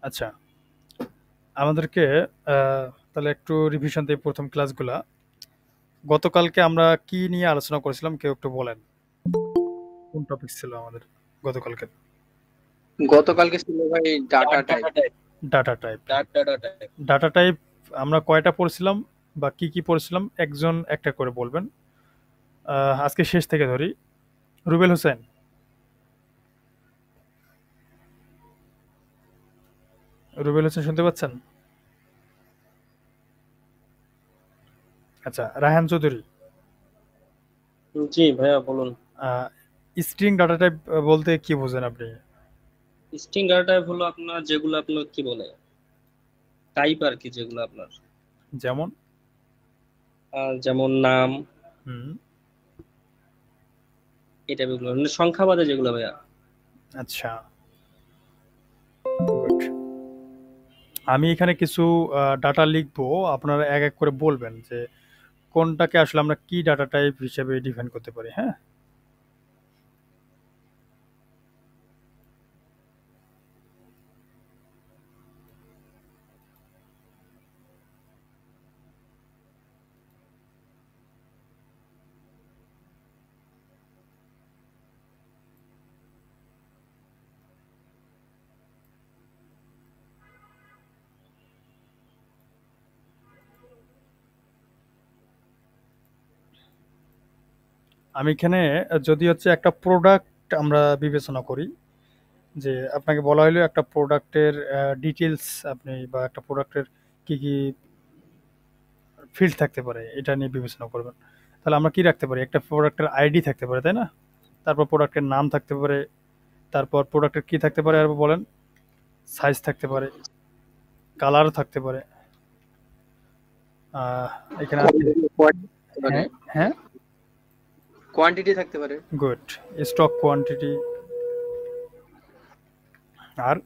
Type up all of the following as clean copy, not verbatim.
আচ্ছা, আমাদেরকে তাহলে একটু রিভিশন দিই প্রথম ক্লাসগুলা। গতকালকে আমরা কি নিয়ে আলোচনা করেছিলাম কেউ একটু বলেন? কোন টপিক ছিল আমাদের গতকালকে? গতকালকে ছিল ভাই data type. Data type. Data type আমরা কয়টা পড়ছিলাম বা কি কি পড়ছিলাম একজন একটা করে বলবেন। আজকে শেষ থেকে ধরি। রুবেল হোসেন, রুবেল হোসেন শুনতে পাচ্ছেন? আচ্ছা, রায়হান চৌধুরী। জি ভাইয়া বলুন। স্ট্রিং ডাটা টাইপ বলতে কি বোঝেন আপনি? স্ট্রিং ডাটা টাইপ হলো আপনার যেগুলো আপনার কি বলে টাইপ আর কি, যেগুলো আপনার যেমন? যেমন নাম, হুম। এই টাইপের মানে সংখ্যা বাদে যেগুলো ভাইয়া। আচ্ছা, গুড। আমি এখানে কিছু ডাটা লিখবো, আপনারা এক এক করে বলবেন যে কোনটাকে আসলে আমরা কি ডাটা টাইপ হিসেবে ডিফাইন করতে পারি। হ্যাঁ, আমি এখানে যদি হচ্ছে একটা প্রোডাক্ট আমরা বিবেচনা করি, যে আপনাকে বলা হলো একটা প্রোডাক্টের ডিটেলস আপনি বা একটা প্রোডাক্টের কি কি ফিল্ড থাকতে পারে এটা নিয়ে বিবেচনা করবেন। তাহলে আমরা কি রাখতে পারি? একটা প্রোডাক্টের আইডি থাকতে পারে, তাই না? তারপর প্রোডাক্টের নাম থাকতে পারে, তারপর প্রোডাক্টের কি থাকতে পারে আর বলেন? সাইজ থাকতে পারে, কালার থাকতে পারে। আহ, এখানে আর কি? হ্যাঁ, হ্যাঁ, কোয়ান্টিটি থাকতে পারে। গুড। Stock quantity. আর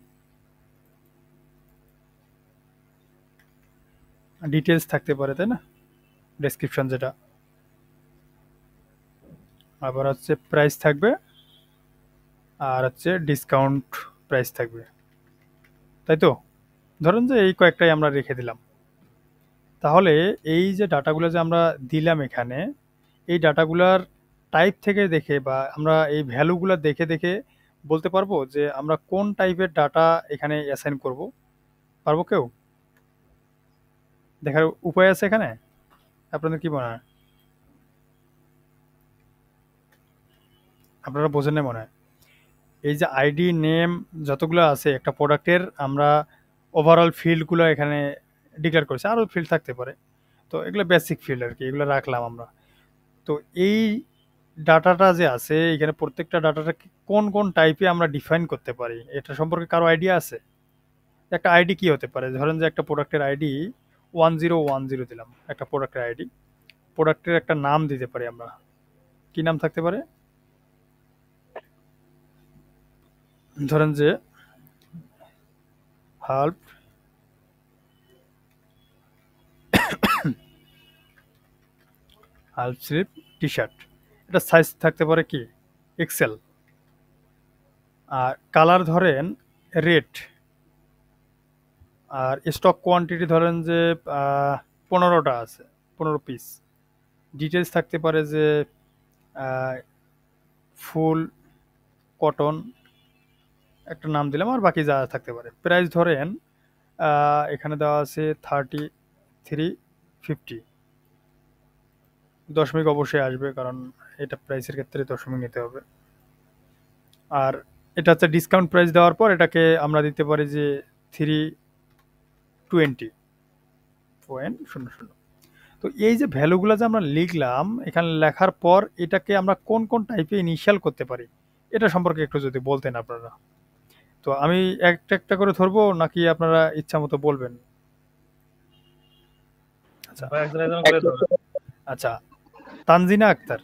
ডিটেলস থাকতে পারে, তাই না? ডেসক্রিপশন যেটা। আবার হচ্ছে প্রাইস থাকবে, আর হচ্ছে ডিসকাউন্ট প্রাইস থাকবে, তাই তো? ধরুন যে এই কয়েকটাই আমরা রেখে দিলাম। তাহলে এই যে ডাটাগুলো যে আমরা দিলাম এখানে, এই ডাটাগুলার টাইপ থেকে দেখে বা আমরা এই ভ্যালুগুলো দেখে দেখে বলতে পারবো যে আমরা কোন টাইপের ডাটা এখানে অ্যাসাইন করব? পারবো কেউ? দেখার উপায় আছে এখানে? আপনাদের কি মনে হয়? আপনারা বোঝেন না মনে হয়। এই যে আইডি নেম যতগুলো আছে একটা প্রোডাক্টের, আমরা ওভারঅল ফিল্ডগুলো এখানে ডিক্লেয়ার করেছি, আরও ফিল্ড থাকতে পারে। তো এগুলো বেসিক ফিল্ড আর কি, এগুলো রাখলাম আমরা। তো এই ডাটাটা যে আছে এখানে, প্রত্যেকটা ডাটাটা কোন কোন টাইপে আমরা ডিফাইন করতে পারি এটা সম্পর্কে কারো আইডিয়া আছে? একটা আইডি কি হতে পারে? ধরেন যে একটা প্রোডাক্টের আইডি 1010 দিলাম, একটা প্রোডাক্টের আইডি। প্রোডাক্টের একটা নাম দিতে পারি আমরা, কি নাম থাকতে পারে? ধরেন যে হাল্প হাল্প স্লিপ টি শার্ট। এটা সাইজ থাকতে পারে কি? এক্সেল। আর কালার ধরেন রেড। আর স্টক কোয়ান্টিটি ধরেন যে 15টা আছে, 15 পিস। ডিটেলস থাকতে পারে যে ফুল কটন, একটা নাম দিলাম, আর বাকি যা থাকতে পারে। প্রাইস ধরেন এখানে দেওয়া আছে 3350। দশমিক অবশ্যই আসবে, কারণ এটা প্রাইসের ক্ষেত্রে দশমিক নিতে হবে। আর এটা হচ্ছে ডিসকাউন্ট প্রাইস দেওয়ার পর এটাকে আমরা দিতে পারি যে 320.00। তো এই যে ভ্যালুগুলো যে আমরা লিখলাম এখানে, লেখার পর এটাকে আমরা কোন কোন টাইপে ইনিশিয়াল করতে পারি এটা সম্পর্কে একটু যদি বলতেন আপনারা। তো আমি একটা একটা করে ধরবো নাকি আপনারা ইচ্ছা মতো বলবেন? আচ্ছা, আচ্ছা, তানজিনা আক্তার,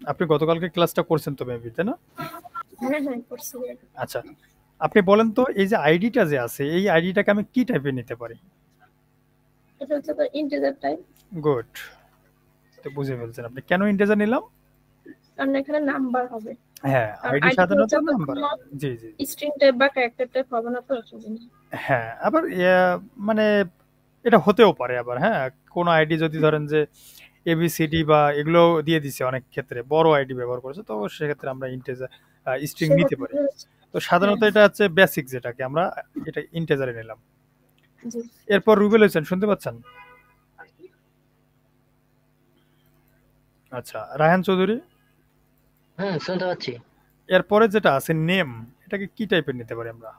আপনি গতকালকে ক্লাসটা করছেন তো মেবি, তাই না? হ্যাঁ হ্যাঁ করছি। আচ্ছা, আপনি বলেন তো এই যে আইডিটা যে আছে এই আইডিটাকে আমি কি টাইপে নিতে পারি? এটা হচ্ছে তো ইন্টিজার টাইপ, গুড। তো বুঝে ফেলছেন আপনি কেন ইন্টিজার নিলাম। কারণ এখানে নাম্বার হবে। হ্যাঁ, আর আইডি আইডি সাধারণত হচ্ছে আপনার নাম্বার। কোনো জি, জি। স্ট্রিং টাইপ বা ক্যারেক্টার টাইপ হবে না তো সেজন্য। হ্যাঁ, আবার মানে এটা হতেও পারে আবার, হ্যাঁ? কোনো আইডি যদি ধরেন যে এবিসিডি বা এগুলো দিয়ে দিছে অনেক ক্ষেত্রে, বড় আইডি ব্যবহার করেছে, তো সেক্ষেত্রে আমরা ইন্টিজার স্ট্রিং নিতে পারি। সেক্ষেত্রে তো হ্যাঁ সাধারণত এটা হচ্ছে বেসিক, যেটাকে আমরা এটা ইন্টিজারে নিলাম। জি এরপর রুবেল হোসেন শুনতে পাচ্ছেন? আচ্ছা, রায়হান চৌধুরী, শুনতে পাচ্ছি। এরপরে যেটা আছে নেম, এটাকে কি টাইপের নিতে পারি আমরা?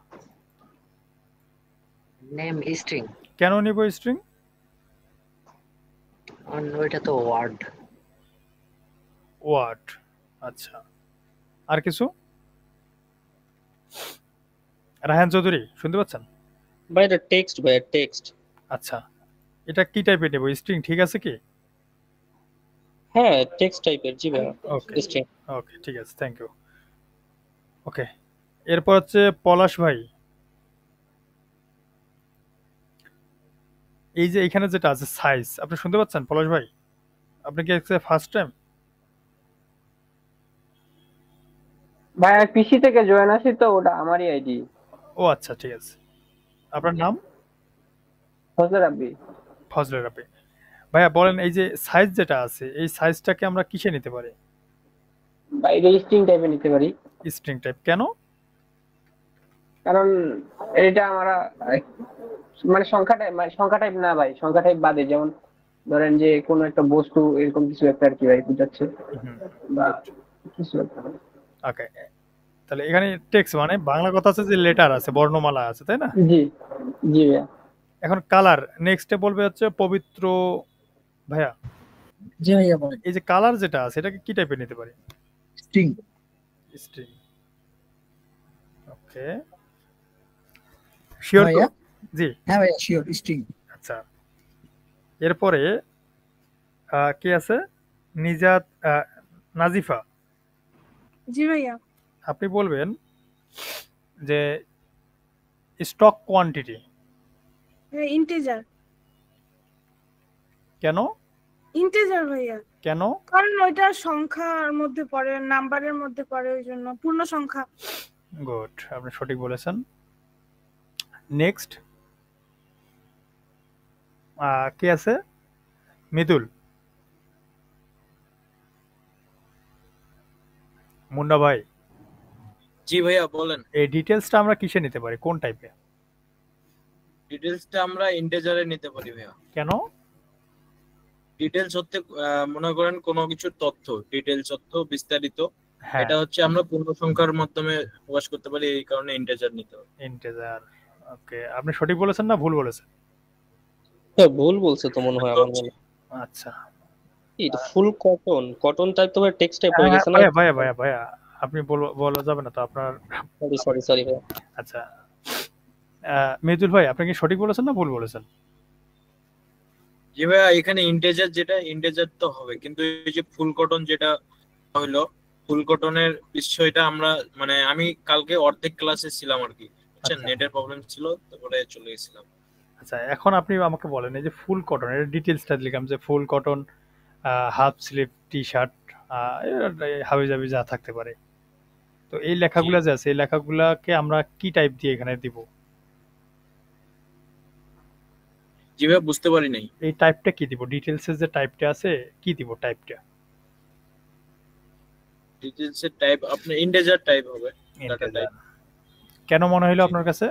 নেম স্ট্রিং, কেন নিব স্ট্রিং? ওইটা তো ওয়ার্ড। ওয়ার্ড, আচ্ছা। আর কিছু? রায়হান চৌধুরী শুনতে পাচ্ছেন? ভাই এটা টেক্সট, ভাই টেক্সট। আচ্ছা, এটা কি টাইপের নেব? স্ট্রিং ঠিক আছে কি? হ্যাঁ টেক্সট টাইপের, জি ভাই ওকে, স্ট্রিং। ওকে, ঠিক আছে, থ্যাংক ইউ। ওকে, এরপর হচ্ছে পলাশ ভাই। এই যে এখানে যেটা আছে সাইজ, আপনি শুনতে পাচ্ছেন পলাশ ভাই? আপনি কি ফার্স্ট টাইম? ভাই পিসি থেকে জয়েন আসি তো, ওটা আমারই আইডি। ও আচ্ছা, ঠিক আছে। আপনার নাম? ফজলে রাব্বি। ফজলে রাব্বি। ভাইয়া বলেন, এই যে সাইজ যেটা আছে, এই সাইজটাকে আমরা কিসে নিতে পারি? ভাই এটা স্ট্রিং টাইপে নিতে পারি, স্ট্রিং টাইপ কেন? কারণ এটা আমরা মানে সংখ্যা টাইপ না ভাই, সংখ্যা টাইপ বাদে, যেমন ধরেন যে কোনো একটা বস্তু এরকম কিছু একটা আর কি ভাই বুঝাচ্ছে, বা কিছু একটা। ওকে, তাহলে এখানে টেক্সট মানে বাংলা কথা আছে যে লেটার আছে, বর্ণমালা আছে, তাই না? জি জি ভাইয়া। এখন কালার নেক্সটে বলবে হচ্ছে পবিত্র ভাইয়া। জি ভাইয়া বলেন। এই যে কালার যেটা আছে, এটাকে কি টাইপের নিতে পারি? স্ট্রিং। স্ট্রিং, ওকে, শিওর তো? ভাইয়া? জি, হ্যাঁ ভাইয়া শিওর, স্ট্রিং। আচ্ছা। এরপরে কে আছে? নিজাত, নাজিফা, জি ভাইয়া। আপনি বলবেন যে স্টক কোয়ান্টিটি ইন্টিজার। কেন? ইন্টিজার ভাইয়া, কেন? কারণ ওইটা সংখ্যার মধ্যে পড়ে, নাম্বারের মধ্যে পড়ে, ওই জন্য পূর্ণ সংখ্যা। গুড, আপনি সঠিক বলেছেন। নেক্সট কে আছে? মৃদুল, মুন্না ভাই, জি ভাইয়া বলেন। এই ডিটেলসটা আমরা কিসে নিতে পারি, কোন টাইপে? ডিটেলসটা আমরা ইন্টিজারে নিতে পারি ভাইয়া। কেন? ডিটেলস হচ্ছে মনে করেন কোনো কিছুর তথ্য, ডিটেলস তথ্য বিস্তারিত, হ্যাঁ, এটা হচ্ছে আমরা পূর্ণ সংখ্যার মাধ্যমে প্রকাশ করতে পারি, এই কারণে ইন্টিজার নিতে হবে। ইন্টিজার। ওকে, আপনি সঠিক বলেছেন না ভুল বলেছেন? ভুল বলছে তো মনে হয় আমার মনে। আচ্ছা, এটা ফুল কটন, কটন টাইপ তো ভাই টেক্সট টাইপ হয়ে গেছে না? ভাইয়া ভাইয়া ভাইয়া ভাইয়া, আপনি বলা যাবে না তো আপনার। সরি সরি সরি ভাই। আচ্ছা, মৃদুল ভাই, আপনি কি সঠিক বলেছেন না ভুল বলেছেন? জি ভাইয়া, এখানে ইন্টিজার যেটা ইন্টিজার তো হবে, কিন্তু এই যে ফুল কটন যেটা হইলো, ফুল কটনের বিষয়টা আমরা মানে আমি কালকে অর্ধেক ক্লাসে ছিলাম আর কি, বুঝছেন, আচ্ছা। নেটের প্রবলেম ছিল, তারপরে চলে গেছিলাম। আচ্ছা, এখন আপনি আমাকে বলেন, এই যে ফুল কটন এর ডিটেলসটা লিখলাম যে ফুল cotton half sleeve T shirt, হাবি জাবি যা থাকতে পারে, তো এই লেখাগুলা যে আছে, এই লেখাগুলাকে আমরা কি টাইপ দিয়ে এখানে দিব? জি ভাইয়া বুঝতে পারি নাই। এই টাইপটা কি দিব? ডিটেলসের যে টাইপটা আছে, কি দিব টাইপটা? ডিটেলস এর টাইপ আপনার ইন্টিজার টাইপ হবে, ডাটা টাইপ। কেন মনে হইলো আপনার কাছে?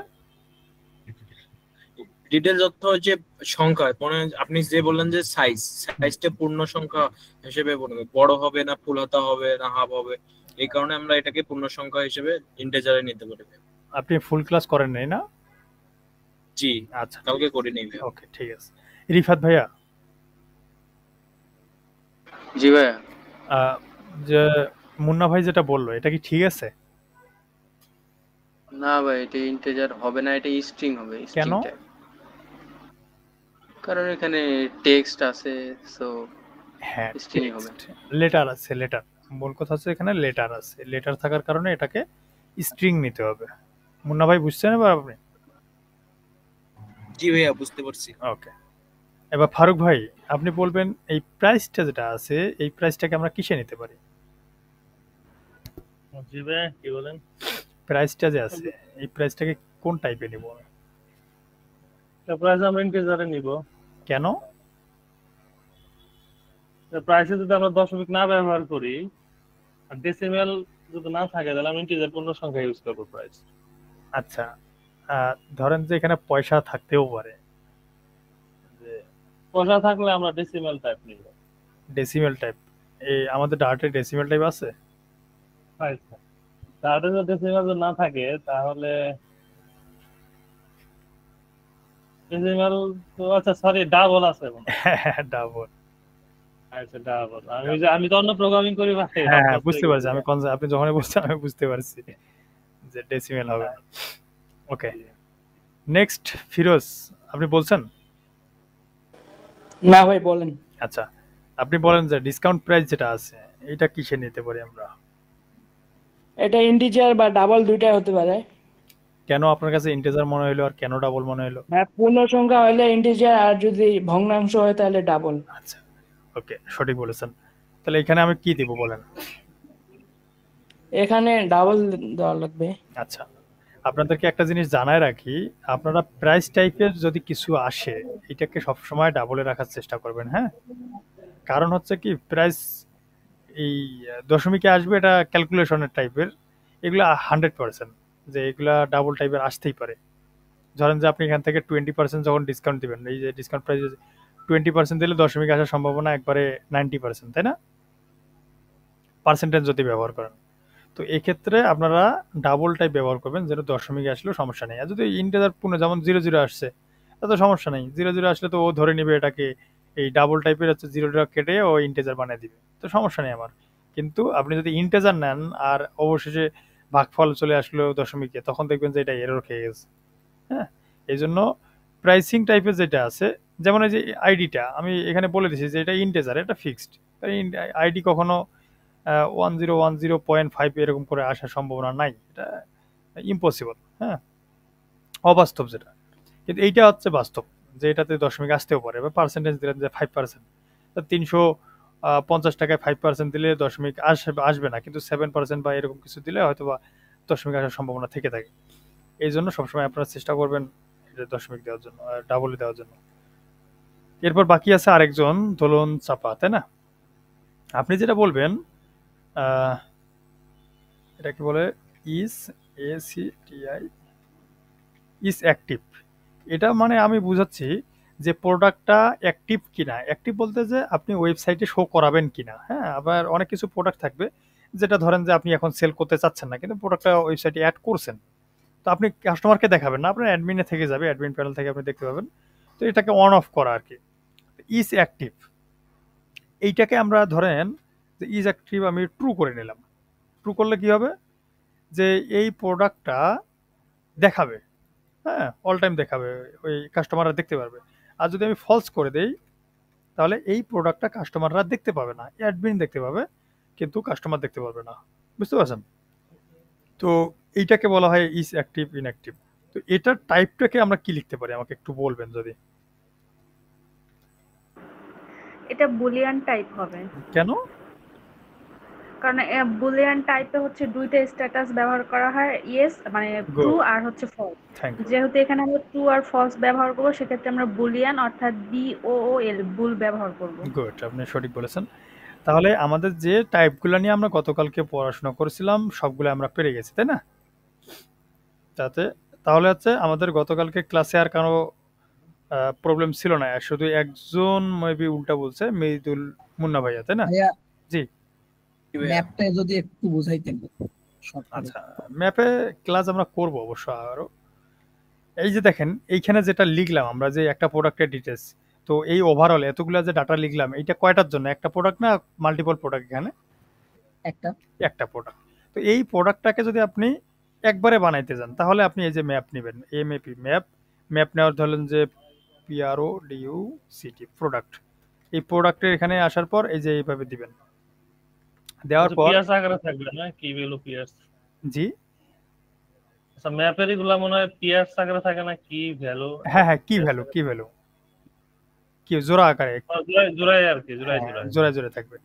ডিটেলস অর্থ হচ্ছে সংখ্যা, মানে আপনি যে বললেন যে সাইজটা পূর্ণ সংখ্যা হিসেবে বলবে, বড় হবে না ফুল হাতা হবে না হাফ হবে, এই কারণে আমরা এটাকে পূর্ণ সংখ্যা হিসেবে ইন্টিজারে নিতে পারি। আপনি ফুল ক্লাস করেন নাই না? জি, আচ্ছা, কালকে করি নাই। ওকে, ঠিক আছে। রিফাত ভাইয়া, জি ভাইয়া। যে মুন্না ভাই যেটা বললো, এটা কি ঠিক আছে? না ভাই, এটা ইন্টিজার হবে না, এটা স্ট্রিং হবে। কেন? কারণ এখানে টেক্সট আছে, সো হ্যাঁ, স্ট্রিং হবে। লেটার আছে, লেটার, মূল কথা হচ্ছে এখানে লেটার আছে, লেটার থাকার কারণে এটাকে স্ট্রিং নিতে হবে। মুন্না ভাই বুঝছেন এবার আপনি? জি ভাইয়া বুঝতে পারছি। ওকে, এবার ফারুক ভাই, আপনি বলবেন এই প্রাইসটা যেটা আছে, এই প্রাইসটাকে আমরা কিসে নিতে পারি? জি ভাই কি বলেন? প্রাইসটা যে আছে এই প্রাইসটাকে কোন টাইপে নিব আমি? প্রাইস আমরা ইন্টিজারে নিব। কেন? প্রাইসে যদি আমরা দশমিক না ব্যবহার করি আর ডেসিমেল যদি না থাকে তাহলে আমি ইন্টিজার পূর্ণ সংখ্যা ইউজ করব প্রাইস। আচ্ছা, ধরেন যে এখানে পয়সা থাকতেও পারে, যে পয়সা থাকলে আমরা ডেসিমেল টাইপ নিব। Decimal type. এই আমাদের ডাটায় ডেসিমেল টাইপ আছে? আচ্ছা, তাহলে যদি ডেসিমেল না থাকে তাহলে ডেসিমেল তো আচ্ছা সরি ডাবল আছে মনে হয়। ডাবল। আচ্ছা ডাবল। আমি তো অন্য প্রোগ্রামিং করি ভাই। হ্যাঁ, বুঝতে পারছি আমি আপনি যখনই বলছেন আমি বুঝতে পারছি যে ডেসিমেল হবে। ওকে, নেক্সট ফিরোজ, আপনি বলছেন? না ভাই বলেন। আচ্ছা, আপনি বলেন যে ডিসকাউন্ট প্রাইস যেটা আছে এটা কিসে নিতে পারি আমরা? এটা ইন্টিজার বা ডাবল দুইটাই হতে পারে। কেন আপনার কাছে ইন্টিজার মনে হলো আর কেন ডাবল মনে হলো? হ্যাঁ, পূর্ণ সংখ্যা হলে ইন্টিজার আর যদি ভগ্নাংশ হয় তাহলে ডাবল। আচ্ছা, ওকে, সঠিক বলেছেন। তাহলে এখানে আমি কি দিব বলেন? এখানে ডাবল দেওয়া লাগবে। আচ্ছা, আপনাদেরকে একটা জিনিস জানায় রাখি, আপনারা প্রাইস টাইপের যদি কিছু আসে এটাকে সবসময় ডাবলে রাখার চেষ্টা করবেন। হ্যাঁ, কারণ হচ্ছে কি প্রাইস এই দশমিকে আসবে, এটা ক্যালকুলেশনের টাইপের, এগুলো 100% যে এগুলা ডাবল টাইপের আসতেই পারে। ধরেন যে আপনি এখান থেকে 20% যখন ডিসকাউন্ট দিবেন, এই যে ডিসকাউন্ট প্রাইস 20% দিলে দশমিক আসার সম্ভাবনা একবারে 90%, তাই না? পার্সেন্টেজ যদি ব্যবহার করেন, তো এক্ষেত্রে আপনারা ডাবল টাইপ ব্যবহার করবেন, যেন দশমিকে আসলেও সমস্যা নেই। আর যদি ইন্টিজার পূর্ণ যেমন 00 আসছে তাতে সমস্যা নেই, 00 আসলে তো ও ধরে নিবে এটাকে এই ডাবল টাইপের হচ্ছে 0টা কেটে ও ইন্টিজার বানিয়ে দিবে, তো সমস্যা নেই আমার। কিন্তু আপনি যদি ইন্টিজার নেন আর অবশেষে ভাগফল চলে আসলো দশমিকে, তখন দেখবেন যে এটা এরর খেয়ে গেছে। হ্যাঁ, এই জন্য প্রাইসিং টাইপের যেটা আছে, যেমন এই যে আইডিটা আমি এখানে বলে দিচ্ছি যে এটা ইন্টিজার, এটা ফিক্সড। আইডি কখনো 1010.5 এরকম করে আসার সম্ভাবনা নাই, এটা ইম্পসিবল। হ্যাঁ, অবাস্তব যেটা। কিন্তু এইটা হচ্ছে বাস্তব, যে এটাতে দশমিক আসতেও পারে। বা পার্সেন্টেজ দিলেন যে 5%, 350 টাকায় 5% দিলে দশমিক আসবে না, কিন্তু 7% বা এরকম কিছু দিলে হয়তো বা দশমিক আসার সম্ভাবনা থেকে থাকে। এই জন্য সবসময় আপনারা চেষ্টা করবেন এটা দশমিক দেওয়ার জন্য, ডাবলে দেওয়ার জন্য। এরপর বাকি আছে আরেকজন দোলন চাপা, তাই না? আপনি যেটা বলবেন এটাকে বলে ইজ ACTI ইজ অ্যাক্টিভ। এটা মানে আমি বুঝাচ্ছি যে প্রোডাক্টটা অ্যাক্টিভ কিনা। অ্যাক্টিভ বলতে যে আপনি ওয়েবসাইটে শো করাবেন কিনা। হ্যাঁ, আবার অনেক কিছু প্রোডাক্ট থাকবে যেটা ধরেন যে আপনি এখন সেল করতে চাচ্ছেন না, কিন্তু প্রোডাক্টটা ওয়েবসাইটে অ্যাড করছেন, তো আপনি কাস্টমারকে দেখাবেন না, আপনার অ্যাডমিনে থেকে যাবে, অ্যাডমিন প্যানেল থেকে আপনি দেখতে পাবেন। তো এটাকে অন অফ করা আর কি, ইজ অ্যাক্টিভ। এইটাকে আমরা ধরেন যে ইজ অ্যাক্টিভ আমি ট্রু করে নিলাম। ট্রু করলে কি হবে, যে এই প্রোডাক্টটা দেখাবে, হ্যাঁ, অল টাইম দেখাবে, ওই কাস্টমাররা দেখতে পারবে। আর যদি আমি ফলস করে দেই তাহলে এই প্রোডাক্টটা কাস্টমাররা দেখতে পাবে না, অ্যাডমিন দেখতে পাবে কিন্তু কাস্টমার দেখতে পারবে না। বুঝতে পারছেন? তো এইটাকে বলা হয় ইজ অ্যাক্টিভ ইনঅ্যাক্টিভ। তো এটার টাইপটাকে আমরা কি লিখতে পারি আমাকে একটু বলবেন যদি? এটা বুলিয়ান টাইপ হবে। কেন? কারণ বুলিয়ান টাইপে হচ্ছে দুইটা স্ট্যাটাস ব্যবহার করা হয়, ইয়েস মানে ট্রু আর হচ্ছে ফলস। যেহেতু এখানে আমরা ট্রু আর ফলস ব্যবহার করব, সেক্ষেত্রে আমরা বুলিয়ান অর্থাৎ BOOL বুল ব্যবহার করব। গুড, আপনি সঠিক বলেছেন। তাহলে আমাদের যে টাইপগুলো নিয়ে আমরা গতকালকে পড়াশোনা করেছিলাম সবগুলো আমরা পেরে গেছি, তাই না? তাহলে হচ্ছে আমাদের গতকালকে ক্লাসে আর কারো প্রবলেম ছিল না, শুধু একজন মেবি উল্টা বলছে, মেহিদুল মুন্না ভাইয়া, তাই না? জি, ম্যাপটা যদি একটু বুঝাইতেন। আচ্ছা, ম্যাপে ক্লাস আমরা করব অবশ্য আরো। এই যে দেখেন এইখানে যেটা লিখলাম আমরা, যে একটা প্রোডাক্টের ডিটেলস, তো এই ওভারঅল এতগুলা যে ডাটা লিখলাম, এইটা কয়টার জন্য? একটা প্রোডাক্ট না মাল্টিপল প্রোডাক্ট? এখানে একটা প্রোডাক্ট। তো এই প্রোডাক্টটাকে যদি আপনি একবারে বানাইতে যান তাহলে আপনি এই যে ম্যাপ নেবেন, MAP ম্যাপ নেওয়ার ধরলেন যে PRODUCT প্রোডাক্ট। এই প্রোডাক্টের এখানে আসার পর এই যে এইভাবে দিবেন, দেওয়ার পর পিয়ার্স আকারে থাকবে না কি ভ্যালু পিয়ার্স? জি, আচ্ছা ম্যাপের এগুলা মনে হয় পিয়ার্স আকারে থাকে না কি ভ্যালু? হ্যাঁ, কি ভ্যালু কি জোড়া আকারে, জোড়ায় আর কি, জোড়ায় থাকবে।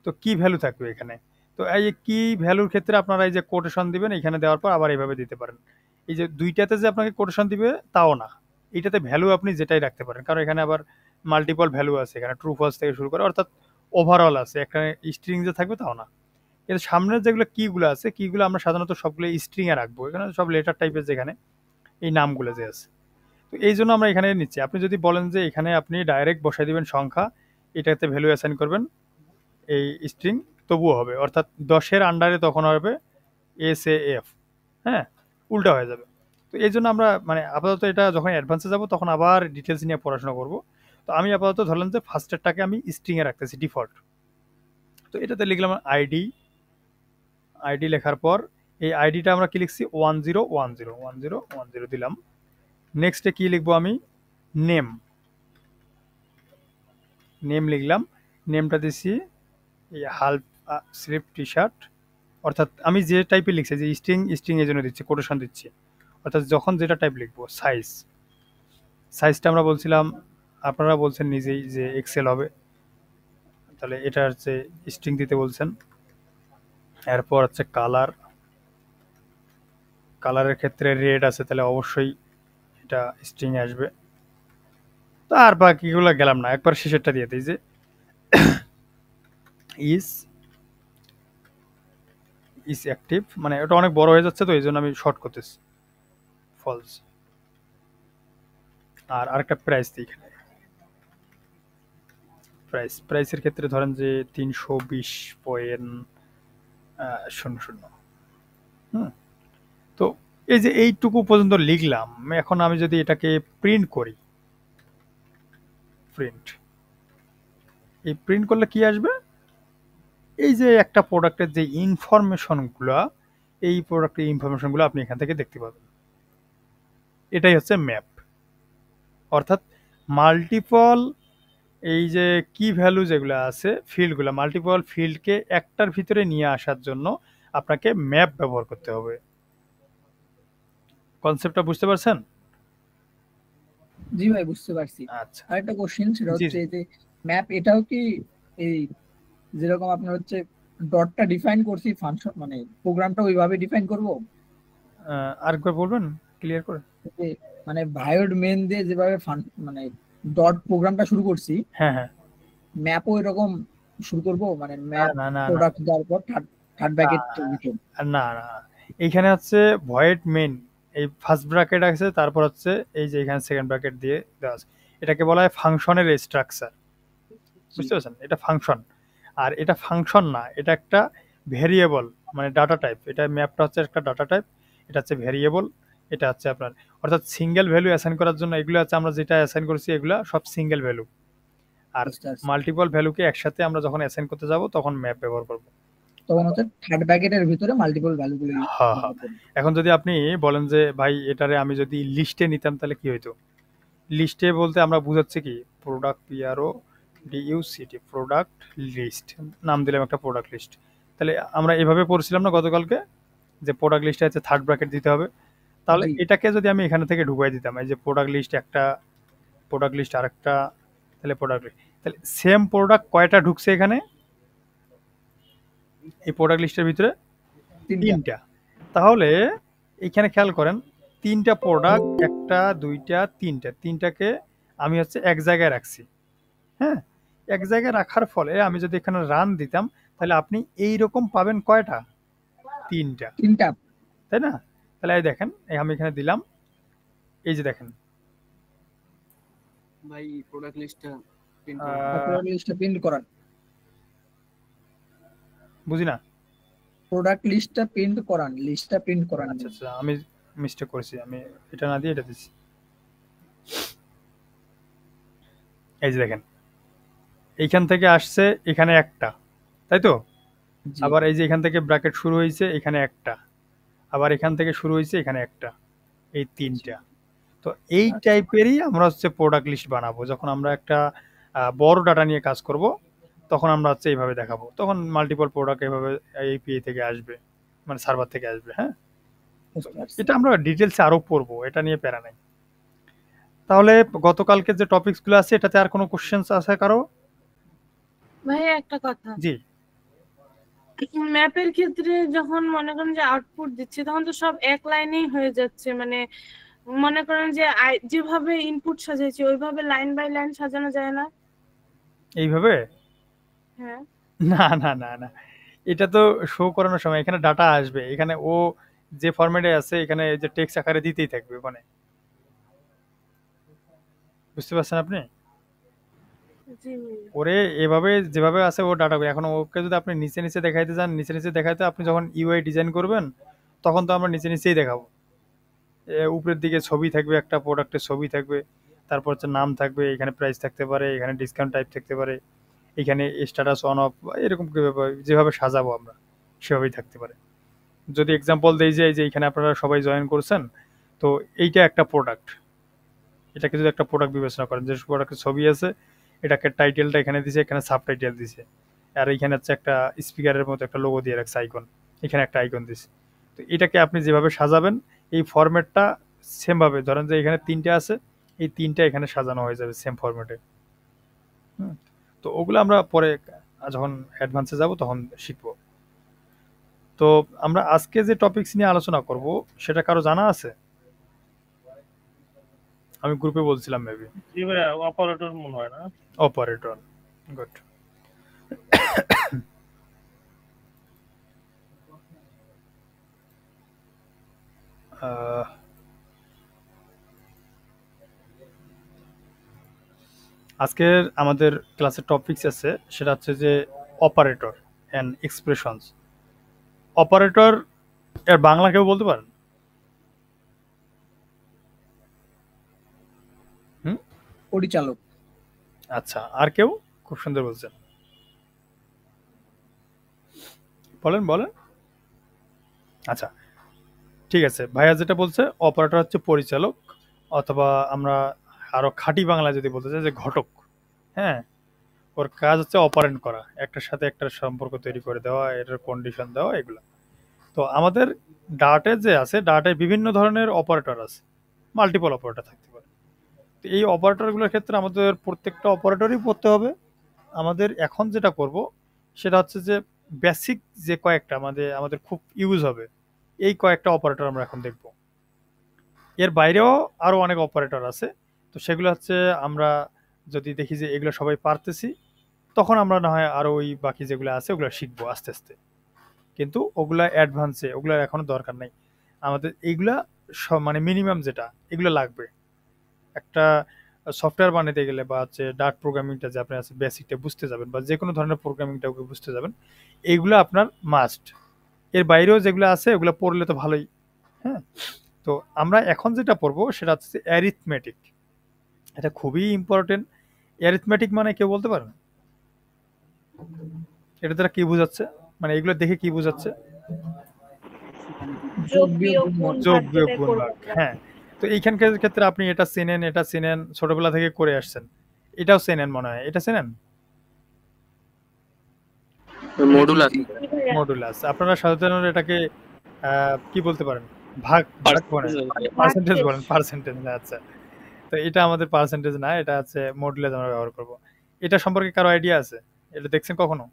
তো কি ভ্যালু থাকবে এখানে? তো তো এই যে কি ভ্যালুর ক্ষেত্রে আপনারা এই যে কোটেশন দিবেন, এখানে দেওয়ার পর আবার এইভাবে দিতে পারেন। এই যে দুইটাতে যে আপনাকে কোটেশন দিবে তাও না, এইটাতে ভ্যালু আপনি যেটাই রাখতে পারেন, কারণ এখানে আবার মাল্টিপল ভ্যালু আছে, এখানে ট্রু ফলস থেকে শুরু করে, অর্থাৎ ওভারঅল আছে, এখানে স্ট্রিং যে থাকবে তাও না। কিন্তু সামনের যেগুলো কিগুলো আছে, কিগুলো আমরা সাধারণত সবগুলো স্ট্রিং এ রাখবো, এখানে সব লেটার টাইপের যেখানে এই নামগুলো যে আছে। তো এই জন্য আমরা এখানে নিচ্ছি। আপনি যদি বলেন যে এখানে আপনি ডাইরেক্ট বসাই দিবেন সংখ্যা, এটাতে ভ্যালু অ্যাসাইন করবেন এই স্ট্রিং, তবুও হবে, অর্থাৎ 10-এর আন্ডারে তখন হবে SAF, হ্যাঁ, উল্টা হয়ে যাবে। তো এই জন্য আমরা মানে আপাতত এটা যখন অ্যাডভান্সে যাব তখন আবার ডিটেলস নিয়ে পড়াশোনা করব। তো আমি আপাতত ধরলাম যে ফার্স্টেরটাকে আমি স্ট্রিংয়ে রাখতেছি ডিফল্ট। তো এটাতে লিখলাম আইডি লেখার পর এই আইডিটা আমরা কি লিখছি 1010 দিলাম। নেক্সটে কি লিখবো আমি, নেম লিখলাম, নেমটা দিছি এই হাল্প স্লিপ টি শার্ট, অর্থাৎ আমি যে টাইপে লিখছি যে স্ট্রিং এই জন্য দিচ্ছি, কোটেশন দিচ্ছি, অর্থাৎ যখন যেটা টাইপ লিখবো। সাইজটা আমরা বলছিলাম, আপনারা বলছেন নিজেই যে এক্সেল হবে, তাহলে এটা হচ্ছে স্ট্রিং দিতে বলছেন। এরপর হচ্ছে কালারের ক্ষেত্রে রেড আছে, তাহলে অবশ্যই এটা স্ট্রিং আসবে। তো আর বাকিগুলো গেলাম না, একবার শেষেরটা দিয়ে দিই যে ইজ অ্যাক্টিভ, মানে ওটা অনেক বড় হয়ে যাচ্ছে তো এই জন্য আমি শর্ট করতেছি ফলস। আর আরেকটা প্রাইস দিই এখানে, প্রাইসের ক্ষেত্রে ধরেন যে 320.00। তো এই যে এইটুকু পর্যন্ত লিখলাম, এখন আমি যদি এটাকে প্রিন্ট করি, প্রিন্ট করলে কি আসবে, এই যে একটা প্রোডাক্টের যে ইনফরমেশনগুলো, এই প্রোডাক্টের ইনফরমেশনগুলো আপনি এখান থেকে দেখতে পাবেন। এটাই হচ্ছে ম্যাপ, অর্থাৎ মাল্টিপল এই যে কি ভ্যালু যেগুলো আছে, ফিল্ডগুলো, মাল্টিপল ফিল্ডকে একটার ভিতরে নিয়ে আসার জন্য আপনাকে ম্যাপ ব্যবহার করতে হবে। কনসেপ্টটা বুঝতে পারছেন? জি ভাই, বুঝতে পারছি। আচ্ছা, আরেকটা কোশ্চেন, সেটা হচ্ছে যে ম্যাপ, এটাও কি এই যেরকম আপনার হচ্ছে ডটটা ডিফাইন করছি ফাংশন, মানে প্রোগ্রামটা ওইভাবে ডিফাইন করব? আরেকবার বলবেন ক্লিয়ার করে। মানে ভায়োড মেন দিয়ে যেভাবে মানে ডট প্রোগ্রামটা শুরু করছি, হ্যাঁ, ম্যাপও এরকম শুরু করব, মানে ম্যাপ না, প্রোডাক্ট দেওয়ার পর থার্ড ব্র্যাকেট না, এইখানে হচ্ছে ভয়েড মেন, এই ফার্স্ট ব্র্যাকেট আছে, তারপর হচ্ছে এই যে এখানে সেকেন্ড ব্র্যাকেট দিয়ে দেওয়া আছে, এটাকে বলা হয় ফাংশনের স্ট্রাকচার। বুঝতে পারছেন? এটা ফাংশন, আর এটা ফাংশন না, এটা একটা ভেরিয়েবল, মানে ডাটা টাইপ। এটা ম্যাপটা হচ্ছে একটা ডাটা টাইপ, এটা হচ্ছে ভেরিয়েবল, এটা হচ্ছে আপনার, অর্থাৎ সিঙ্গেল ভ্যালু অ্যাসাইন করার জন্য এগুলো আছে, আমরা যেটা অ্যাসাইন করছি এগুলো সব সিঙ্গেল ভ্যালু, আর মাল্টিপল ভ্যালুকে একসাথে আমরা যখন অ্যাসাইন করতে যাব তখন ম্যাপ ব্যবহার করব। তখন হচ্ছে থার্ড ব্র্যাকেটের ভিতরে মাল্টিপল ভ্যালুগুলো। হ্যাঁ, এখন যদি আপনি বলেন যে ভাই এটারে আমি যদি লিস্টে নিতাম তাহলে কি হইতো, লিস্টে বলতে আমরা বুঝাচ্ছি কি, প্রোডাক্ট PRODUCT, প্রোডাক্ট লিস্ট নাম দিলাম একটা প্রোডাক্ট লিস্ট। তাহলে আমরা এভাবে পড়ছিলাম না গতকালকে, যে প্রোডাক্ট লিস্টে আছে থার্ড ব্র্যাকেট দিতে হবে। তাহলে এটাকে যদি আমি এখানে থেকে ঢুকাই দিতাম, এই যে প্রোডাক্ট লিস্ট একটা, প্রোডাক্ট লিস্ট আরেকটা, তাহলে প্রোডাক্ট লিস্ট, তাহলে সেম প্রোডাক্ট কয়টা ঢুকছে এখানে এই প্রোডাক্ট লিস্টের ভিতরে? 3টা। তাহলে এখানে খেয়াল করেন, 3টা প্রোডাক্ট, 1 2 3টাকে আমি হচ্ছে এক জায়গায় রাখছি। হ্যাঁ, এক জায়গায় রাখার ফলে আমি যদি এখানে রান দিতাম তাহলে আপনি এই রকম পাবেন কয়টা? 3টা, তাই না? তাহলে এই দেখেন, আমি এখানে দিলাম, এই যে দেখেন ভাই প্রোডাক্ট লিস্টটা প্রিন্ট করান, বুঝি না, প্রোডাক্ট লিস্টটা প্রিন্ট করান। আচ্ছা, আমি মিস্টেক করেছি, আমি এটা না দিয়ে এটা দিচ্ছি। এই যে দেখেন, এইখান থেকে আসছে এখানে একটা, তাই তো? আবার এই যে এখান থেকে ব্র্যাকেট শুরু হয়েছে এখানে একটা, আবার এখান থেকে শুরু হয়েছে এখানে একটা, এই 3টা। তো এই টাইপেরই আমরা হচ্ছে প্রোডাক্ট লিস্ট বানাবো। যখন আমরা একটা বড় ডাটা নিয়ে কাজ করব তখন আমরা হচ্ছে এইভাবে দেখাবো, তখন মাল্টিপল প্রোডাক্ট এইভাবে API থেকে আসবে, মানে সার্ভার থেকে আসবে। হ্যাঁ, এটা আমরা ডিটেলসে আরো পড়বো, এটা নিয়ে প্যারা নাই। তাহলে গতকালকে যে টপিকসগুলো আছে এটাতে আর কোনো কোশ্চেনস আছে কারো? ভাই একটা কথা, জি। ম্যাপের ক্ষেত্রে যখন মনে করেন যে আউটপুট দিচ্ছে তখন তো সব এক লাইনেই হয়ে যাচ্ছে, মানে মনে করেন যে যেভাবে ইনপুট সাজাইছি ওইভাবে লাইন বাই লাইন সাজানো যায় না? এইভাবে হ্যাঁ, না না না না, এটা তো শো করানোর সময় এখানে ডাটা আসবে, এখানে ও যে ফরম্যাটে আছে এখানে যে টেক্সট আকারে দিতেই থাকবে ওখানে, বুঝতে পারছেন আপনি? জি। ওরে এভাবে যেভাবে আছে ও ডাটা, এখন ওকে যদি আপনি নিচে নিচে দেখাইতে চান, নিচে নিচে দেখাইতে আপনি যখন ইউআই ডিজাইন করবেন তখন তো আমরা নিচে নিচেই দেখাবো। উপরের দিকে ছবি থাকবে, একটা প্রোডাক্টের ছবি থাকবে, তারপর হচ্ছে নাম থাকবে, এখানে প্রাইস থাকতে পারে, এখানে ডিসকাউন্ট টাইপ থাকতে পারে, এখানে স্ট্যাটাস অন অফ, এরকম যেভাবে সাজাবো আমরা সেভাবেই থাকতে পারে। যদি এক্সাম্পল দেই যে এই যে এখানে আপনারা সবাই জয়েন করছেন, তো এইটা একটা প্রোডাক্ট, এটাকে যদি একটা প্রোডাক্ট বিবেচনা করেন, যে প্রোডাক্টের ছবি আছে, এটাকে টাইটেলটা এখানে দিছে, এখানে সাব টাইটেল দিছে, আর এখানে হচ্ছে একটা স্পিকারের মতো একটা লোগো দিয়ে রাখছে আইকন, এখানে একটা আইকন দিছে। তো এটাকে আপনি যেভাবে সাজাবেন এই ফরম্যাটটা সেমভাবে, ধরেন যে এখানে 3টে আছে, এই 3টা এখানে সাজানো হয়ে যাবে সেম ফরম্যাটে। তো ওগুলো আমরা পরে যখন অ্যাডভান্সে যাব তখন শিখবো। তো আমরা আজকে যে টপিকস নিয়ে আলোচনা করব সেটা কারো জানা আছে? আমি গ্রুপে বলছিলাম মেবি। জি ভাই, অপারেটর মনে হয় না? Operator, good. আজকের আমাদের ক্লাসের টপিকস আছে, সেটা হচ্ছে যে অপারেটর অ্যান্ড এক্সপ্রেশনস। অপারেটর এর বাংলা কেউ বলতে পারেন? পরিচালক। আচ্ছা, আর কেউ? খুব সুন্দর বলছেন, বলেন বলেন। আচ্ছা ঠিক আছে, ভাইয়া যেটা বলছে অপারেটর হচ্ছে পরিচালক, অথবা আমরা আরো খাঁটি বাংলা যদি বলতে চাই যে ঘটক। হ্যাঁ, ওর কাজ হচ্ছে অপারেন্ট করা, একটার সাথে একটার সম্পর্ক তৈরি করে দেওয়া, এটার কন্ডিশন দেওয়া, এগুলো। তো আমাদের ডাটায় যে আছে, ডাটায় বিভিন্ন ধরনের অপারেটর আছে, মাল্টিপল অপারেটর থাকতে পারে। তো এই অপারেটরগুলোর ক্ষেত্রে আমাদের প্রত্যেকটা অপারেটরই পড়তে হবে। আমাদের এখন যেটা করব সেটা হচ্ছে যে বেসিক যে কয়েকটা আমাদের খুব ইউজ হবে, এই কয়েকটা অপারেটর আমরা এখন দেখব। এর বাইরেও আরও অনেক অপারেটর আছে, তো সেগুলো হচ্ছে আমরা যদি দেখি যে এগুলো সবাই পারতেছি, তখন আমরা না হয় আরও ওই বাকি যেগুলো আছে ওগুলো শিখবো আস্তে আস্তে। কিন্তু ওগুলা অ্যাডভান্সে, ওগুলো এখনো দরকার নেই আমাদের। এইগুলা সব মানে মিনিমাম যেটা এগুলো লাগবে একটা সফটওয়্যার বানাতে গেলে, বা হচ্ছে ডাট প্রোগ্রামিংটা যে আপনি আছে বেসিকটা বুঝতে যাবেন, বা যে কোনো ধরনের প্রোগ্রামিংটা বুঝতে যাবেন, এইগুলো আপনার মাস্ট। এর বাইরেও যেগুলো আছে ওগুলো পড়লে তো ভালোই। হ্যাঁ, তো আমরা এখন যেটা পড়বো সেটা হচ্ছে অ্যারিথমেটিক। এটা খুবই ইম্পর্টেন্ট। অ্যারিথমেটিক মানে কেউ বলতে পারেন এটা দ্বারা কি বোঝাচ্ছে, মানে এগুলো দেখে কি বোঝাচ্ছে? যোগ বিয়োগ গুণ যোগ ভাগ বিয়োগ যেটাই গুণ করবো ভাগ। আমরা। হ্যাঁ, তো এইখানকার ক্ষেত্রে আপনি এটা চেনেন, এটা চেনেন, ছোটবেলা থেকে করে আসছেন, এটাও চেনেন মনে হয়, এটা চেনেন মডুলাস। মডুলাস। আপনারা সাধারণত এটাকে কি বলতে পারেন? ভাগ ভাগ বলেন, পার্সেন্টেজ বলেন, পার্সেন্টেজ না। আচ্ছা, তো এটা আমাদের পার্সেন্টেজ না, এটা হচ্ছে মডুলাস আমরা ব্যবহার করব। এটা সম্পর্কে কারো আইডিয়া আছে? এটা দেখছেন কখনো?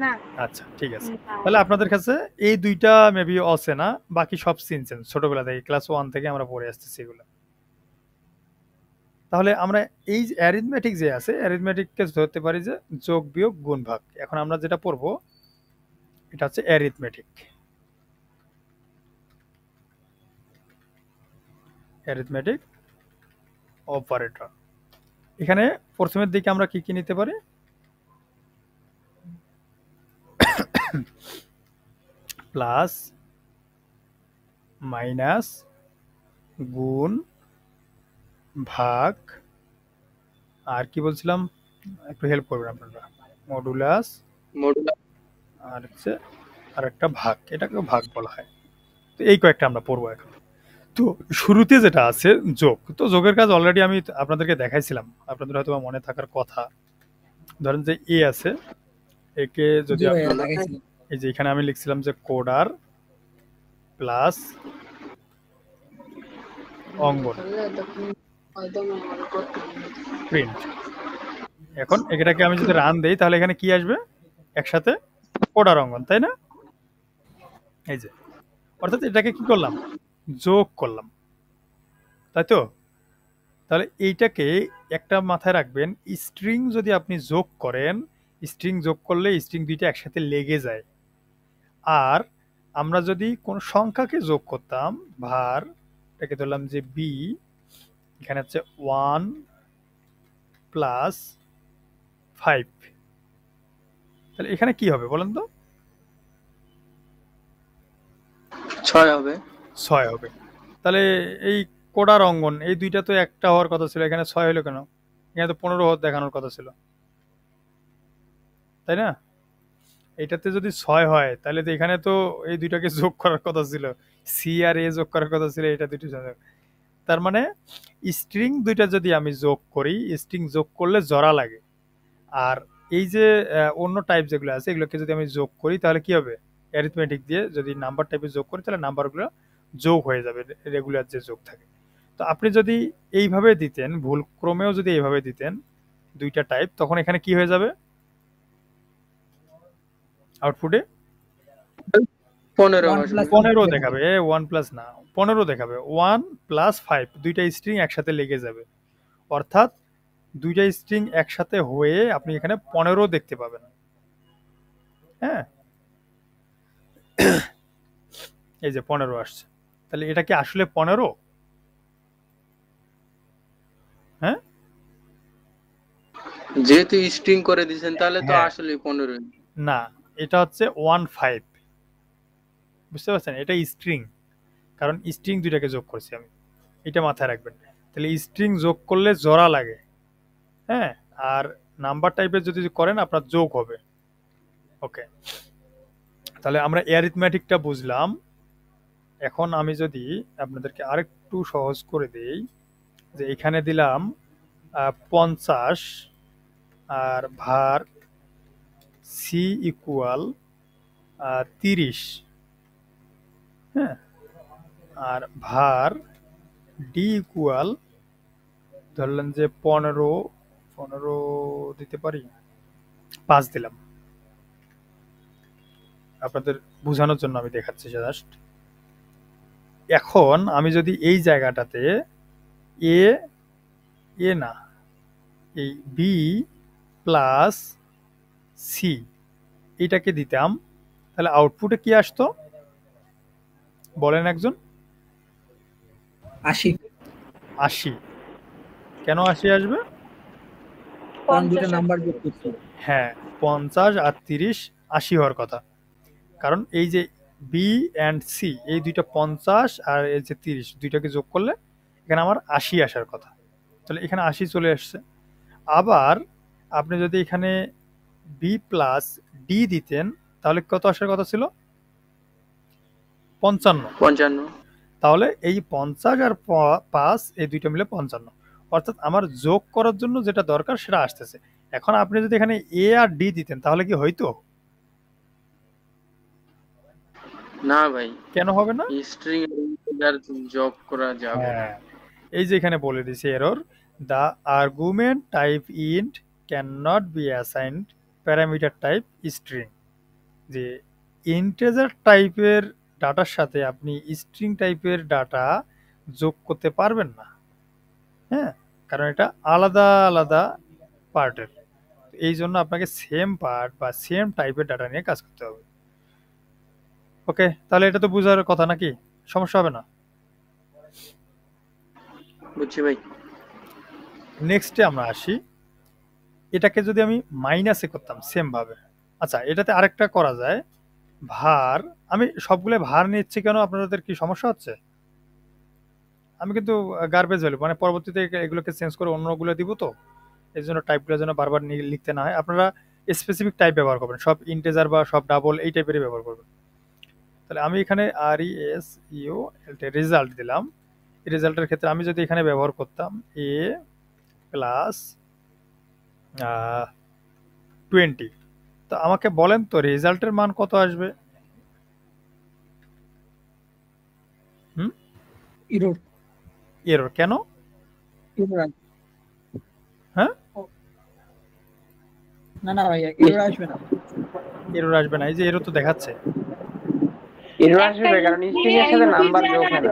না। আচ্ছা ঠিক আছে, তাহলে আপনাদের কাছে এই দুইটা মেবি অচেনা, বাকি সব চিনছেন ছোটবেলা থেকে, ক্লাস 1 থেকে আমরা পড়ে আসতেছি এগুলো। তাহলে আমরা এই অ্যারিথমেটিক যে আছে, অ্যারিথমেটিককে ধরতে পারি যে যোগ বিয়োগ গুণ ভাগ। এখন আমরা যেটা পড়বো এটা হচ্ছে অ্যারিথমেটিক। Arithmetic operator. এখানে প্রথমের দিকে আমরা কি কি নিতে পারি? প্লাস, মাইনাস, গুণ, ভাগ, আর কি বলছিলাম একটু হেল্প করবেন আপনারা? মডুলাস, আর হচ্ছে আর একটা ভাগ, এটাকে ভাগ বলা হয়। তো এই কয়েকটা আমরা পড়বো এখন। তো শুরুতে যেটা আছে যোগ, তো যোগের কাজ অলরেডি আমি আপনাদেরকে দেখাইছিলাম, আপনাদের হয়তো মনে থাকার কথা। ধরেন যে এ আছে, একে যদি এই যে এখানে আমি লিখছিলাম যে কোডার প্লাস অঙ্গন প্রিন্ট। এখন এটাকে আমি যদি রান দেই তাহলে এখানে কি আসবে? একসাথে কোডার অঙ্কন, তাই না? এই যে অর্থাৎ এটাকে কি করলাম, যোগ করলাম, তাই তো? তাহলে এইটাকে একটা মাথায় রাখবেন, স্ট্রিং যদি আপনি যোগ করেন, স্ট্রিং যোগ করলে স্ট্রিং দুইটা একসাথে লেগে যায়। আর আমরা যদি কোনো সংখ্যাকে যোগ করতাম, ভার এটাকে ধরলাম যে বি, এখানে হচ্ছে 1 প্লাস 5, তাহলে এখানে কি হবে বলেন তো? 6 হবে। 6 হবে। তাহলে এই কোডার অঙ্গন এই দুইটা তো একটা হওয়ার কথা ছিল, এখানে 6 হলো কেন? এখানে তো 15 দেখানোর কথা ছিল, তাই না? এটাতে যদি 6 হয় তাহলে তো এখানে তো এই দুইটাকে যোগ করার কথা ছিল, সি আর এ যোগ করার কথা ছিল, এটা দুটো যোগ। তার মানে স্ট্রিং দুইটা যদি আমি যোগ করি, স্ট্রিং যোগ করলে জোড়া লাগে। আর এই যে অন্য টাইপ যেগুলো আছে এগুলোকে যদি আমি যোগ করি তাহলে কি হবে, অ্যারিথমেটিক দিয়ে যদি নাম্বার টাইপে যোগ করি তাহলে নাম্বারগুলো যোগ হয়ে যাবে, রেগুলার যে যোগ থাকে। তো আপনি যদি এইভাবে দিতেন, ভুল ক্রমেও যদি এইভাবে দিতেন দুইটা টাইপ, তখন এখানে কি হয়ে যাবে আউটপুটে? 15 দেখাবে, 1 প্লাস না 15 দেখাবে, 1 প্লাস 5 দুইটা স্ট্রিং একসাথে লেগে যাবে, অর্থাৎ দুইটা স্ট্রিং একসাথে হয়ে আপনি এখানে 15 দেখতে পাবেন। হ্যাঁ, এই যে 15 আসছে, তাহলে এটা কি আসলে 15? হ্যাঁ, যেহেতু স্ট্রিং করে দিয়েছেন তাহলে তো হ্যাঁ। আসলে 15 না, এটা হচ্ছে 15, বুঝতে পারছেন? এটা স্ট্রিং, কারণ স্ট্রিং দুইটাকে যোগ করছি আমি, এটা মাথায় রাখবেন। তাহলে স্ট্রিং যোগ করলে জোড়া লাগে, হ্যাঁ, আর নাম্বার টাইপের যদি করেন আপনার যোগ হবে। ওকে, তাহলে আমরা অ্যারিথমেটিকটা বুঝলাম। এখন আমি যদি আপনাদেরকে আরেকটু সহজ করে দেই, যে এখানে দিলাম 50 আর ভার সি ইকুয়াল 30, হ্যাঁ, আর ভার ডি ইকুয়াল ধরলেন যে 15 দিতে পারি, 5 দিলাম। আপনাদের বোঝানোর জন্য আমি দেখাচ্ছি জাস্ট। এখন আমি যদি এই জায়গাটাতে এ না, এই বি প্লাস সি এটাকে দিতাম, তাহলে আউটপুটে কি আসতো বলেন একজন? 80। কেন 80 আসবে? হ্যাঁ, 50 আর 30 80 হওয়ার কথা, কারণ এই যে বি অ্যান্ড সি এই দুইটা 50 আর এই যে 30 দুইটাকে যোগ করলে এখানে আমার 80 আসার কথা, তাহলে এখানে 80 চলে আসছে। আবার আপনি যদি এখানে বি প্লাস ডি দিতেন তাহলে কত আসার কথা ছিল? 55। তাহলে এই 50 আর 5 এই দুইটা মিলে 55, অর্থাৎ আমার যোগ করার জন্য যেটা দরকার সেটা আসতেছে। এখন আপনি যদি এখানে এ আর ডি দিতেন তাহলে কি হইতো? না ভাই, কেন হবে না? স্ট্রিং এর যোগ করা যাবে। হ্যাঁ, এই যে এখানে বলে দিয়েছে error, the argument type int cannot be assigned parameter type string, যে ইন্টিজার টাইপের ডাটার সাথে আপনি স্ট্রিং টাইপের ডাটা যোগ করতে পারবেন না, হ্যাঁ, কারণ এটা আলাদা আলাদা পার্টের, এই জন্য আপনাকে সেম পার্ট বা সেম টাইপের ডাটা নিয়ে কাজ করতে হবে। ওকে, তাহলে এটা তো বোঝার কথা নাকি? সমস্যা হবে না? বুঝছি ভাই। নেক্সটে আমরা আসি, এটাকে যদি আমি মাইনাসে করতাম সেম ভাবে। আচ্ছা, এটাতে আরেকটা করা যায়, ভার, আমি সবগুলো ভার নিচ্ছি কেন, আপনাদের কি সমস্যা হচ্ছে? আমি কিন্তু গার্বেজ ভ্যালু মানে পরবর্তীতে এগুলোকে চেঞ্জ করে অন্যগুলো দিব, তো এই জন্য টাইপগুলো যেন বারবার লিখতে না হয়, আপনারা স্পেসিফিক টাইপ ব্যবহার করবেন, সব ইন্টিজার বা সব ডাবল এই টাইপেরই ব্যবহার করবেন। তাহলে আমি এখানে RESU রেজাল্ট দিলাম, এই রেজাল্টের ক্ষেত্রে আমি যদি এখানে ব্যবহার করতাম a প্লাস 20, তো আমাকে বলেন তো রেজাল্টের মান কত আসবে? এরর কেন? হ্যাঁ, না ভাই এরর আসবে না। এরর আসবে না, এই যে এরর তো দেখাচ্ছে। এরর আসবে কারণ স্ট্রিং এর সাথে নাম্বার যোগ হয় না।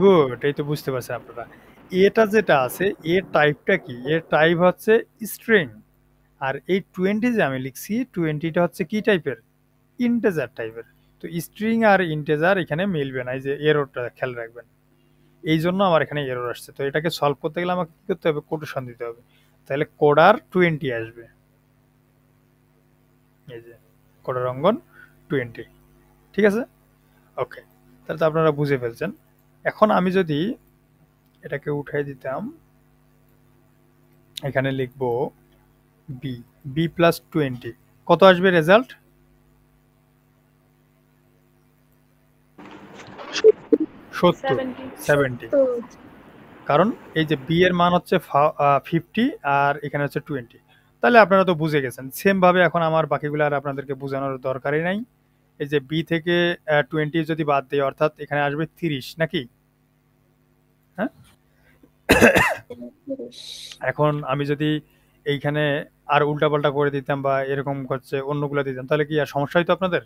গুড, এই তো বুঝতে পারছেন আপনারা। এটা যেটা আছে এর টাইপটা কি, এর টাইপ হচ্ছে স্ট্রিং। আর এই 20 যে আমি লিখছি 20টা হচ্ছে কি টাইপের, ইন্টেজার টাইপের। তো স্ট্রিং আর ইন্টেজার এখানে মিলবে না, এই যে এররটা খেয়াল রাখবেন। এই জন্য আমার এখানে এরর আসছে। তো এটাকে সলভ করতে গেলে আমাকে কি করতে হবে, কোটেশন দিতে হবে। তাহলে কোডার 20 আসবে, এই যে কোডার অঙ্কন 20, ঠিক আছে। ওকে, তাহলে তো আপনারা বুঝে ফেলছেন। এখন আমি যদি এটাকে উঠাই দিতাম, এখানে লিখব বি, বি প্লাস 20 কত আসবে রেজাল্ট? 70, কারণ এই যে বি এর মান হচ্ছে 50 আর এখানে হচ্ছে 20। তাহলে আপনারা তো বুঝে গেছেন। সেম ভাবে এখন আমার বাকিগুলো আর আপনাদেরকে বোঝানোর দরকারই নাই। এই যে বি থেকে 20 যদি বাদ দিই অর্থাৎ এখানে আসবে 30 নাকি, হ্যাঁ। এখন আমি যদি এইখানে আর উল্টাপাল্টা করে দিতাম বা এরকম হচ্ছে অন্যগুলো দিতাম, তাহলে কি আর সমস্যা হইতো আপনাদের?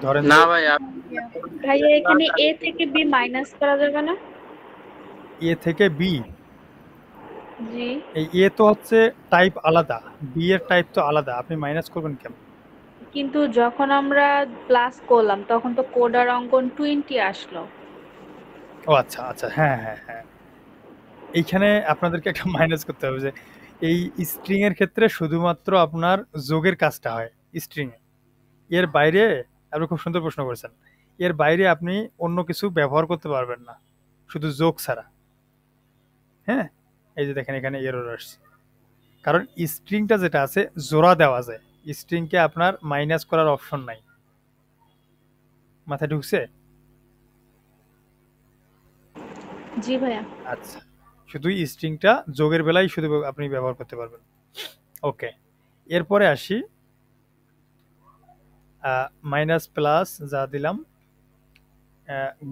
ধরেন না ভাই, ভাইয়া এখানে এ থেকে বি মাইনাস করা যাবে না? এ থেকে বি, জি, এই এ তো হচ্ছে টাইপ আলাদা, বি এর টাইপ তো আলাদা, আপনি মাইনাস করবেন কেমন? কিন্তু যখন আমরা প্লাস করলাম তখন তো কোডার অঙ্কন 20 আসলো। ও আচ্ছা আচ্ছা, হ্যাঁ হ্যাঁ হ্যাঁ, এইখানে আপনাদেরকে একটা মাইনাস করতে হবে যে এই স্ট্রিং এর ক্ষেত্রে শুধুমাত্র আপনার যোগের কাজটা হয় স্ট্রিং এ। এর বাইরে, আপনি খুব সুন্দর প্রশ্ন করেছেন, এর বাইরে আপনি অন্য কিছু ব্যবহার করতে পারবেন না, শুধু যোগ ছাড়া। হ্যাঁ, এই যে দেখেন এখানে এরর আসছে, কারণ স্ট্রিংটা যেটা আছে জোড়া দেওয়া যায়, স্ট্রিংকে আপনার মাইনাস করার অপশন নাই। মাথায় ঢুকছে? জি ভাইয়া। আচ্ছা, শুধু স্ট্রিংটা যোগের বেলায় শুধু আপনি ব্যবহার করতে পারবেন। ওকে, এরপরে আসি মাইনাস প্লাস যা দিলাম,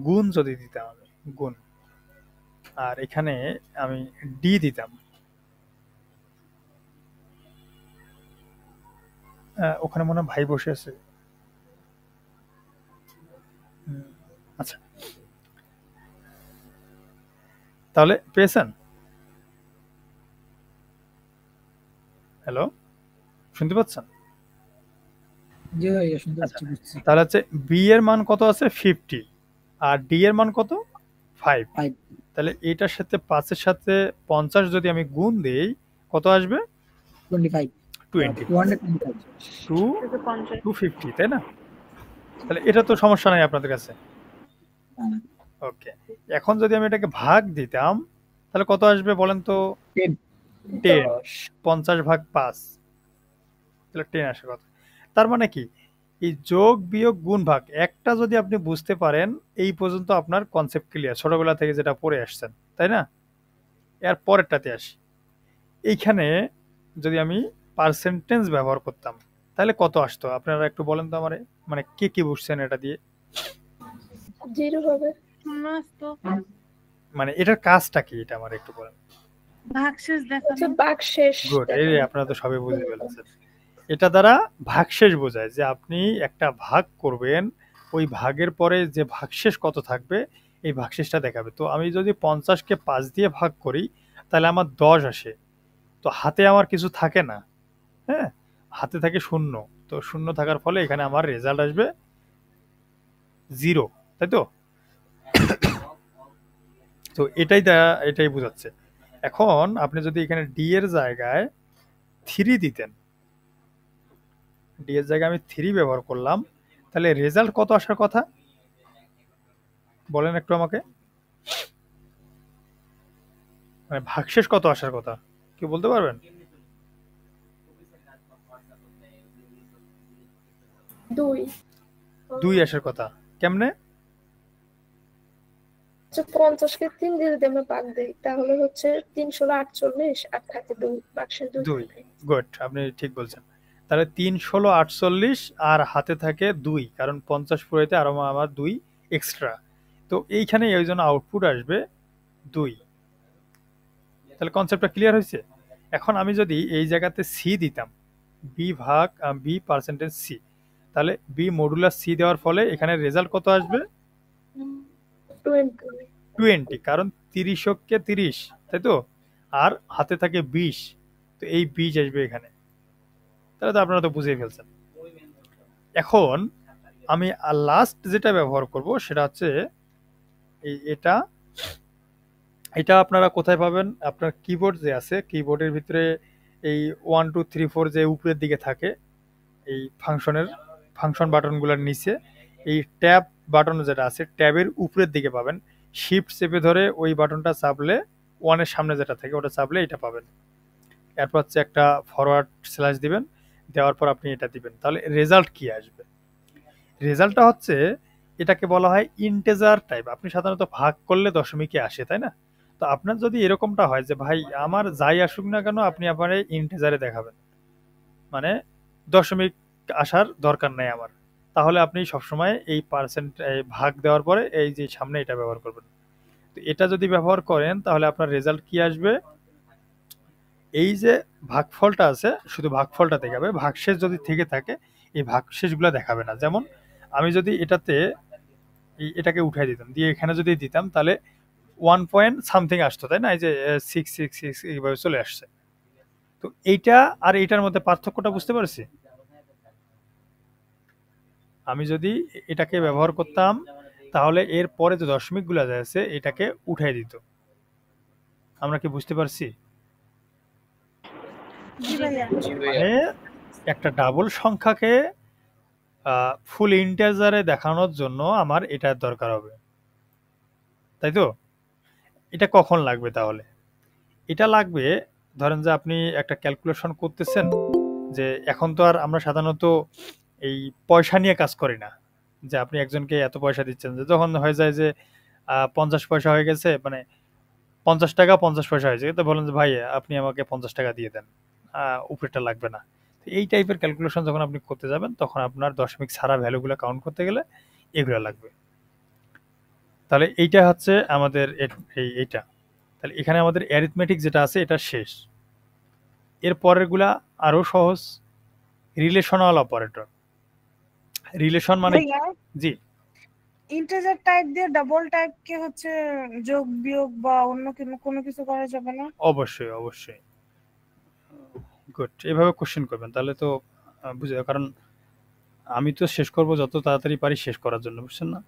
গুণ যদি দিতাম আমি গুণ, আর এখানে আমি ডি দিতাম, ওখানে মনে হয় ভাই বসে আছে। আচ্ছা, তাহলে পেয়েছেন? হ্যালো, শুনতে পাচ্ছেন? জি ভাইয়া শুনতে পাচ্ছি, বুঝছি। তাহলে হচ্ছে বি এর মান কত আছে 50 আর ডি এর মান কত 5। তাহলে এটার সাথে 5 এর সাথে 50 যদি আমি গুণ দেই কত আসবে? 25, 20, 225, 250, তাই না? তাহলে এটা তো সমস্যা নাই আপনাদের কাছে। ওকে, এখন যদি আমি এটাকে ভাগ দিতাম তাহলে কত আসবে বলেন তো? 10, 50 ভাগ 5, তাহলে 10 আসে কত? তার মানে কি, এই যোগ বিয়োগ গুণ ভাগ একটা যদি আপনি বুঝতে পারেন, এই পর্যন্ত আপনার কনসেপ্ট ক্লিয়ার, ছোটবেলা থেকে যেটা পড়ে আসছেন, তাই না? এর পরেরটাতে আসি, এইখানে যদি আমি পার্সেন্টেজ ব্যবহার করতাম তাহলে কত আসতো আপনারা একটু বলেন তো আমারে, মানে কে কি বুঝছেন এটা দিয়ে? 0 হবে। মানে এটার কাজটা কি এটা আমার একটু বলেন। ভাগশেষ দেখানো। ভাগশেষ। গুড, এই আপনারা তো সবাই বুঝে ফেলেছেন। এটা দ্বারা ভাগশেষ বোঝায় যে আপনি একটা ভাগ করবেন, ওই ভাগের পরে যে ভাগশেষ কত থাকবে এই ভাগশেষটা দেখাবে। তো আমি যদি 50কে 5 দিয়ে ভাগ করি তাহলে আমার 10 আসে, তো হাতে আমার কিছু থাকে না, হ্যাঁ, হাতে থাকে 0। তো 0 থাকার ফলে এখানে আমার রেজাল্ট আসবে 0, তাই তো? তো এটাই বোঝাচ্ছে। এখন আপনি যদি এখানে ডি এর জায়গায় 3 দিতেন, ডি এর জায়গায় আমি 3 ব্যবহার করলাম, তাহলে রেজাল্ট কত আসার কথা বলেন একটু আমাকে, মানে ভাগশেষ কত আসার কথা কি বলতে পারবেন? 2 আসার কথা। কেমনে? 50কে 3 দিয়ে যদি আমরা ভাগ দেই তাহলে হচ্ছে 348 আর থাকে 2, ভাগশেষ 2। গুড, আপনি ঠিক বলছেন। তাহলে 3 16 48 আর হাতে থাকে 2, কারণ 50 পুরাইতে আরো আমার 2 এক্সট্রা। তো এইখানে এই জন্য আউটপুট আসবে 2। তাহলে কনসেপ্টটা ক্লিয়ার হয়েছে? এখন আমি যদি এই জায়গাতে সি দিতাম বি ভাগ বি পার্সেন্টেজ সি, তাহলে বি মডুলাস সি দেওয়ার ফলে এখানে রেজাল্ট কত আসবে? 20, কারণ 30 30, তাই তো, আর হাতে থাকে 20, তো এই 20 আসবে এখানে। তাহলে তো আপনারা তো বুঝেই ফেলছেন। এখন আমি লাস্ট যেটা ব্যবহার করব সেটা হচ্ছে এটা এটা আপনারা কোথায় পাবেন? আপনার কিবোর্ড যে আছে, কিবোর্ডের ভিতরে এই 1 2 3 4 যে উপরের দিকে থাকে, এই ফাংশন বাটনগুলোর নিচে এই ট্যাব বাটন যেটা আছে, ট্যাবের উপরের দিকে পাবেন। শিফট চেপে ধরে ওই বাটনটা চাপলে, ওয়ানের সামনে যেটা থাকে ওটা চাপলে এটা পাবেন। এরপর হচ্ছে একটা ফরওয়ার্ড স্ল্যাশ দিবেন, দেওয়ার পর আপনি এটা দিবেন, তাহলে রেজাল্ট কি আসবে? রেজাল্টটা হচ্ছে, এটাকে বলা হয় ইন্টেজার টাইপ। আপনি সাধারণত ভাগ করলে দশমিকে আসে, তাই না? তো আপনার যদি এরকমটা হয় যে ভাই আমার যাই আসুক না কেন আপনি আমার ইন্টেজারে দেখাবেন, মানে দশমিক আসার দরকার নেই আমার, তাহলে আপনি সবসময় এই পার্সেন্ট ভাগ দেওয়ার পরে এই যে সামনে এটা ব্যবহার করবেন। তো এটা যদি ব্যবহার করেন তাহলে আপনার রেজাল্ট কি আসবে? এই যে ভাগফলটা আছে শুধু ভাগফলটা দেখাবে, ভাগশেষ যদি থেকে থাকে এই ভাগশেষগুলো দেখাবে না। যেমন আমি যদি এটাকে উঠাই দিতাম, দিয়ে এখানে যদি দিতাম তাহলে 1 পয়েন্ট সামথিং আসতো, তাই না? এই যে 666 এইভাবে চলে আসছে। তো এইটা আর এইটার মধ্যে পার্থক্যটা বুঝতে পারছি? আমি যদি এটাকে ব্যবহার করতাম তাহলে এর পরে যে দশমিকগুলো আছে এটাকে উঠাই দিত। আমরা কি বুঝতে পারছি? মানে একটা ডাবল সংখ্যাকে ফুল ইন্টিজারে দেখানোর জন্য আমার এটার দরকার হবে, তাই তো? এটা কখন লাগবে তাহলে? এটা লাগবে ধরেন যে আপনি একটা ক্যালকুলেশন করতেছেন, যে এখন তো আর আমরা সাধারণত এই পয়সা নিয়ে কাজ করি না, যে আপনি একজনকে এত পয়সা দিচ্ছেন, যে যখন হয়ে যায় যে 50 পয়সা হয়ে গেছে, মানে 50 টাকা 50 পয়সা হয়েছে, তো বলেন যে ভাই আপনি আমাকে 50 টাকা দিয়ে দেন, উপরেরটা লাগবে না। এই টাইপের ক্যালকুলেশন যখন আপনি করতে যাবেন তখন আপনার দশমিক ছাড়া ভ্যালুগুলো কাউন্ট করতে গেলে এগুলো লাগবে। তাহলে এইটা হচ্ছে আমাদের এইটা। তাহলে এখানে আমাদের অ্যারিথমেটিক যেটা আছে এটা শেষ। এর পরেরগুলা আরো সহজ, রিলেশনাল অপারেটর। রিলেশন মানে জি, ইন্টিজার টাইপ দিয়ে ডাবল টাইপ কে হচ্ছে যোগ বিয়োগ বা অন্য কোনো কিছু করা যাবে না? অবশ্যই অবশ্যই, গুড। এভাবে কোশ্চেন করবেন তাহলে তো বুঝে, কারণ আমি তো শেষ করব যত তাড়াতাড়ি পারি শেষ করার জন্য, বুঝছেন না?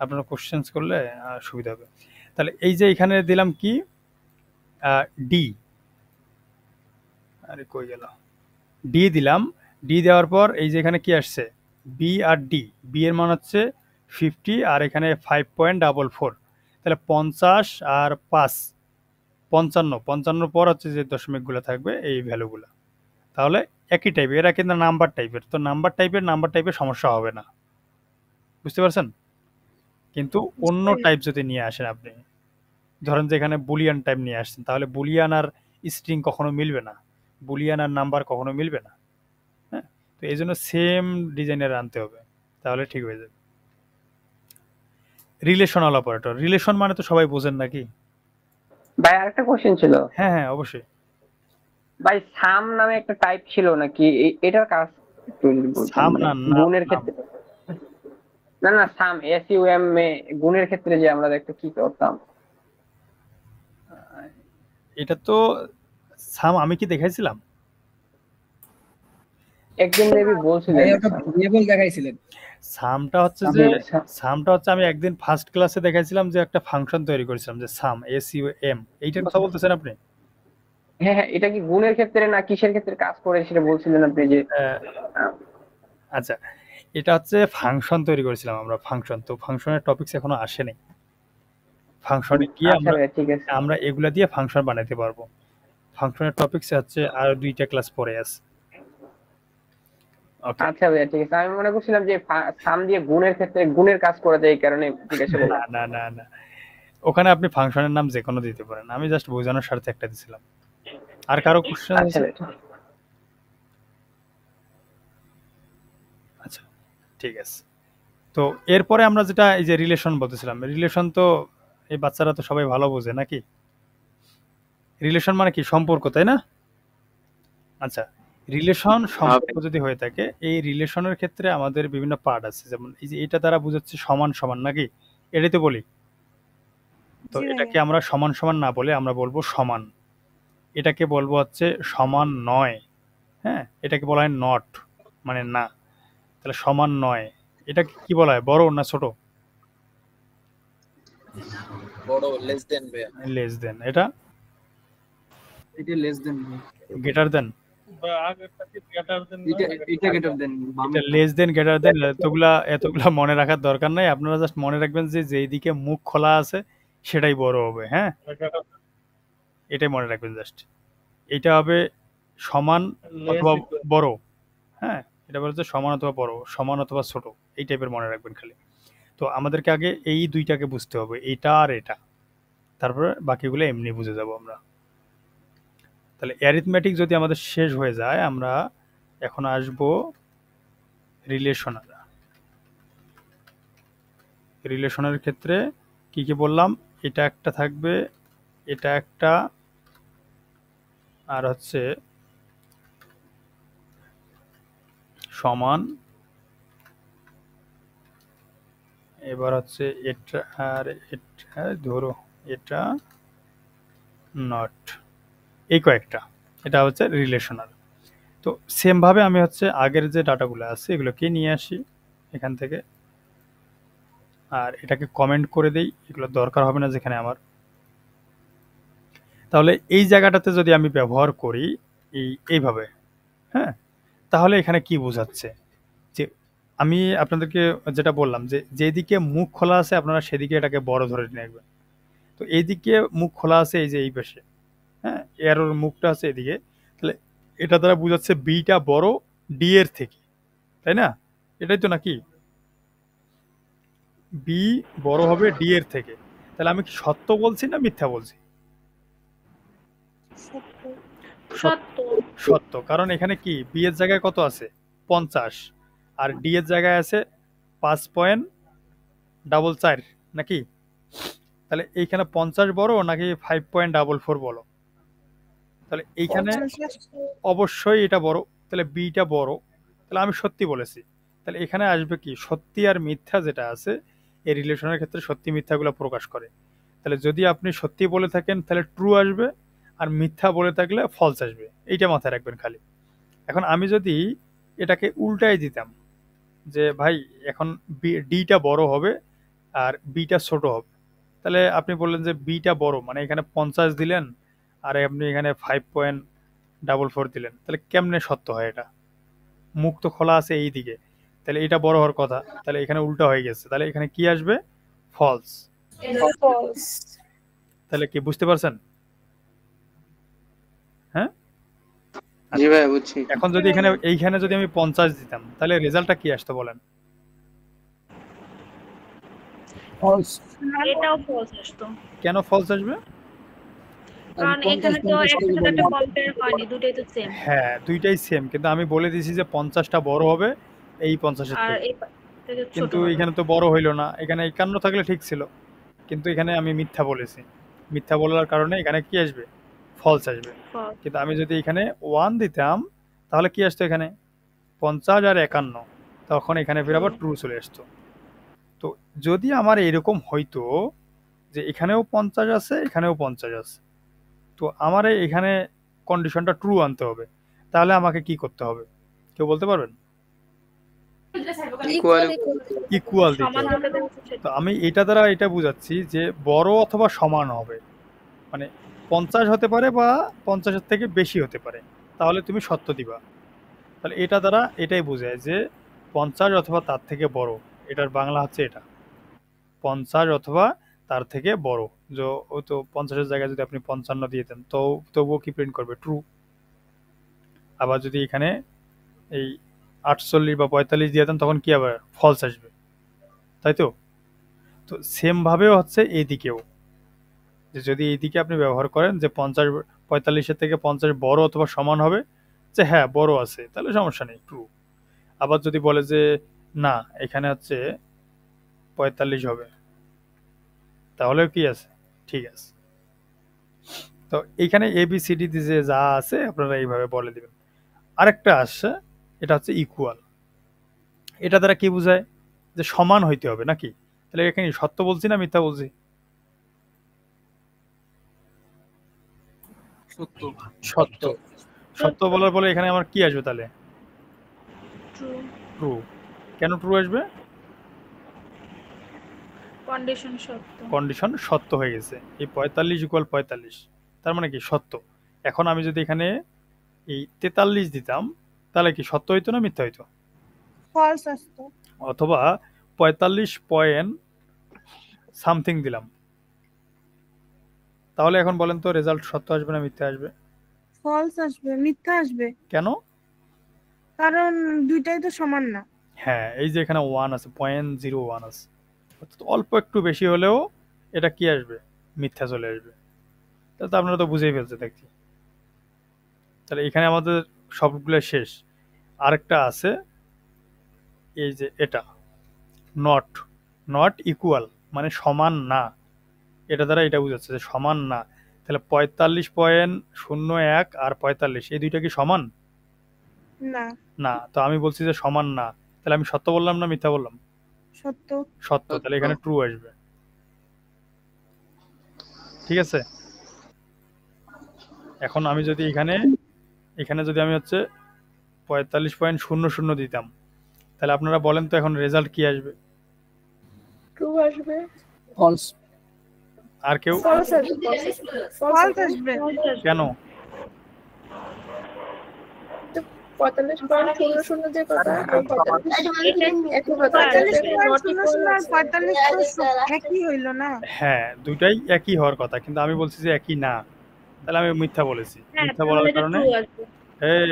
আপনারা কোশ্চেন্স করলে সুবিধা হবে। তাহলে এই যে এখানে দিলাম কি ডি, আরে কই গেল, ডি দিলাম। ডি দেওয়ার পর এই যে এখানে কি আসছে, বি আর ডি। বি এর মান হচ্ছে 50 আর এখানে 5.44, তাহলে 50 আর 5 55। 55 পর হচ্ছে যে দশমিকগুলো থাকবে এই ভ্যালুগুলো, তাহলে একই টাইপের। এরা কিন্তু নাম্বার টাইপের, তো নাম্বার টাইপের সমস্যা হবে না, বুঝতে পারছেন? কিন্তু অন্য টাইপ যদি নিয়ে আসেন আপনি, ধরেন যে এখানে বুলিয়ান টাইপ নিয়ে আসছেন, তাহলে বুলিয়ান আর স্ট্রিং কখনো মিলবে না, বুলিয়ান আর নাম্বার কখনো মিলবে না। হ্যাঁ, তো এই জন্য সেম ডিজাইনের আনতে হবে, তাহলে ঠিক হয়ে যাবে। রিলেশনাল অপারেটর, রিলেশন মানে তো সবাই বোঝেন নাকি? ভাই আরেকটা কোশ্চেন ছিল। হ্যাঁ হ্যাঁ অবশ্যই। ভাই সাম নামে একটা টাইপ ছিল নাকি, এটার কাজ একটু সাম না, গুণের ক্ষেত্রে? না না, সাম SUM এ গুণের ক্ষেত্রে যে আমরা একটা কি করতাম, এটা তো সাম আমি কি দেখাইছিলাম? একদিন মেবি বলছিলেন ওটা ভেরিয়েবল দেখাইছিলেন। সামটা হচ্ছে যে, সামটা হচ্ছে আমি একদিন ফার্স্ট ক্লাসে দেখাইছিলাম যে একটা ফাংশন তৈরি করেছিলাম যে সাম, SUM। এইটার কথা বলতেছেন আপনি? হ্যাঁ হ্যাঁ, এটা কি গুণের ক্ষেত্রে না কিসের ক্ষেত্রে কাজ করে সেটা বলছিলেন আপনি যে? আচ্ছা, এটা হচ্ছে ফাংশন তৈরি করেছিলাম আমরা, ফাংশন। তো ফাংশনের টপিকস এখনো আসেনি, ফাংশনে গিয়ে আমরা এগুলা দিয়ে ফাংশন বানাতে পারবো। ফাংশনের টপিকস হচ্ছে আর 2টা ক্লাস পরে আছে। আচ্ছা ভাইয়া ঠিক আছে, আমি মনে করছিলাম যে সাম দিয়ে গুণের ক্ষেত্রে গুণের কাজ করে দেয়, এই কারণে জিজ্ঞাসা করলাম। না না না, ওখানে আপনি ফাংশনের নাম যে কোনো দিতে পারেন, আমি জাস্ট বোঝানোর স্বার্থে একটা দিছিলাম। আর কারো কোশ্চেন আছে? আচ্ছা ঠিক আছে। তো এরপরে আমরা যেটা এই যে রিলেশন বলতেছিলাম, রিলেশন তো এই বাচ্চারা তো সবাই ভালো বোঝে নাকি? রিলেশন মানে কি? সম্পর্ক, তাই না? আচ্ছা, রিলেশন সম্পর্ক যদি হয়ে থাকে, এই রিলেশনের ক্ষেত্রে আমাদের বিভিন্ন পার্ট আছে, যেমন এই যে এটা দ্বারা বোঝাচ্ছে সমান সমান, নাকি? এটাই তো বলি। তো জি এটাকে ভাইয়া। আমরা সমান সমান না বলে আমরা বলবো সমান। এটাকে বলবো হচ্ছে সমান নয়। হ্যাঁ, এটাকে বলা হয় নট, মানে না। তাহলে সমান নয়, এটাকে কি বলা হয়, বড় না ছোট? বড়, লেস দেন ভাইয়া। Less than. এটা এটা লেস দেন, গ্রেটার দেন। বা আগেরটা কি গ্রেটার দেন না, এটা আগেরটা গ্রেটার দেন, এটা লেস দেন, গ্রেটার দেন, এতগুলা মনে রাখার দরকার নাই। আপনারা জাস্ট মনে রাখবেন যে যেই দিকে মুখ খোলা আছে সেটাই বড় হবে। হ্যাঁ, greater এটাই মনে রাখবেন জাস্ট। এটা হবে সমান less অথবা equal। বড়। হ্যাঁ, এটা বলছে সমান অথবা বড়, সমান অথবা ছোট, এই টাইপের মনে রাখবেন খালি। তো আমাদেরকে আগে এই দুইটাকে বুঝতে হবে, এটা আর এটা, তারপরে বাকিগুলো এমনি বুঝে যাব আমরা। তাহলে অ্যারিথমেটিক যদি আমাদের শেষ হয়ে যায়, আমরা এখন আসবো রিলেশনাল। রিলেশনের ক্ষেত্রে কি কি বললাম, এটা একটা থাকবে, এটা একটা, আর হচ্ছে সমান, এবার হচ্ছে এটা আর এটা, ধরো এটা নট, এই কয়েকটা, এটা হচ্ছে রিলেশনাল। তো সেম ভাবে আমি হচ্ছে আগের যে ডাটাগুলো আছে এগুলোকে নিয়ে আসি এখান থেকে, আর এটাকে কমেন্ট করে দেই, এগুলো দরকার হবে না যেখানে আমার। তাহলে এই জায়গাটাতে যদি আমি ব্যবহার করি এইভাবে, হ্যাঁ, তাহলে এখানে কি বোঝাচ্ছে, যে আমি আপনাদেরকে যেটা বললাম যে যেদিকে মুখ খোলা আছে আপনারা সেদিকে এটাকে বড় ধরে রাখবেন। তো এইদিকে মুখ খোলা আছে এই যে এই পাশে, হ্যাঁ, এরোর মুখটা আছে এদিকে, তাহলে এটা দ্বারা বোঝাচ্ছে বিটা বড় ডি এর থেকে, তাই না? এটাই তো নাকি, বি বড় হবে ডি এর থেকে। তাহলে আমি কি সত্য বলছি না মিথ্যা বলছি? সত্য। সত্য, কারণ এখানে কি বি এর জায়গায় কত আছে, 50, আর ডি এর জায়গায় আছে 5.44, নাকি? তাহলে এইখানে 50 বড় নাকি 5.44 বড়? তাহলে এইখানে অবশ্যই এটা বড়, তাহলে বিটা বড়, তাহলে আমি সত্যি বলেছি। তাহলে এখানে আসবে কি, সত্যি আর মিথ্যা যেটা আছে এই রিলেশনের ক্ষেত্রে সত্যি মিথ্যাগুলো প্রকাশ করে। তাহলে যদি আপনি সত্যি বলে থাকেন তাহলে ট্রু আসবে, আর মিথ্যা বলে থাকলে ফলস আসবে, এইটা মাথায় রাখবেন খালি। এখন আমি যদি এটাকে উল্টাই দিতাম, যে ভাই এখন ডিটা বড় হবে আর বিটা ছোট হবে, তাহলে আপনি বললেন যে বিটা বড়, মানে এখানে 50 দিলেন আর আপনি এখানে 5.44 দিলেন, তাহলে কেমনে সত্য হয়? এটা মুখ তো খোলা আছে এই দিকে, তাহলে এটা বড় হওয়ার কথা, তাহলে এখানে উল্টা হয়ে গেছে, তাহলে এখানে কি আসবে, ফলস। তাহলে কি বুঝতে পারছেন? হ্যাঁ, জি ভাই বুঝছি। এখন যদি এইখানে যদি আমি 50 দিতাম তাহলে রেজাল্টটা কি আসতো বলেন? ফলস। এটাও ফলস আসতো, কেন ফলস আসবে? কারণ এখানে তো একসাথে একটা কম্পেয়ার হয়নি, দুটোই তো সেম। হ্যাঁ, দুইটাই সেম, কিন্তু আমি বলে দিয়েছি যে 50টা বড় হবে এই 50-এর আর থেকে, এই থেকে ছোট কিন্তু হবে। এখানে তো বড় হইলো না, এখানে 51 থাকলে ঠিক ছিল, কিন্তু এখানে আমি মিথ্যা বলেছি। মিথ্যা বলার কারণে এখানে কি আসবে, ফলস আসবে। False। কিন্তু আমি যদি এখানে 1 দিতাম তাহলে কি আসতো, এখানে 50 আর 51, তখন এখানে ফির আবার ট্রু চলে আসতো। তো যদি আমার এরকম হইতো যে এখানেও 50 আছে এখানেও 50 আছে, তো আমার এখানে কন্ডিশনটা ট্রু আনতে হবে, তাহলে আমাকে কি করতে হবে কেউ বলতে পারবেন? ইকুয়াল দিতে সমান হবে। হতে দেন। তো আমি এটা দ্বারা এটা বুঝাচ্ছি যে বড় অথবা সমান হবে, মানে 50 হতে পারে বা 50-এর থেকে বেশি হতে পারে, তাহলে তুমি সত্য দিবা। তাহলে এটা দ্বারা এটাই বোঝায় যে 50 অথবা তার থেকে বড়, এটার বাংলা হচ্ছে এটা, 50 অথবা তার থেকে বড়। যে ও তো 50-এর জায়গায় যদি আপনি 55 দিয়ে দেন তো তবুও কি প্রিন্ট করবে, ট্রু। আবার যদি এখানে এই 48 বা 45 দিয়ে দেন তখন কি আবার ফলস আসবে, তাই তো? তো সেম ভাবেও হচ্ছে এইদিকেও, যে যদি এইদিকে আপনি ব্যবহার করেন যে 45-এর থেকে 50 বড় অথবা সমান হবে, যে হ্যাঁ বড় আছে, তাহলে সমস্যা নেই, ট্রু। আবার যদি বলে যে না এখানে হচ্ছে 45 হবে, তাহলেও কি আছে, ঠিক আছে। তো এইখানে ABCD যে যা আছে আপনারা এইভাবে বলে দিবেন। আরেকটা আসছে, এটা হচ্ছে ইকুয়াল। এটা দ্বারা কি বোঝায়? যে সমান হইতে হবে নাকি? তাহলে এখানে সত্য বলছি না মিথ্যা বলছি? সত্য। সত্য। সত্য বলার পরে এখানে আমার কি আসবে তাহলে? ট্রু। ট্রু। কেন ট্রু আসবে? কন্ডিশন সত্য। কন্ডিশন সত্য হয়ে গেছে। এই 45 ইকুয়াল 45, তার মানে কি সত্য। এখন আমি যদি এখানে এই 43 দিতাম তাহলে কি সত্য হইতো না মিথ্যা হইতো? ফলস আসতো। অথবা 45 পয়েন্ট সামথিং দিলাম, তাহলে এখন বলেন তো রেজাল্ট সত্য আসবে না মিথ্যা আসবে? ফলস আসবে, মিথ্যা আসবে। কেন? কারণ দুইটাই তো সমান না। হ্যাঁ, এই যে এখানে 1 আছে, 0.01 আছে, অর্থাৎ অল্প একটু বেশি হলেও এটা কি আসবে? মিথ্যা চলে আসবে। তাহলে তো আপনারা তো বুঝেই ফেলছে দেখছি। তাহলে এখানে আমাদের সবগুলো শেষ। আরেকটা আছে, এই যে এটা নট, নট ইকুয়াল মানে সমান না। এটা দ্বারা এটা বোঝাচ্ছে যে সমান না। তাহলে 45.01 আর 45 এই দুইটা কি সমান? না। না। তো আমি বলছি যে সমান না, তাহলে আমি সত্য বললাম না মিথ্যা বললাম? সত্য। সত্য। তাহলে এখানে ট্রু আসবে। ঠিক আছে। এখন আমি যদি এখানে যদি আমি হচ্ছে 45.00 দিতাম, তাহলে আপনারা বলেন তো এখন রেজাল্ট কি আসবে? ট্রু আসবে। ফলস। আর কেউ? ফলস আসবে। ফলস আসবে। কেন? 45.00 যে কথা আর 45 একই কথা। 45.00 আর 45 তো একই হইলো না? হ্যাঁ, দুইটাই একই হওয়ার কথা, কিন্তু আমি বলছি যে একই না। তাহলে আমি মিথ্যা বলেছি। মিথ্যা বলার কারণে এই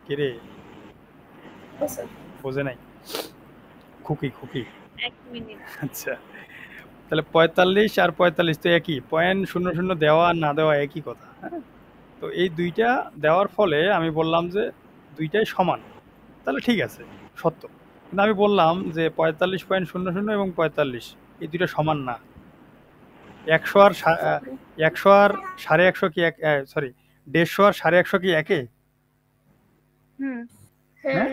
কি রে বোঝে নাই খুকি খুকি। এক মিনিট। আচ্ছা, তাহলে 45 আর 45 তো একই, 0.00 দেওয়া আর না দেওয়া একই কথা। হ্যাঁ, তো এই দুইটা দেওয়ার ফলে আমি বললাম যে দুইটাই সমান, তাহলে ঠিক আছে সত্য। কিন্তু আমি বললাম যে 45.00 এবং 45 এই দুইটা সমান না। 100 আর 100 আর 150 কি সরি 150 আর 150 কি একে? হুম। হ্যাঁ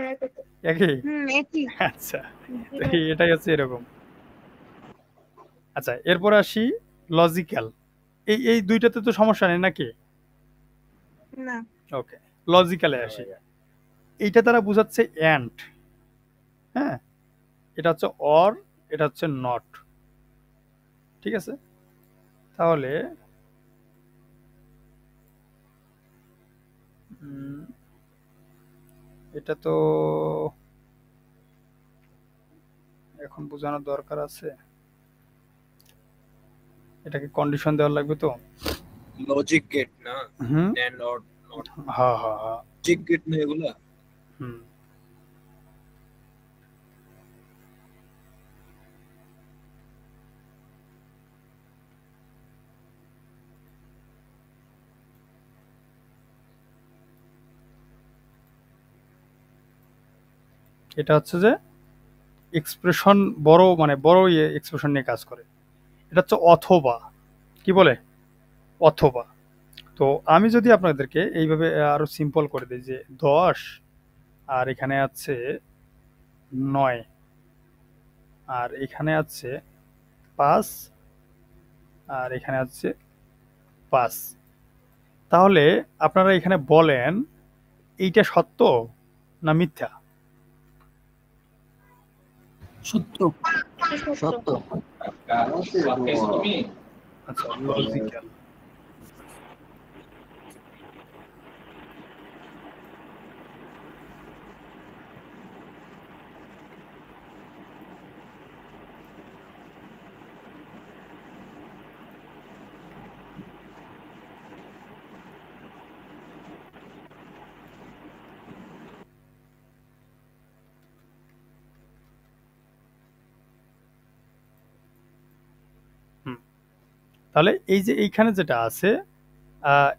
একই। একই। আচ্ছা, তো এটাই হচ্ছে এরকম। আচ্ছা, এরপর আসি লজিক্যাল। এই দুইটাতে তো সমস্যা নেই নাকি? না। ওকে, লজিক্যালে আসি। এইটা তারা বোঝাচ্ছে অ্যান্ড। হ্যাঁ, এটা হচ্ছে অর, এটা হচ্ছে নট। ঠিক আছে, তাহলে এটা তো এখন বোঝানোর দরকার আছে। এটাকে কন্ডিশন দেওয়া লাগবে তো। লজিক গেট না, হুম, এন্ড অর নট। হ্যাঁ হ্যাঁ হ্যাঁ, লজিক গেট না এগুলা। হুম। এটা হচ্ছে যে এক্সপ্রেশন বড়, মানে বড় এক্সপ্রেশন নিয়ে কাজ করে। এটা হচ্ছে অথবা, কি বলে? অথবা। তো আমি যদি আপনাদেরকে এইভাবে আরো সিম্পল করে দিই যে 10 আর এখানে আছে 9 আর এখানে আছে 5 আর এখানে আছে 5, তাহলে আপনারা এখানে বলেন এইটা সত্য না মিথ্যা? সত্য। সত্য। আচ্ছা, লজিক্যাল। তাহলে এই যে এইখানে যেটা আছে,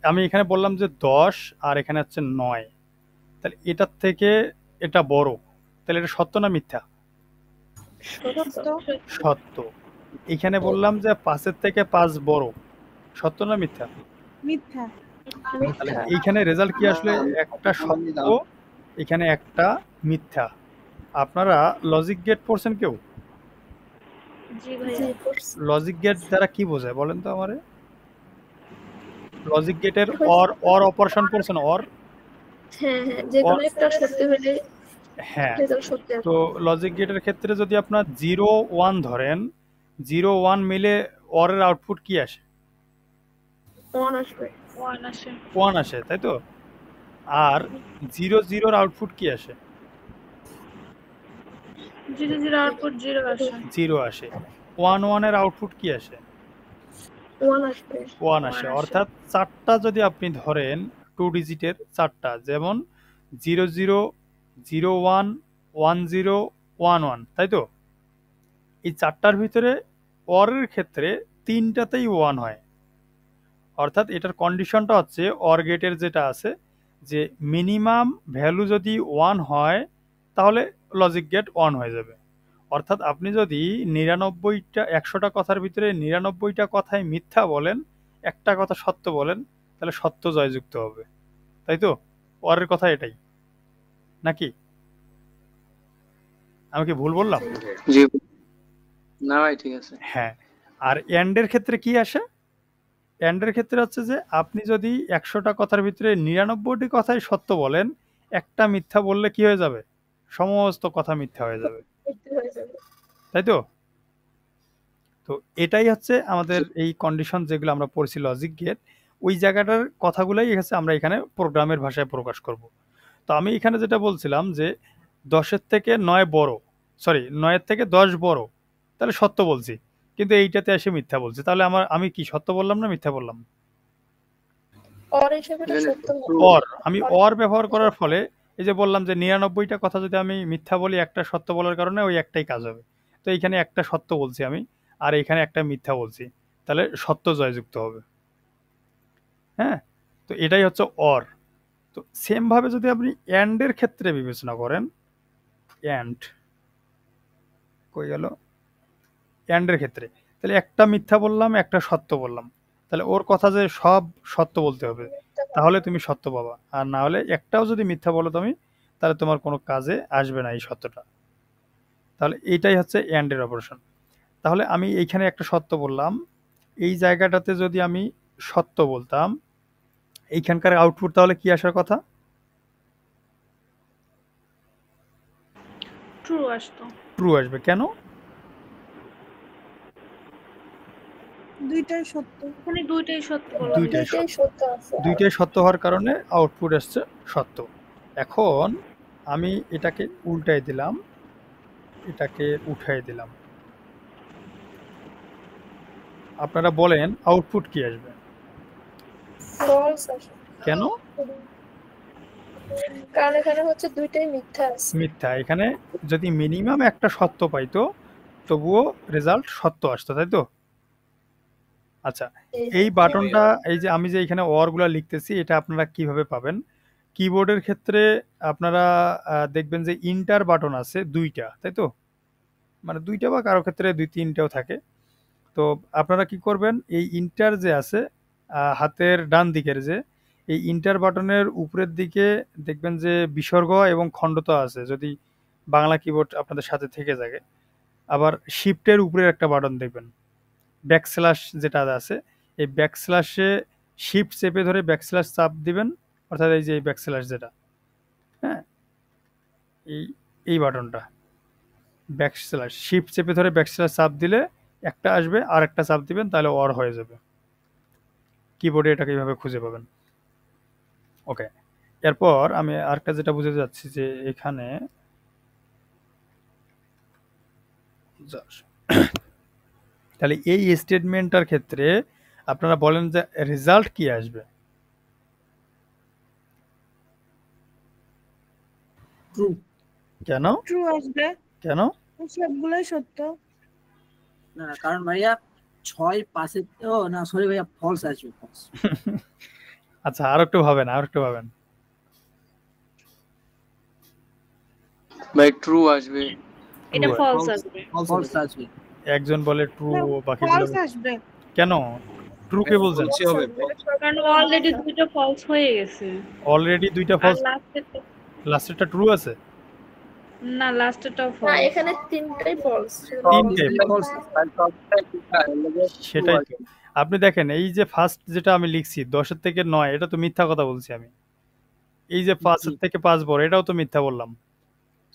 আমি এখানে বললাম যে 10 আর এখানে হচ্ছে 9, তাহলে এটার থেকে এটা বড়, তাহলে এটা সত্য না মিথ্যা? সত্য। এখানে বললাম যে 5-এর থেকে 5 বড়, সত্য না মিথ্যা? মিথ্যা। তাহলে এইখানে রেজাল্ট কি আসলে একটা সত্য, এখানে একটা মিথ্যা। আপনারা লজিক গেট পড়ছেন কেউ? জি ভাইয়া। লজিক গেট দ্বারা কি বোঝায় বলেন তো আমারে? লজিক গেটের অর অপারেশন পড়ছেন? অর, হ্যাঁ হ্যাঁ, যে কোনো একটা সত্যি হলে হ্যাঁ। রেজাল্ট সত্যি আসবে। তো লজিক গেটের ক্ষেত্রে যদি আপনার 0 1 ধরেন, 0 1 মিলে অরের আউটপুট কি আসে? 1 আসবে। 1 আসে। 1 আসে, তাই তো? আর 0 0 এর আউটপুট কি আসে? 0 0 আউটপুট 0 আসে। 0 আসে। 1 1 এর আউটপুট কি আসে? 1 আসবে। 1 আসে। অর্থাৎ চারটা যদি আপনি ধরেন 2 ডিজিটের চারটা, যেমন 0 0 0 1 1 0 1 1, তাই তো? এই চারটার ভিতরে অরের ক্ষেত্রে তিনটাতেই 1 হয়। অর্থাৎ এটার কন্ডিশনটা হচ্ছে অর গেটের যেটা আছে যে মিনিমাম ভ্যালু যদি 1 হয় তাহলে লজিক গেট 1 হয়ে যাবে। অর্থাৎ আপনি যদি 99টা 100টা কথার ভিতরে 99টা কথাই মিথ্যা বলেন, একটা কথা সত্য বলেন, তাহলে সত্য জয়যুক্ত হবে, তাই তো? অরের কথা এটাই নাকি? আমি কি ভুল বললাম? জি না ভাই, ঠিক আছে। হ্যাঁ। আর এন্ডের ক্ষেত্রে কি আসে? এন্ডের ক্ষেত্রে হচ্ছে যে আপনি যদি 100টা কথার ভিতরে 99টি কথাই সত্য বলেন, একটা মিথ্যা বললে কি হয়ে যাবে? সমস্ত কথা মিথ্যা হয়ে যাবে, তাই তো? তো এটাই হচ্ছে আমাদের এই কন্ডিশন যেগুলো আমরা পড়ছি লজিক গেট, ওই জায়গাটার কথাগুলাই হচ্ছে আমরা এখানে প্রোগ্রামের ভাষায় প্রকাশ করব। তো আমি এখানে যেটা বলছিলাম যে 10-এর থেকে 9 বড়, সরি 9-এর থেকে 10 বড়, তাহলে সত্য বলছি, কিন্তু এইটাতে এসে মিথ্যা বলছি, তাহলে আমি কি সত্য বললাম না মিথ্যা বললাম? অর হিসেবে এটা সত্য হবে। অর, আমি অর ব্যবহার করার ফলে এই যে বললাম যে 99টা কথা যদি আমি মিথ্যা বলি, একটা সত্য বলার কারণে ওই একটাই কাজ হবে। তো এইখানে একটা সত্য বলছি আমি, আর এখানে একটা মিথ্যা বলছি, তাহলে সত্য জয়যুক্ত হবে। হ্যাঁ, তো এটাই হচ্ছে অর। তো সেম ভাবে যদি আপনি এন্ডের ক্ষেত্রে বিবেচনা করেন, এন্ড কই গেল? এন্ডের ক্ষেত্রে তাহলে একটা মিথ্যা বললাম, একটা সত্য বললাম, তাহলে ওর কথা যে সব সত্য বলতে হবে, তাহলে তুমি সত্য পাবা। আর না হলে একটাও যদি মিথ্যা বলো তুমি, তাহলে তোমার কোনো কাজে আসবে না এই সত্যটা। তাহলে এইটাই হচ্ছে এন্ডের অপারেশন। তাহলে আমি এইখানে একটা সত্য বললাম, এই জায়গাটাতে যদি আমি সত্য বলতাম, এইখানকার আউটপুট তাহলে কি আসার কথা? ট্রু আসতো। ট্রু আসবে। কেন? দুইটাই সত্য। মানে দুইটাই সত্য বললাম। দুইটাই সত্য আছে। দুইটাই সত্য হওয়ার কারণে আউটপুট আসছে সত্য। এখন আমি এটাকে উল্টাই দিলাম, এটাকে উঠাই দিলাম। আপনারা বলেন আউটপুট কি আসবে? ফলস আসবে। কেন? কারণ এখানে হচ্ছে দুইটাই মিথ্যা আছে। মিথ্যা। এখানে যদি মিনিমাম একটা সত্য পাইতো তবুও রেজাল্ট সত্য আসতো, তাই তো? আচ্ছা, এই বাটনটা, এই যে আমি যে এখানে অরগুলা লিখতেছি, এটা আপনারা কিভাবে পাবেন? কিবোর্ডের ক্ষেত্রে আপনারা দেখবেন যে ইন্টার বাটন আছে 2টা, তাই তো? মানে 2টা বা কারো ক্ষেত্রে 2-3টাও থাকে। তো আপনারা কি করবেন, এই ইন্টার যে আছে হাতের ডান দিকের যে এই ইন্টার বাটনের উপরের দিকে দেখবেন যে বিসর্গ এবং খণ্ডতা আছে, যদি বাংলা কিবোর্ড আপনাদের সাথে থেকে থাকে। আবার শিফটের উপরের একটা বাটন দেখবেন, ব্যাকস্ল্যাশ যেটা আছে, এই ব্যাকস্ল্যাশে শিফট চেপে ধরে ব্যাকস্ল্যাশ চাপ দিবেন, অর্থাৎ এই যে ব্যাকস্ল্যাশ যেটা, হ্যাঁ, এই বাটনটা ব্যাকস্ল্যাশ, শিফট চেপে ধরে ব্যাকস্ল্যাশ চাপ দিলে একটা আসবে, আর একটা চাপ দিবেন, তাহলে অর হয়ে যাবে। কিবোর্ডে এটাকে এইভাবে খুঁজে পাবেন। ওকে, এরপর আমি আরেকটা যেটা বুঝতে যাচ্ছি যে এখানে তাহলে এই স্টেটমেন্টটার ক্ষেত্রে আপনারা বলেন যে রেজাল্ট কি আসবে? ট্রু। কেন? ট্রু আসবে। কেন? সবগুলোই সত্য। না কারণ ভাইয়া 6 5 ও না, সরি ভাইয়া, ফলস আসবে, ফলস। আচ্ছা, আর একটু ভাবেন, আর একটু ভাবেন। ভাই ট্রু আসবে। এটা ফলস আসবে। ফলস আসবে। একজন বলে ট্রু, বাকিগুলো ফলস আসবে। কেন? ট্রু কে বলছেন? ফলসই হবে। কারণ অলরেডি দুইটা ফলস হয়ে গেছে। অলরেডি দুইটা আর ফলস, লাস্টেরটা লাস্টেরটা ট্রু আছে। না, লাস্টেরটাও না ফলস। এখানে তিনটাই ফলস। তিনটে সেটাই তো। আপনি দেখেন এই যে ফার্স্ট যেটা আমি লিখছি 10 থেকে 9 এটা তো মিথ্যা কথা বলছি আমি। এই যে 5 থেকে 5 বড় এটাও তো মিথ্যা বললাম।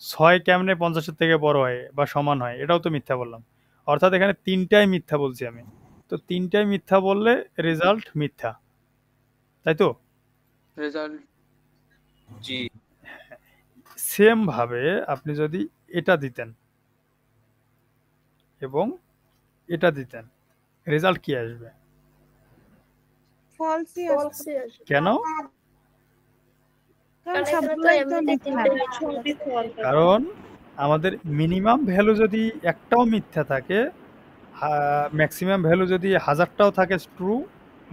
6 কেমনে 50 থেকে বড় হয় বা সমান হয় এটাও তো মিথ্যা বললাম। অর্থাৎ এখানে তিনটাই মিথ্যা বলছি আমি। তো তিনটাই মিথ্যা বললে রেজাল্ট মিথ্যা, তাই তো? রেজাল্ট জি। সেম ভাবে আপনি যদি এটা দিতেন এবং এটা দিতেন, রেজাল্ট কি আসবে? ফলসই ফলসই আসবে। কেন? কারণ কারণ এখানে তো সবগুলোই তো এমনিতেই মিথ্যা। তিনটাই মিথ্যা। কারণ আমাদের মিনিমাম ভ্যালু যদি একটাও মিথ্যা থাকে, ম্যাক্সিমাম ভ্যালু যদি 1000টাও থাকে ট্রু,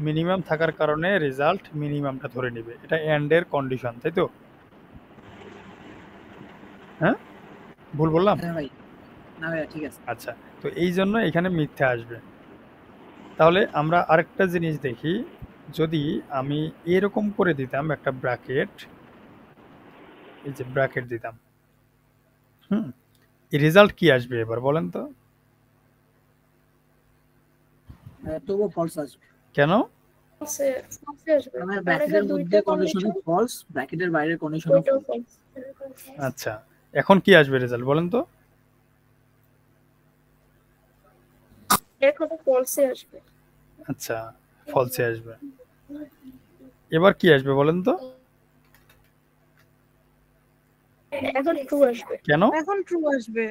মিনিমাম থাকার কারণে রেজাল্ট মিনিমামটা ধরে নেবে। এটা এন্ড এর কন্ডিশন, তাই তো? হ্যাঁ, ভুল বললাম? হ্যাঁ ভাই, না ভাই ঠিক আছে। আচ্ছা, তো এই জন্য এখানে মিথ্যা আসবে। তাহলে আমরা আরেকটা জিনিস দেখি, যদি আমি এরকম করে দিতাম একটা ব্র্যাকেট, এই যে ব্র্যাকেট দিতাম, এই রেজাল্ট কি আসবে এবার বলেন তো? তবুও ফলস আসবে। কেন? ফলসই আসবে। আমার কারণ ব্র্যাকেটের এখানে মধ্যে দুইটা কন্ডিশনে কন্ডিশন, ফলস, ব্র্যাকেটের বাইরের কন্ডিশনে ওইটাও ফলস। ফলস। আচ্ছা, এখন কি আসবে রেজাল্ট বলেন তো? এখন ফলসই আসবে। আচ্ছা, ফলসে আসবে। এবার কি আসবে বলেন তো? এখন ট্রু আসবে। কেন? এখন ট্রু আসবে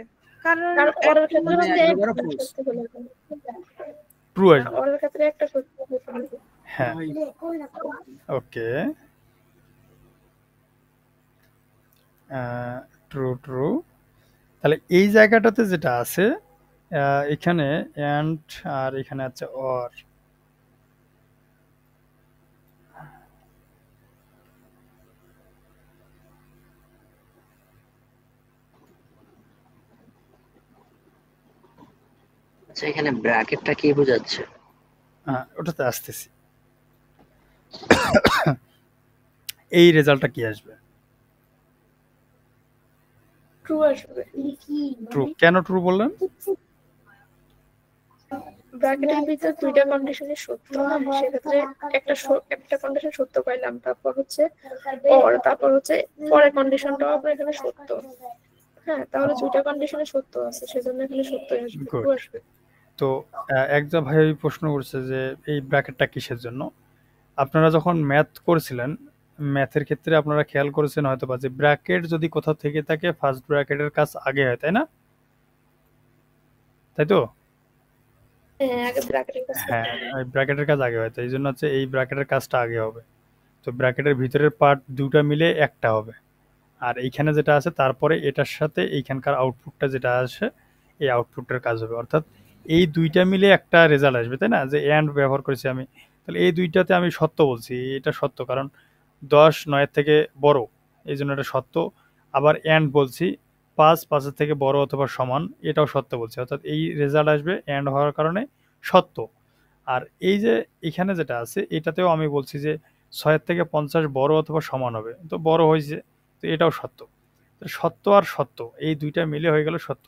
কারণ ওর ক্ষেত্রে মানে হচ্ছে একবারে একটা ফলস। সত্যি হলো। ট্রু আসবে। ওর ক্ষেত্রে একটা সত্যি হলো। হ্যাঁ, ওকে, ট্রু ট্রু। তাহলে এই জায়গাটাতে যেটা আছে, এখানে এন্ড আর এখানে আছে অর। আচ্ছা, এখানে ব্র্যাকেটটা কি বোঝাচ্ছে? ওটাতে আসতেছি। এই রেজাল্টটা কি আসবে? ট্রু আসবে। ট্রু। কেন ট্রু বললেন? ব্র্যাকেটের ভিতর দুইটা কন্ডিশনই সত্য, সেক্ষেত্রে একটা কন্ডিশন সত্য পাইলাম, তারপর হচ্ছে অর, তারপর হচ্ছে পরের কন্ডিশনটাও আপনার এখানে সত্য। হ্যাঁ, তাহলে দুইটা কন্ডিশনে সত্য আছে, সেজন্য এখানে সত্যই আসবে, ট্রু আসবে। তো একজন ভাই প্রশ্ন করছে যে এই ব্র্যাকেটটা কিসের জন্য? আপনারা যখন ম্যাথ করেছিলেন, ম্যাথের ক্ষেত্রে আপনারা খেয়াল করেছেন হয়তো বা যে ব্র্যাকেট যদি কোথাও থেকে থাকে ফার্স্ট ব্র্যাকেটের কাজ আগে হয়, তাই না? তাই তো? হ্যাঁ, আগে ব্র্যাকেটের কাছে। হ্যাঁ, এই ব্র্যাকেটের কাজ আগে হয়, তো এই জন্য হচ্ছে এই ব্র্যাকেটের কাজটা আগে হবে। তো ব্র্যাকেটের ভিতরের পার্ট দুটা মিলে একটা হবে, আর এইখানে যেটা আছে তারপরে এটার সাথে এইখানকার আউটপুটটা যেটা আসে এই আউটপুটটার কাজ হবে। অর্থাৎ এই দুইটা মিলে একটা রেজাল্ট আসবে, তাই না? যে এন্ড ব্যবহার করেছি আমি, তাহলে এই দুইটাতে আমি সত্য বলছি, এটা সত্য, কারণ 10 9 থেকে বড়, এই জন্য এটা সত্য। আবার এন্ড বলছি 5 5 থেকে বড় অথবা সমান, এটাও সত্য বলছি। অর্থাৎ এই রেজাল্ট আসবে এন্ড হওয়ার কারণে সত্য। আর এই যে এখানে যেটা আছে এটাতেও আমি বলছি যে 6 থেকে 50 বড় অথবা সমান হবে, তো বড় হয়েছে, তো এটাও সত্য। তো সত্য আর সত্য এই দুইটা মিলে হয়ে গেল সত্য।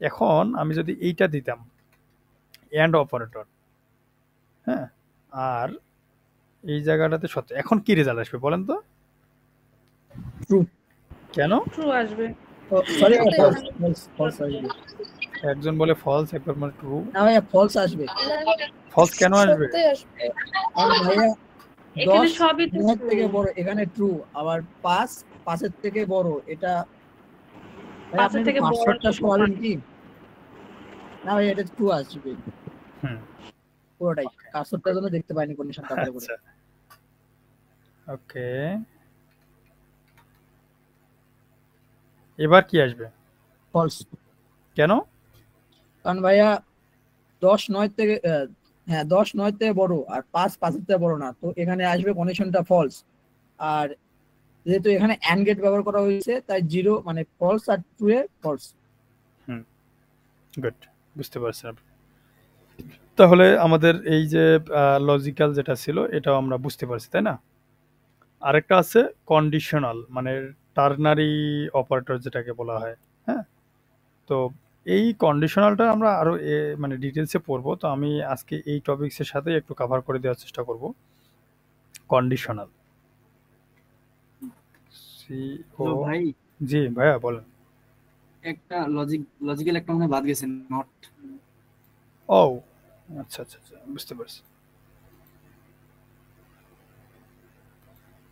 এখন আমি যদি এইটা দিতাম এন্ড অপারেটর, হ্যাঁ, আর এই জায়গাটাতে সত্য, এখন কি রেজাল্ট আসবে বলেন তো? ট্রু। কেন? ট্রু আসবে। সরি, ফলস আসবে। একজন বলে ফলস, একবার বলে ট্রু। না ভাইয়া, ফলস আসবে। ফলস কেন আসবে? সত্যই আসবে। কারণ ভাইয়া এখানে 10 সবই তো 9 থেকে বড়, এখানে ট্রু। আবার 5 এর থেকে বড়, এটা ভাই 5 আপনি এর থেকে বড় পাসওয়ার্ডটা সরাবেন কি? না ভাই, এটা ট্রু আসবে পুরোটাই। পাসওয়ার্ডটার জন্য দেখতে পাইনি কন্ডিশনটা ভালো করে। আচ্ছা, ওকে, এবার কি আসবে? ফলস। কেন? কারণ ভাইয়া 10 9 থেকে হ্যাঁ 10 9 থেকে বড় আর 5 5 এর থেকে বড় না, তো এখানে আসবে কন্ডিশনটা ফলস। আর যেহেতু এখানে এন্ড গেট ব্যবহার করা হয়েছে তাই 0 মানে ফলস আর ট্রু এ ফলস। গুড, বুঝতে পারছেন আপনি। তাহলে আমাদের এই যে লজিক্যাল যেটা ছিল এটাও আমরা বুঝতে পারছি, তাই না? আরেকটা আছে কন্ডিশনাল, মানে টার্নারি অপারেটর যেটাকে বলা হয়। হ্যাঁ, তো এই কন্ডিশনালটা আমরা আরো মানে ডিটেলসে পড়বো। তো আমি আজকে এই টপিকসের সাথে একটু কভার করে দেওয়ার চেষ্টা করব। কন্ডিশনাল হ্যালো ভাই, জি ভাইয়া বলেন। একটা লজিক্যাল একটা মনে হয় বাদ গেছে, নট। ও আচ্ছা আচ্ছা আচ্ছা, বুঝতে পারছি।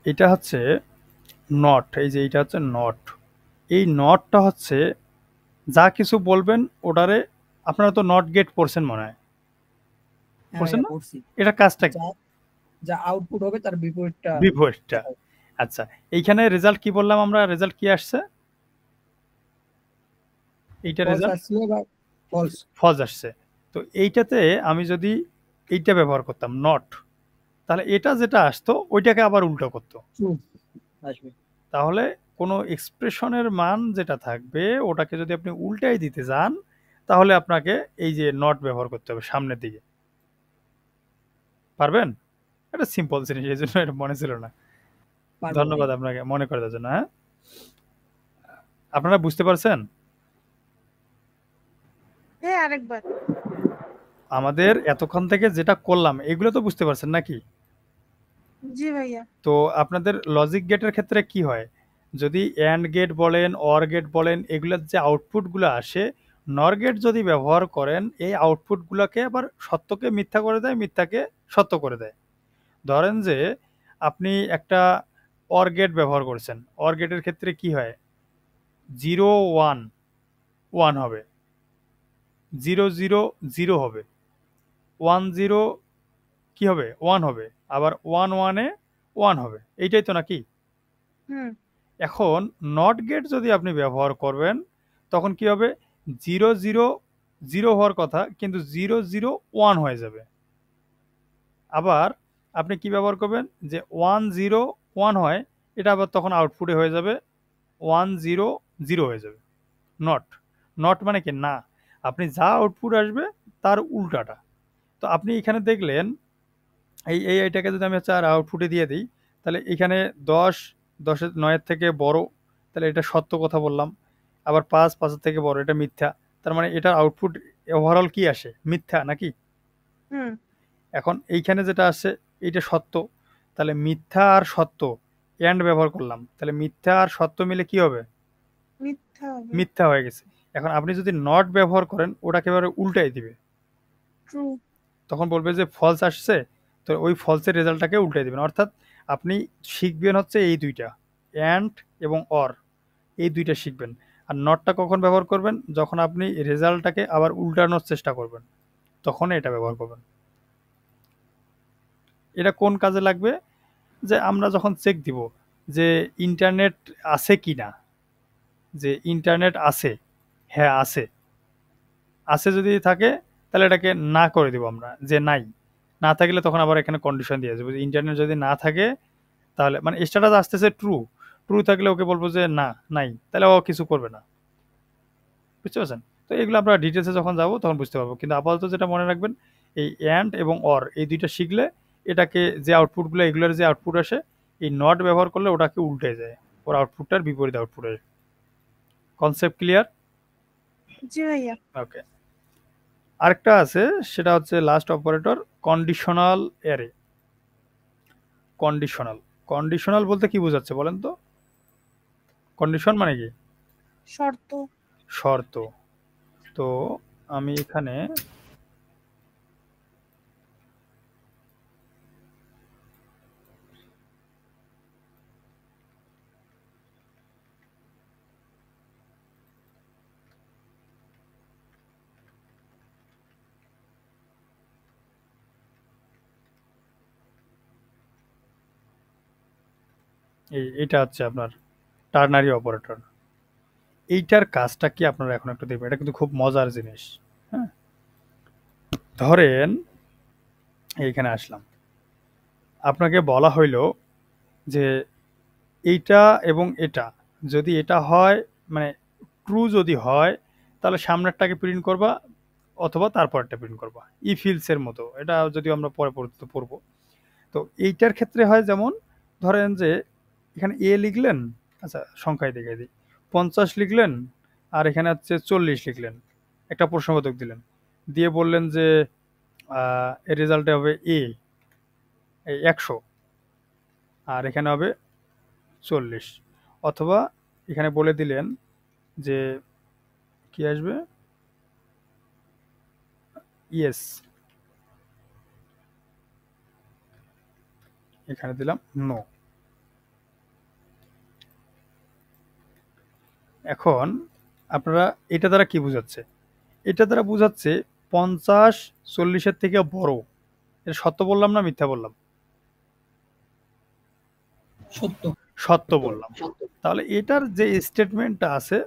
এটা হচ্ছে নট, এই যে এটা হচ্ছে নট। এই নটটা হচ্ছে যা কিছু বলবেন ওটারে, আপনারা তো নট গেট পড়ছেন মনে হয়, হ্যাঁ পড়ছেন ভাইয়া না? পড়ছি। এটা কাজটা কি? যা আউটপুট হবে তার বিপরীতটা। বিপরীতটা। আচ্ছা, এইখানে রেজাল্ট কি বললাম আমরা? রেজাল্ট কি আসছে? এইটা ফলস রেজাল্ট আসছে বা ফলস ফলস আসছে। তো এইটাতে আমি যদি এইটা ব্যবহার করতাম নট, তাহলে এটা যেটা আসতো ওইটাকে আবার উল্টো করতো। ট্রু আসবে। তাহলে কোনো এক্সপ্রেশনের মান যেটা থাকবে ওটাকে যদি আপনি উল্টাই দিতে যান, তাহলে আপনাকে এই যে নট ব্যবহার করতে হবে সামনের দিকে। পারবেন? এটা সিম্পল জিনিস, এই জন্য এটা মনে ছিল না। পারবো ধন্যবাদ ভাই। আপনাকে মনে করে দেওয়ার জন্য। হ্যাঁ, আপনারা বুঝতে পারছেন? হ্যাঁ আরেকবার। আমাদের এতক্ষণ থেকে যেটা করলাম এগুলো তো বুঝতে পারছেন নাকি? জি ভাইয়া। তো আপনাদের লজিক গেটের ক্ষেত্রে কি হয়, যদি অ্যান্ড গেট বলেন, অর গেট বলেন, এগুলোর যে আউটপুটগুলো আসে, নর গেট যদি ব্যবহার করেন এই আউটপুটগুলোকে আবার সত্যকে মিথ্যা করে দেয়, মিথ্যাকে সত্য করে দেয়। ধরেন যে আপনি একটা অর গেট ব্যবহার করছেন, অর গেটের ক্ষেত্রে কি হয়, 0 1 1 হবে, 0 0 0 হবে, 1 0 কি হবে 1 হবে, আবার 1 1 এ 1 হবে। এইটাই তো নাকি? হুম। এখন নট গেট যদি আপনি ব্যবহার করবেন তখন কি হবে, 0 0 0 হওয়ার কথা কিন্তু 0 0 1 হয়ে যাবে। আবার আপনি কি ব্যবহার করবেন, যে 1 0 1 হয়, এটা আবার তখন আউটপুটে হয়ে যাবে 1 0 0 হয়ে যাবে। নট, নট মানে কি না, আপনি যা আউটপুট আসবে তার উল্টাটা। তো আপনি এখানে দেখলেন এইটাকে যদি আমি হচ্ছে আর আউটপুটে দিয়ে দিই, তাহলে এখানে 10 10 9 থেকে বড়, তাহলে এটা সত্য কথা বললাম। আবার 5 5 থেকে বড়, এটা মিথ্যা। তার মানে এটার আউটপুট ওভারঅল কি আসে, মিথ্যা নাকি? হুম। এখন এইখানে যেটা আসে এইটা সত্য, তাহলে মিথ্যা আর সত্য এন্ড ব্যবহার করলাম, তাহলে মিথ্যা আর সত্য মিলে কি হবে, মিথ্যা হবে। মিথ্যা হয়ে গেছে। এখন আপনি যদি নট ব্যবহার করেন ওটাকে এবারে উল্টাই দিবে, ট্রু। তখন বলবে যে ফলস আসছে, তো ওই ফলসের রেজাল্টটাকে উল্টে দিবেন। অর্থাৎ আপনি শিখবেন হচ্ছে এই দুইটা, অ্যান্ড এবং অর, এই দুইটা শিখবেন। আর নটটা কখন ব্যবহার করবেন, যখন আপনি রেজাল্টটাকে আবার উল্টানোর চেষ্টা করবেন, তখন এটা ব্যবহার করবেন। এটা কোন কাজে লাগবে, যে আমরা যখন চেক দিব যে ইন্টারনেট আছে কি না, যে ইন্টারনেট আছে, হ্যাঁ আছে, আছে যদি থাকে তাহলে এটাকে না করে দিব আমরা, যে নাই। না থাকলে তখন আবার এখানে কন্ডিশন দিয়ে যাবো, ইন্টারনেট যদি না থাকে তাহলে মানে স্ট্যাটাস আসতেছে ট্রু, ট্রু থাকলে ওকে বলবো যে না নাই, তাহলে ও কিছু করবে না। বুঝতে পারছেন? তো এগুলো আমরা ডিটেলসে যখন যাবো তখন বুঝতে পারবো, কিন্তু আপাতত যেটা মনে রাখবেন, এই অ্যান্ড এবং অর এই দুইটা শিখলে এটাকে যে আউটপুটগুলো এগুলোর যে আউটপুট আসে, এই নট ব্যবহার করলে ওটাকে উল্টে যায়, ওর আউটপুটটার বিপরীত আউটপুট আসে। Concept clear? জি ভাইয়া। ওকে, আরেকটা আছে সেটা হচ্ছে last operator, conditional array. Conditional, conditional বলতে কি বোঝাচ্ছে বলেন তো? কন্ডিশন মানে কি? শর্ত। শর্ত। তো আমি এখানে এইটা হচ্ছে আপনার টার্নারি অপারেটর। এইটার কাজটা কি আপনারা এখন একটু দেখবেন, এটা কিন্তু খুব মজার জিনিস। হ্যাঁ, ধরেন এইখানে আসলাম, আপনাকে বলা হইলো যে এইটা এবং এটা যদি এটা হয়, মানে ট্রু যদি হয় তাহলে সামনেরটাকে প্রিন্ট করবা, অথবা তারপরটা প্রিন্ট করবা ই ফিল্ডসের মতো, এটা যদিও আমরা পরে পড়বো। তো এইটার ক্ষেত্রে হয় যেমন ধরেন যে এখানে এ লিখলেন, আচ্ছা সংখ্যায় দেখে দিই, 50 লিখলেন আর এখানে হচ্ছে 40 লিখলেন, একটা প্রশ্নবোধক দিলেন, দিয়ে বললেন যে এর রেজাল্টে হবে এ 100 আর এখানে হবে 40, অথবা এখানে বলে দিলেন যে কি আসবে ইয়েস, এখানে দিলাম নো। এখন আপনারা এটা দ্বারা কি বোঝাচ্ছে? এটা দ্বারা বোঝাচ্ছে 50 40-এর থেকে বড়। এটা সত্য বললাম না মিথ্যা বললাম? সত্য। সত্য বললাম। তাহলে এটার যে স্টেটমেন্টটা আছে,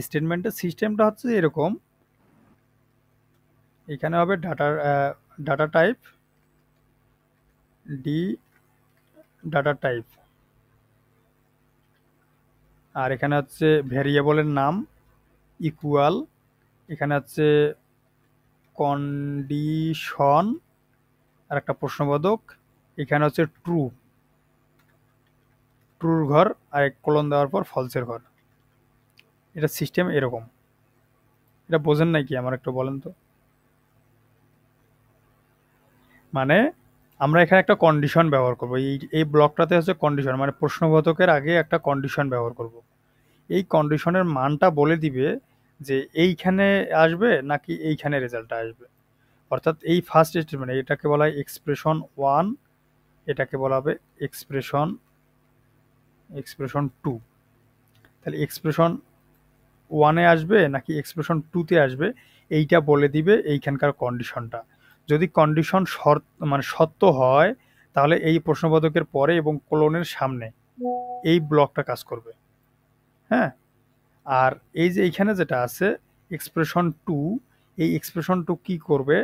স্টেটমেন্টের সিস্টেমটা হচ্ছে এরকম, এখানে হবে data type D data type, আর এখানে হচ্ছে ভেরিয়েবলের নাম ইকুয়াল, এখানে হচ্ছে কন্ডিশন আর একটা প্রশ্নবোধক, এখানে হচ্ছে ট্রুর ঘর আর এক কলন দেওয়ার পর ফলসের ঘর। এটা সিস্টেম এরকম। এটা বোঝেন নাই কি আমার একটু বলেন তো? মানে আমরা এখানে একটা কন্ডিশন ব্যবহার করব, এই ব্লকটাতে হচ্ছে কন্ডিশন, মানে প্রশ্নবোধকের আগে একটা কন্ডিশন ব্যবহার করব। এই কন্ডিশনের মানটা বলে দিবে যে এইখানে আসবে নাকি এইখানে রেজাল্টটা আসবে। অর্থাৎ এই ফার্স্ট স্টেটমেন্ট, এটাকে বলা হয় এক্সপ্রেশন 1, এটাকে বলা হবে এক্সপ্রেশন 2। তাহলে এক্সপ্রেশন 1-এ আসবে নাকি এক্সপ্রেশন 2-তে আসবে এইটা বলে দিবে এইখানকার কন্ডিশনটা। যদি কন্ডিশন মানে সত্য হয় তাহলে এই প্রশ্নবোধকের পরে এবং কোলনের সামনে এই ব্লকটা কাজ করবে। হ্যাঁ, আর এই যে এইখানে যেটা আছে এক্সপ্রেশন 2, এই এক্সপ্রেশন 2 কি করবে?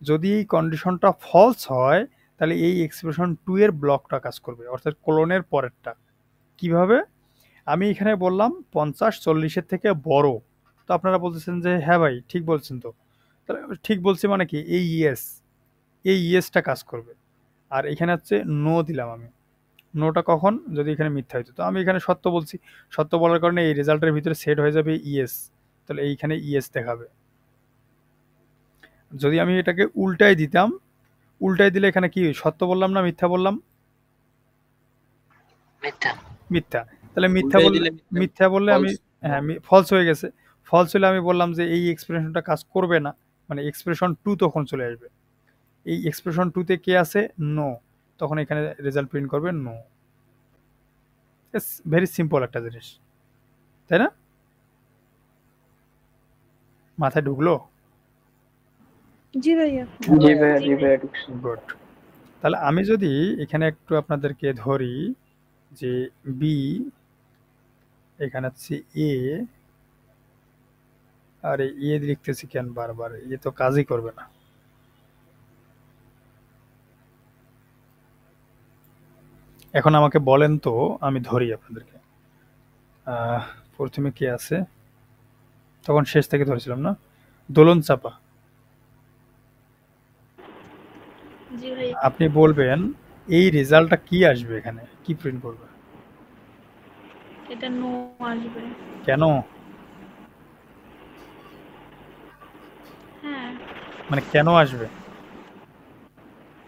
যদি এই কন্ডিশনটা ফলস হয় তাহলে এই এক্সপ্রেশন 2 এর ব্লকটা কাজ করবে, অর্থাৎ কোলনের পরেরটা। কিভাবে? আমি এখানে বললাম 50 40-এর থেকে বড়, তো আপনারা বলতেছেন যে হ্যাঁ ভাই ঠিক বলছেন। তো তাহলে ঠিক বলছি মানে কি, এই ইয়েসটা কাজ করবে। আর এখানে হচ্ছে নো দিলাম আমি, নোটা কখন? যদি এখানে মিথ্যা হইতো। তো আমি এখানে সত্য বলছি, সত্য বলার কারণে এই রেজাল্টের ভিতরে সেট হয়ে যাবে ইয়েস, তাহলে এইখানে ইয়েস দেখাবে। যদি আমি এটাকে উল্টাই দিতাম, উল্টাই দিলে এখানে কি সত্য বললাম না মিথ্যা বললাম? মিথ্যা। তাহলে মিথ্যা বললে আমি হ্যাঁ ফলস হয়ে গেছে। ফলস হলে আমি বললাম যে এই এক্সপ্রেশনটা কাজ করবে না, মানে এক্সপ্রেশন 2 তখন চলে আসবে। এই এক্সপ্রেশন 2-তে কে আছে? নো, তখন এখানে রেজাল্ট প্রিন্ট করবে নো। ইটস ভেরি সিম্পল একটা জিনিস, তাই না? মাথায় ঢুকলো? জি ভাইয়া। গুড। তাহলে আমি যদি এখানে একটু আপনাদেরকে ধরি যে বি, এখানে হচ্ছে এ, আর এ লিখতেছি কেন বারবার? এ তো কাজই করবে না। এখন আমাকে বলেন তো, আমি ধরি আপনাদেরকে, প্রথমে কে আছে? তখন শেষ থেকে ধরেছিলাম না, দোলন চাপা। আপনি বলবেন এই রেজাল্টটা কি আসবে, এখানে কি প্রিন্ট করবে? এটা নো আসবে। কেন? হ্যাঁ, মানে কেন আসবে?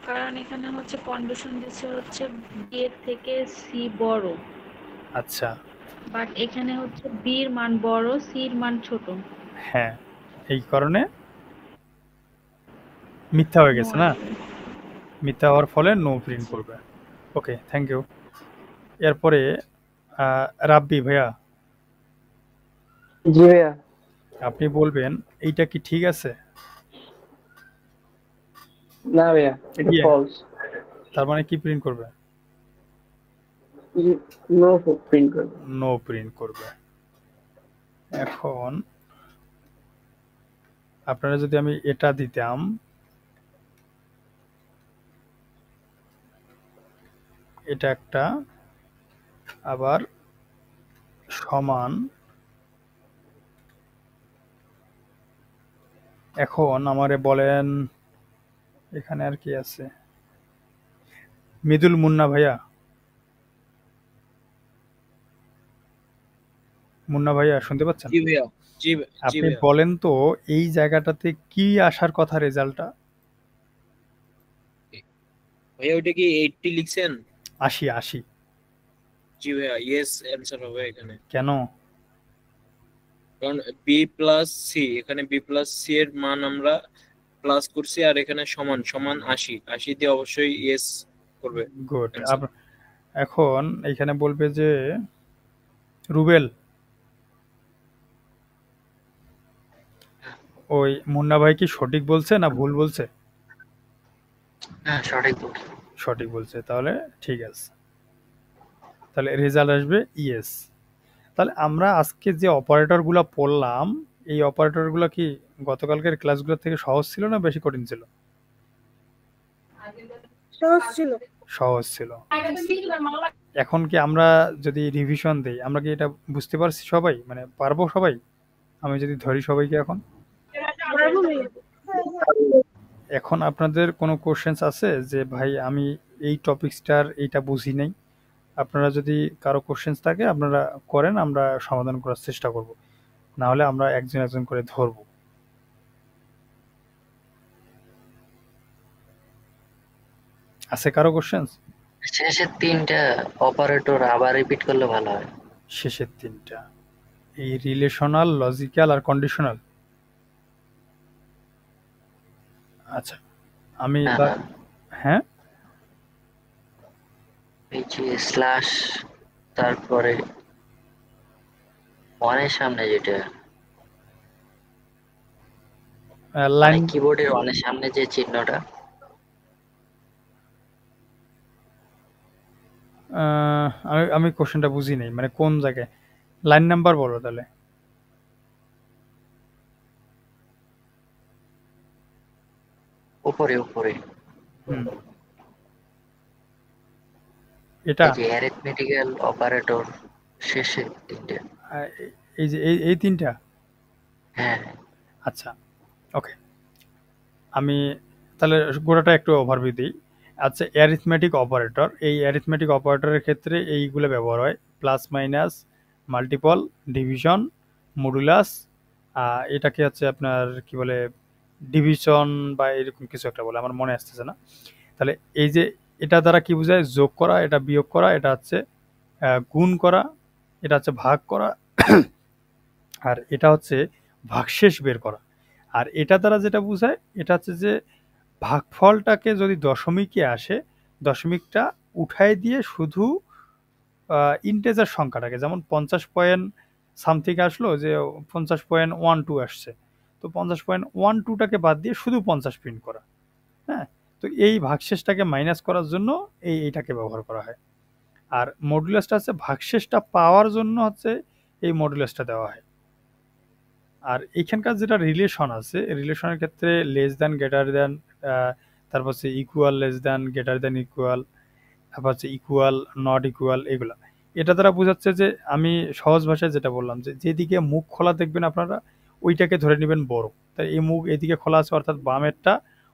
কারণ এখানে হচ্ছে কন্ডিশন দিচ্ছে হচ্ছে বি এর থেকে সি বড়। আচ্ছা, বাট এখানে হচ্ছে বি এর মান বড়, সি এর মান ছোট। হ্যাঁ, এই কারণে মিথ্যা হয়ে গেছে না? মিথ্যা হওয়ার ফলে নো প্রিন্ট করবে। ওকে, থ্যাংক ইউ। এরপরে রাব্বি ভাইয়া, জি ভাইয়া, আপনি বলবেন এইটা কি ঠিক আছে? না ভাইয়া, এটা ফলস। তার মানে কি প্রিন্ট করবে? নো প্রিন্ট করবে। নো প্রিন্ট করবে। এখন আপনারা যদি আমি এটা দিতাম, এটা একটা, আবার সমান এখন আমারে বলেন এখানে আর কি আছে? মৃদুল মুন্না ভাইয়া, মুন্না ভাইয়া শুনতে পাচ্ছেন? জি ভাইয়া, জি জি আপনি ভাইয়া। বলেন তো এই জায়গাটাতে কি আসার কথা রেজাল্টটা? ভাইয়া ওইটা কি 80 লিখছেন? 80। জি ভাইয়া, ইয়েস অ্যান্সার হবে এখানে। কেন? কারণ বি প্লাস সি, এখানে বি প্লাস সি এর মান আমরা প্লাস করছি, আর এখানে সমান সমান 80 দিয়ে অবশ্যই ইয়েস করবে গুড। অ্যান্সার। এখন এখানে বলবে যে রুবেল, ওই মুন্না ভাই কি সঠিক বলছে না ভুল বলছে? হ্যাঁ সঠিক বলছো। সঠিক বলছে, তাহলে ঠিক আছে, তাহলে রেজাল্ট আসবে ইয়েস। তাহলে আমরা আজকে যে অপারেটরগুলো পড়লাম, এই অপারেটরগুলো কি গতকালকের ক্লাসগুলো থেকে সহজ ছিল না বেশি কঠিন ছিল? সহজ ছিল। সহজ ছিল। এখন কি আমরা যদি রিভিশন দেই, আমরা কি এটা বুঝতে পারছি সবাই, মানে পারবো সবাই? আমি যদি ধরি সবাইকে এখন, পারবো ভাইয়া। এখন আপনাদের কোনো কোশ্চেন্স আছে যে ভাই আমি এই টপিকসটার এইটা বুঝি নাই? আপনারা যদি কারো কোশ্চেন্স থাকে আপনারা করেন, আমরা সমাধান করার চেষ্টা করব, না হলে আমরা একজন একজন করে ধরব। আছে কারো কোশ্চেন্স? শেষের 3টা অপারেটর আবার রিপিট করলে ভালো হয়। শেষের 3টা এই রিলেশনাল, লজিক্যাল আর কন্ডিশনাল। আচ্ছা আমি এবার, হ্যাঁ এই যে স্ল্যাশ, তারপরে ওয়ানের সামনে যেটা লাইন, কিবোর্ডের ওয়ানের সামনে যে চিহ্নটা, আমি কোশ্চেনটা বুঝি নাই, মানে কোন জায়গায়? লাইন নাম্বার বলো তাহলে। উপরে উপরে এটা এই যে অ্যারিথমেটিক্যাল অপারেটর শেষের 3টা। এই যে এই 3টা। হ্যাঁ আচ্ছা ওকে, আমি তাহলে গোটাটা একটু ওভারভিউ দিই। আচ্ছা, অ্যারিথমেটিক অপারেটর, এই অ্যারিথমেটিক অপারেটরের ক্ষেত্রে এইগুলো ব্যবহার হয়: plus, minus, multiple, division, modulus, এটাকে হচ্ছে আপনার কি বলে, ডিভিশন বা এরকম কিছু একটা বলে, আমার মনে আসতেছে না। তাহলে এই যে এটা দ্বারা কি বোঝায়? যোগ করা, এটা বিয়োগ করা, এটা হচ্ছে গুণ করা, এটা হচ্ছে ভাগ করা, আর এটা হচ্ছে ভাগশেষ বের করা। আর এটা দ্বারা যেটা বোঝায়, এটা হচ্ছে যে ভাগফলটাকে যদি দশমিকে আসে, দশমিকটা উঠায় দিয়ে শুধু ইন্টেজার সংখ্যাটাকে, যেমন 50 সামথিং আসলো, যে 50.12 আসছে, তো 50.12টাকে বাদ দিয়ে শুধু 50 প্রিন্ট করা। হ্যাঁ, তো এই ভাগশেষটাকে মাইনাস করার জন্য এইটাকে ব্যবহার করা হয়। আর মডুলাসটা হচ্ছে ভাগশেষটা পাওয়ার জন্য হচ্ছে এই মডুলাসটা দেওয়া হয়। আর এখানকার যেটা রিলেশন আছে, রিলেশনের ক্ষেত্রে লেস দ্যান, গ্রেটার দ্যান, তারপর হচ্ছে equal, less than, greater than equal, তারপর হচ্ছে ইকুয়াল, নট ইকুয়াল, এগুলা। এটা দ্বারা বোঝাচ্ছে যে, আমি সহজ ভাষায় যেটা বললাম, যে যেদিকে মুখ খোলা দেখবেন আপনারা, ওইটাকে ধরে নেবেন বড়। তাই এই মুখ এদিকে খোলা আছে, অর্থাৎ বামেরটা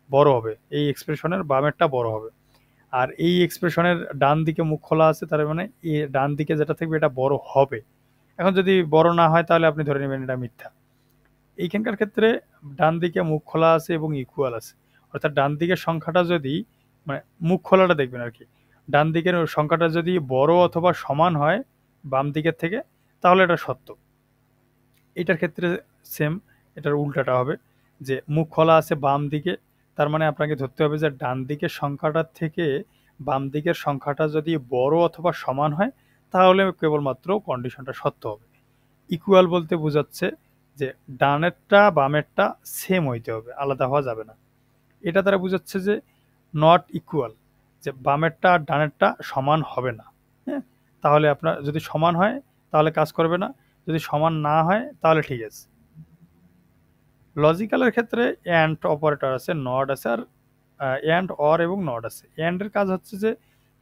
বড় হবে, এই এক্সপ্রেশনের বামেরটা বড় হবে। আর এই এক্সপ্রেশনের ডান দিকে মুখ খোলা আছে, তার মানে এই ডান দিকে যেটা থাকবে এটা বড় হবে। এখন যদি বড় না হয় তাহলে আপনি ধরে নেবেন এটা মিথ্যা। এইখানকার ক্ষেত্রে ডান দিকে মুখ খোলা আছে এবং ইকুয়াল আছে, অর্থাৎ ডান দিকের সংখ্যাটা যদি, মানে মুখ খোলাটা দেখবেন আর কি, ডান দিকের সংখ্যাটা যদি বড় অথবা সমান হয় বাম দিকের থেকে, তাহলে এটা সত্য। এটার ক্ষেত্রে সেম, এটার উল্টাটা হবে, যে মুখ খোলা আছে বাম দিকে, তার মানে আপনাকে ধরতে হবে যে ডান দিকের সংখ্যাটার থেকে বাম দিকের সংখ্যাটা যদি বড় অথবা সমান হয়, তাহলে কেবলমাত্র কন্ডিশনটা সত্য হবে। ইকুয়াল বলতে বোঝাচ্ছে যে ডানেরটা বামেরটা সেম হইতে হবে, আলাদা হওয়া যাবে না। এটা দ্বারা বোঝাচ্ছে যে নট ইকুয়াল, যে বামেরটা আর ডানেরটা সমান হবে না। হ্যাঁ, তাহলে আপনার যদি সমান হয় তাহলে কাজ করবে না, যদি সমান না হয় তাহলে ঠিক আছে। লজিক্যালের ক্ষেত্রে অ্যান্ড অপারেটর আছে, নট আছে, আর অ্যান্ড, অর এবং নট আছে। অ্যান্ডের কাজ হচ্ছে যে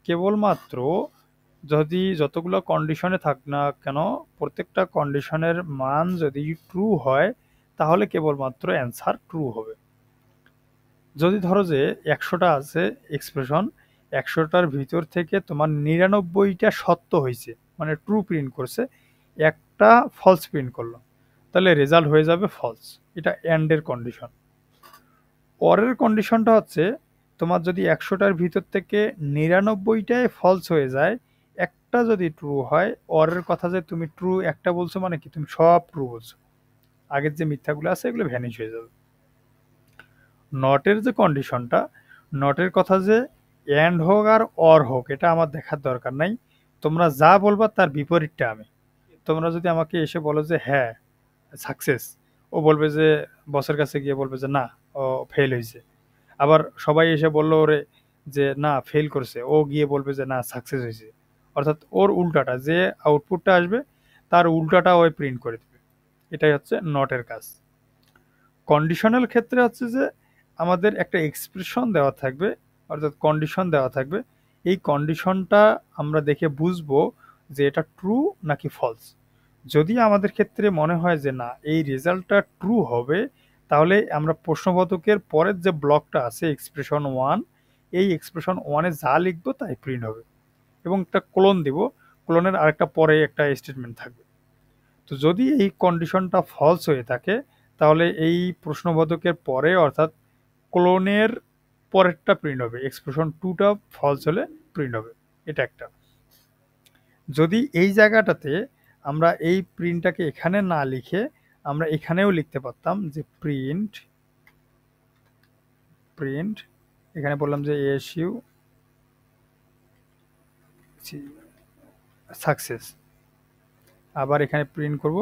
কেবলমাত্র যদি যতগুলো কন্ডিশনে থাক না কেন, প্রত্যেকটা কন্ডিশনের মান যদি ট্রু হয়, তাহলে কেবলমাত্র অ্যান্সার ট্রু হবে। যদি ধরো যে 100টা আছে এক্সপ্রেশন, 100টার ভিতর থেকে তোমার 99টা সত্য হয়েছে, মানে ট্রু প্রিন্ট করছে, একটা ফলস প্রিন্ট করলো, তাহলে রেজাল্ট হয়ে যাবে ফলস। এটা এন্ডের কন্ডিশন। অরের কন্ডিশনটা হচ্ছে তোমার যদি 100টার ভিতর থেকে 99টাই ফলস হয়ে যায়, একটা যদি ট্রু হয়, অরের কথা যে তুমি ট্রু একটা বলছো মানে কি তুমি সব ট্রু বলছো, আগের যে মিথ্যাগুলো আছে এগুলো ভ্যানিশ হয়ে যাবে। নটের যে কন্ডিশনটা, নটের কথা যে এন্ড হোক আর অর হোক এটা আমার দেখার দরকার নাই, তোমরা যা বলবা তার বিপরীতটা আমি। তোমরা যদি আমাকে এসে বলো যে হ্যাঁ সাকসেস, ও বলবে যে বসের কাছে গিয়ে বলবে যে না ও ফেল হয়েছে। আবার সবাই এসে বললো ওরে যে না ফেল করছে, ও গিয়ে বলবে যে না সাকসেস হয়েছে। অর্থাৎ ওর উল্টাটা, যে আউটপুটটা আসবে তার উল্টাটা ওই প্রিন্ট করে দেবে। এটাই হচ্ছে নটের কাজ। কন্ডিশনাল ক্ষেত্রে হচ্ছে যে আমাদের একটা এক্সপ্রেশন দেওয়া থাকবে, অর্থাৎ কন্ডিশন দেওয়া থাকবে। এই কন্ডিশনটা আমরা দেখে বুঝবো যে এটা ট্রু নাকি ফলস। যদি আমাদের ক্ষেত্রে মনে হয় যে না এই রেজাল্টটা ট্রু হবে, তাহলে আমরা প্রশ্নবোধকের পরের যে ব্লকটা আছে এক্সপ্রেশন 1, এই এক্সপ্রেশন 1-এ যা লিখবো তাই প্রিন্ট হবে, এবং একটা কোলন দিব, কোলনের আরেকটা পরে একটা স্টেটমেন্ট থাকবে। তো যদি এই কন্ডিশনটা ফলস হয়ে থাকে, তাহলে এই প্রশ্নবোধকের পরে অর্থাৎ কোলনের পরেরটা প্রিন্ট হবে, এক্সপ্রেশন 2টা ফলস হলে প্রিন্ট হবে। এটা একটা। যদি এই জায়গাটাতে আমরা এই প্রিন্টটাকে এখানে না লিখে আমরা এখানেও লিখতে পারতাম যে প্রিন্ট, এখানে বললাম যে এসইউ সাকসেস, আবার এখানে প্রিন্ট করব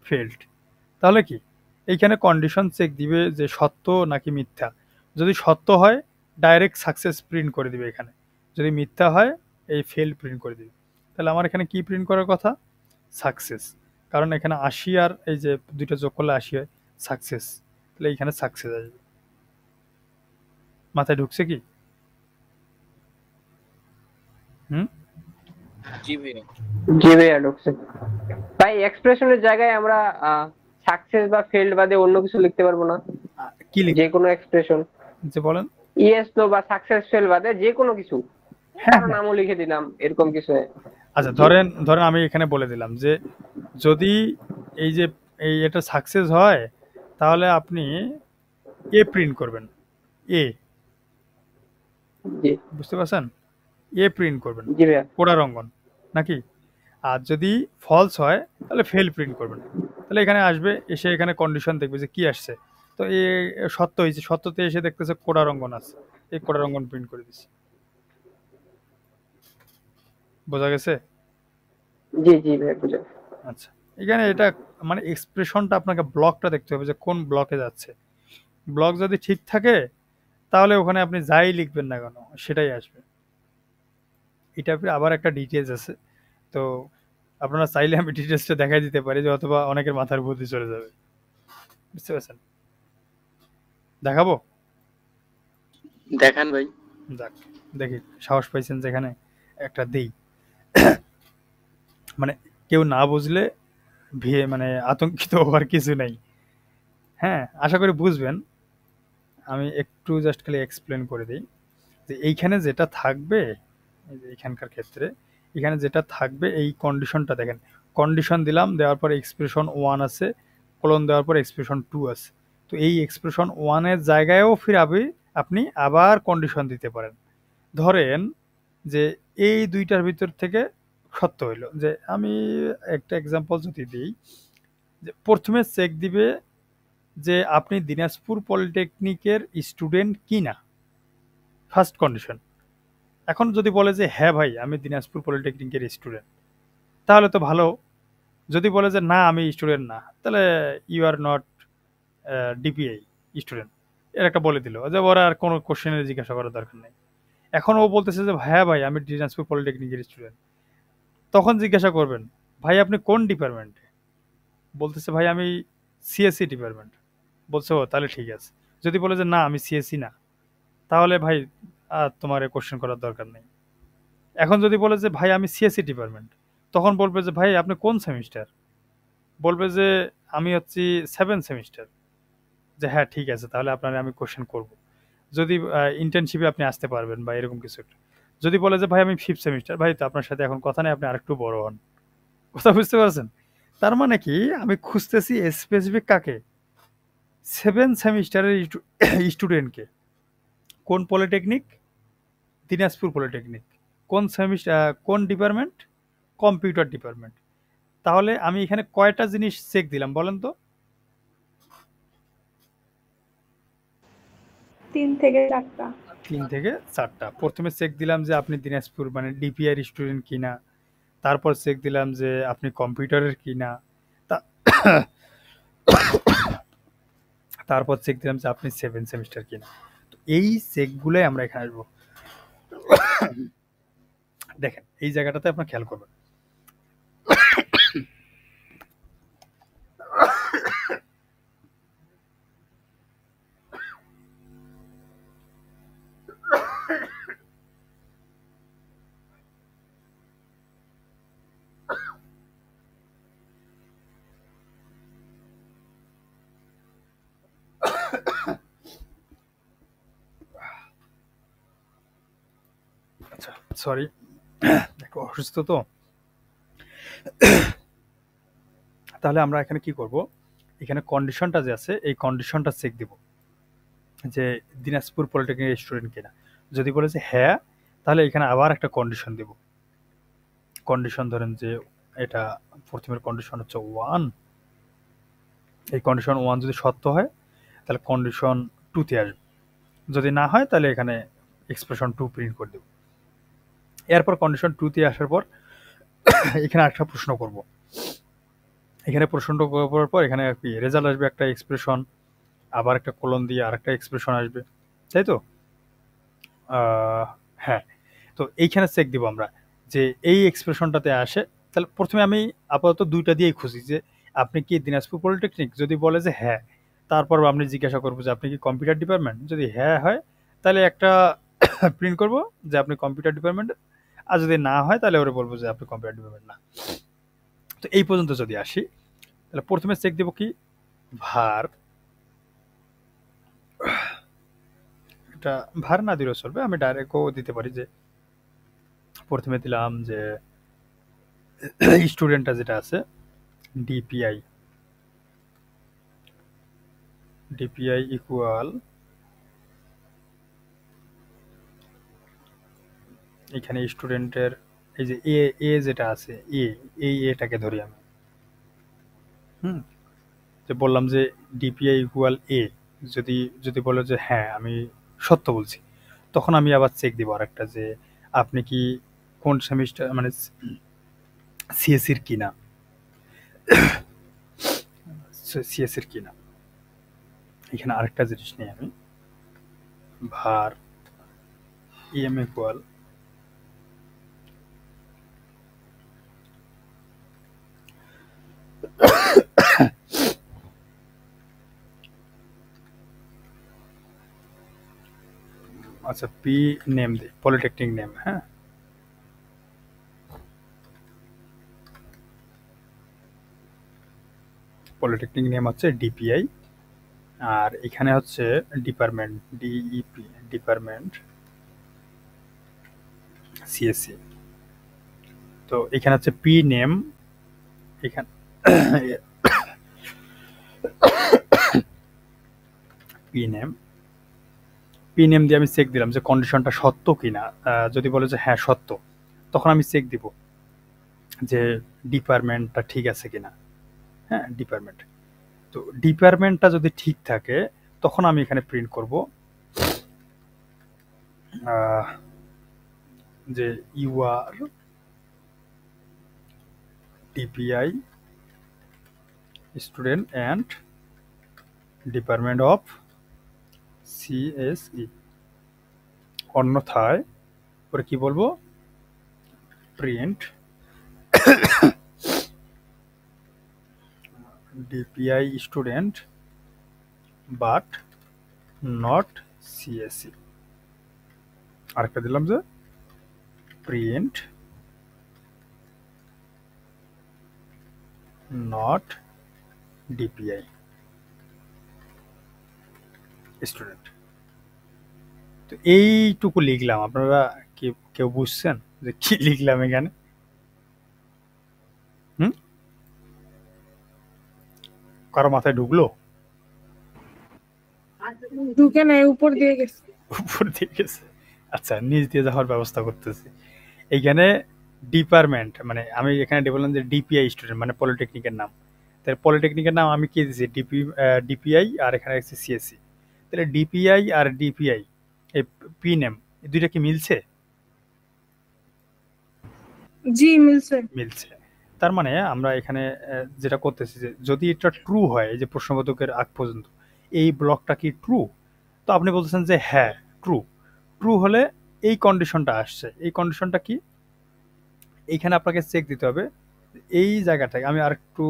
ফেল্ড। তাহলে কি এইখানে কন্ডিশন চেক দিবে যে সত্য নাকি মিথ্যা। যদি সত্য হয় ডাইরেক্ট সাকসেস প্রিন্ট করে দিবে এখানে, যদি মিথ্যা হয় এই ফেল প্রিন্ট করে দিবে। তাহলে আমার এখানে কি প্রিন্ট করার কথা? সাকসেস, কারণ এখানে 80 আর এই যে দুইটা যোগ করলে 80 হয়, সাকসেস। তাহলে এইখানে সাকসেস আসবে। মাথায় ঢুকছে কি? জি ভাইয়া, জি ভাইয়া ঢুকছে। ভাই এক্সপ্রেশনের জায়গায় আমরা সাকসেস বা ফেল্ড বাদে অন্য কিছু লিখতে পারবো না? কি যে কোনো এক্সপ্রেশন, যে বলেন ইয়েস নো বা সাকসেস ফেল বাদে যে কোনো কিছু, হ্যাঁ নামও লিখে দিলাম এরকম কিছু। আচ্ছা ধরেন আমি এখানে বলে দিলাম যে যদি এই যে এটা সাকসেস হয় তাহলে আপনি এ প্রিন্ট করবেন, এ, বুঝতে পারছেন? এ প্রিন্ট করবেন পোড়া রঙ্গন নাকি। আর যদি ফলস হয় তাহলে ফেল প্রিন্ট করবেন। তাহলে এখানে আসবে, এসে এখানে কন্ডিশন দেখবে যে কি আসছে, তো এ সত্য হয়েছে, সত্যতে এসে দেখতেছে কোড়া রঙ্গন আছে, এই কোড়া রঙ্গন প্রিন্ট করে দিচ্ছে। বোঝা গেছে? জি জি ভাই বুঝা। আচ্ছা, এখানে এটা মানে এক্সপ্রেশনটা আপনাকে ব্লকটা দেখতে হবে যে কোন ব্লকে যাচ্ছে। ব্লক যদি ঠিক থাকে তাহলে ওখানে আপনি যাই লিখবেন না কেন সেটাই আসবে। এটা আবার একটা ডিটেলস আছে, তো আপনারা চাইলে আমি ডিটেলসটা দেখাই দিতে পারি, যে অথবা অনেকের মাথার বুদ্ধি চলে যাবে। বুঝতে পারছেন? দেখাবো? দেখান ভাই। দেখ দেখি সাহস পাইছেন যেখানে একটা দেই। মানে কেউ না বুঝলে মানে আতঙ্কিত হওয়ার কিছু নাই। হ্যাঁ, আশা করি বুঝবেন। আমি একটু জাস্ট খালি এক্সপ্লেন করে দিই যে এইখানে যেটা থাকবে, এইখানকার ক্ষেত্রে এখানে যেটা থাকবে এই কন্ডিশনটা দেখেন, কন্ডিশন দিলাম, দেওয়ার পর এক্সপ্রেশন 1 আছে, কোলন দেওয়ার পর এক্সপ্রেশন 2 আছে। তো এই এক্সপ্রেশন 1-এর জায়গায়ও ফির আপনি আবার কন্ডিশন দিতে পারেন। ধরেন যে এই দুইটার ভিতর থেকে সত্য হইল, যে আমি একটা এক্সাম্পল যদি দিই, যে প্রথমে চেক দিবে যে আপনি দিনাজপুর পলিটেকনিকের স্টুডেন্ট কি না, ফার্স্ট কন্ডিশন। এখন যদি বলে যে হ্যাঁ ভাই আমি দিনাজপুর পলিটেকনিকের স্টুডেন্ট, তাহলে তো ভালো। যদি বলে যে না আমি স্টুডেন্ট না, তাহলে you are not DPI student, এর একটা বলে দিল, যে ওরা আর কোনো কোশ্চেনের জিজ্ঞাসা করার দরকার নেই। এখন ও বলতেছে যে হ্যাঁ ভাই আমি দিনাজপুর পলিটেকনিকের স্টুডেন্ট, তখন জিজ্ঞাসা করবেন ভাই আপনি কোন ডিপার্টমেন্টে, বলতেছে ভাই আমি সিএসসি ডিপার্টমেন্ট, বলছে ও তাহলে ঠিক আছে। যদি বলে যে না আমি সিএসসি না, তাহলে ভাই আর তোমার কোশ্চেন করার দরকার নেই। এখন যদি বলে যে ভাই আমি সিএসসি ডিপার্টমেন্ট, তখন বলবে যে ভাই আপনি কোন সেমিস্টার, বলবে যে আমি হচ্ছি 7 সেমিস্টার, যে হ্যাঁ ঠিক আছে তাহলে আপনার আমি কোশ্চেন করব, যদি ইন্টার্নশিপে আপনি আসতে পারবেন বা এরকম কিছু একটা। যদি বলে যে ভাই আমি 5th সেমিস্টার, ভাই তো আপনার সাথে এখন কথা নেই, আপনি আরেকটু বড় হন। কথা বুঝতে পারছেন? তার মানে কি আমি খুঁজতেছি স্পেসিফিক কাকে, 7 সেমিস্টারের স্টুডেন্টকে। কোন পলিটেকনিক? দিনাজপুর পলিটেকনিক। কোন সেমিস্টার, কোন ডিপার্টমেন্ট? Computer department. তাহলে আমি এখানে কয়টা জিনিস চেক দিলাম বলেন তো? 3 থেকে 4টা। 3 থেকে 4টা। প্রথমে চেক দিলাম যে আপনি দিনাজপুর মানে ডিপিআই স্টুডেন্ট কিনা, তারপর চেক দিলাম যে আপনি কম্পিউটারের কিনা, তারপর চেক দিলাম যে আপনি 7 সেমিস্টার কিনা। তো এই চেকগুলোই আমরা এখানে আসবো। দেখেন এই জায়গাটাতে আপনার খেয়াল করবেন, আচ্ছা সরি একটু অসুস্থ তো। তাহলে আমরা এখানে কি করব, এখানে কন্ডিশনটা যে আছে এই কন্ডিশনটা চেক দিব যে দিনাজপুর পলিটেকনিক স্টুডেন্ট কিনা। যদি বলে যে হ্যাঁ, তাহলে এখানে আবার একটা কন্ডিশন দিব। কন্ডিশন ধরেন যে এটা প্রথমের কন্ডিশন হচ্ছে 1, এই কন্ডিশন 1 যদি সত্য হয় তাহলে কন্ডিশন 2তে আসবে, যদি না হয় তাহলে এখানে এক্সপ্রেশন 2 প্রিন্ট করে দেব। এরপর কন্ডিশন 2তে আসার পর এখানে একটা প্রশ্ন করব। এখানে প্রশ্নটা করার পর এখানে কি রেজাল্ট আসবে, একটা এক্সপ্রেশন, আবার একটা কোলন দিয়ে আরেকটা এক্সপ্রেশন আসবে, তাই তো? হ্যাঁ, তো এইখানে চেক দিব আমরা যে এই এক্সপ্রেশনটাতে আসে। তাহলে প্রথমে আমি আপাতত 2টা দিয়েই খুঁজি যে আপনি কি দিনাজপুর পলিটেকনিক। যদি বলে যে হ্যাঁ, তারপর আপনি জিজ্ঞাসা করবো যে আপনি কি কম্পিউটার ডিপার্টমেন্ট। যদি হ্যাঁ হয় তাহলে একটা প্রিন্ট করব যে আপনি কম্পিউটার ডিপার্টমেন্ট, আর যদি না হয় তাহলে ওরা বলবো যে আপনি কম্পিউটার ডিপার্টমেন্ট না। তো এই পর্যন্ত যদি আসি তাহলে প্রথমে চেক দেব কি ভার, এটা ভার না দিলেও চলবে, আমি ডাইরেক্টও দিতে পারি। যে প্রথমে দিলাম যে স্টুডেন্টটা যেটা আছে ডিপিআই, ডিপিআই ইকুয়াল এখানে স্টুডেন্টের এই যে এ এ যেটা আছে এ, এই এটাকে ধরি আমি। যে বললাম যে ডিপিআই ইকুয়াল এ, যদি যদি বলে যে হ্যাঁ আমি সত্য বলছি, তখন আমি আবার চেক দিব আরেকটা যে আপনি কি কোন সেমিস্টার মানে সিএসসির কিনা, সিএসসির কিনা। এখানে আরেকটা জিনিস নিয়ে আমি ভার ইএম ইকুয়াল আচ্ছা পি নেম দিই, পলিটেকনিক নেম। হ্যাঁ, পলিটেকনিক নেম হচ্ছে ডিপিআই, আর এখানে হচ্ছে ডিপার্টমেন্ট ডিইপি, ডিপার্টমেন্ট সিএসসি। তো এখানে হচ্ছে পি নেম, এখানে পি নেম, পি নেম দিয়ে আমি চেক দিলাম যে কন্ডিশনটা সত্য কিনা। যদি বলে যে হ্যাঁ সত্য, তখন আমি চেক দিব যে ডিপার্টমেন্টটা ঠিক আছে কিনা। হ্যাঁ ডিপার্টমেন্ট, তো ডিপার্টমেন্টটা যদি ঠিক থাকে তখন আমি এখানে প্রিন্ট করব যে you are DPI student and department of CSE. অন্যথায় পরে কি বলবো, print DPI student but not CSC. আরেকটা দিলাম যে প্রিন্ট নট ডিপিআই স্টুডেন্ট। তো এইটুকু লিখলাম, আপনারা কি কেউ বুঝছেন যে কি লিখলাম এখানে? কারো মাথায় ঢুকলো? ঢুকে নাই, উপর দিয়ে গেছে। উপর দিয়ে গেছে, আচ্ছা নিচ দিয়ে যাওয়ার ব্যবস্থা করতেছি। এইখানে ডিপার্টমেন্ট মানে আমি এখানে বললাম যে ডিপিআই স্টুডেন্ট মানে পলিটেকনিকের নাম, তাহলে পলিটেকনিকের নাম আমি কি দিয়েছি ডিপিআই আর এখানে আছে সিএসসি। তাহলে ডিপিআই আর ডিপিআই এই পি নেম এই দুইটা কি মিলছে? জি মিলছে। মিলছে। তার মানে আমরা এখানে যেটা করতেছি যে যদি এটা ট্রু হয়, এই যে প্রশ্নবোধকের আগ পর্যন্ত এই ব্লকটা কি ট্রু, তো আপনি বলতেছেন যে হ্যাঁ ট্রু। ট্রু হলে এই কন্ডিশনটা আসছে, এই কন্ডিশনটা কি এইখানে আপনাকে চেক দিতে হবে এই জায়গাটায়। আমি আর একটু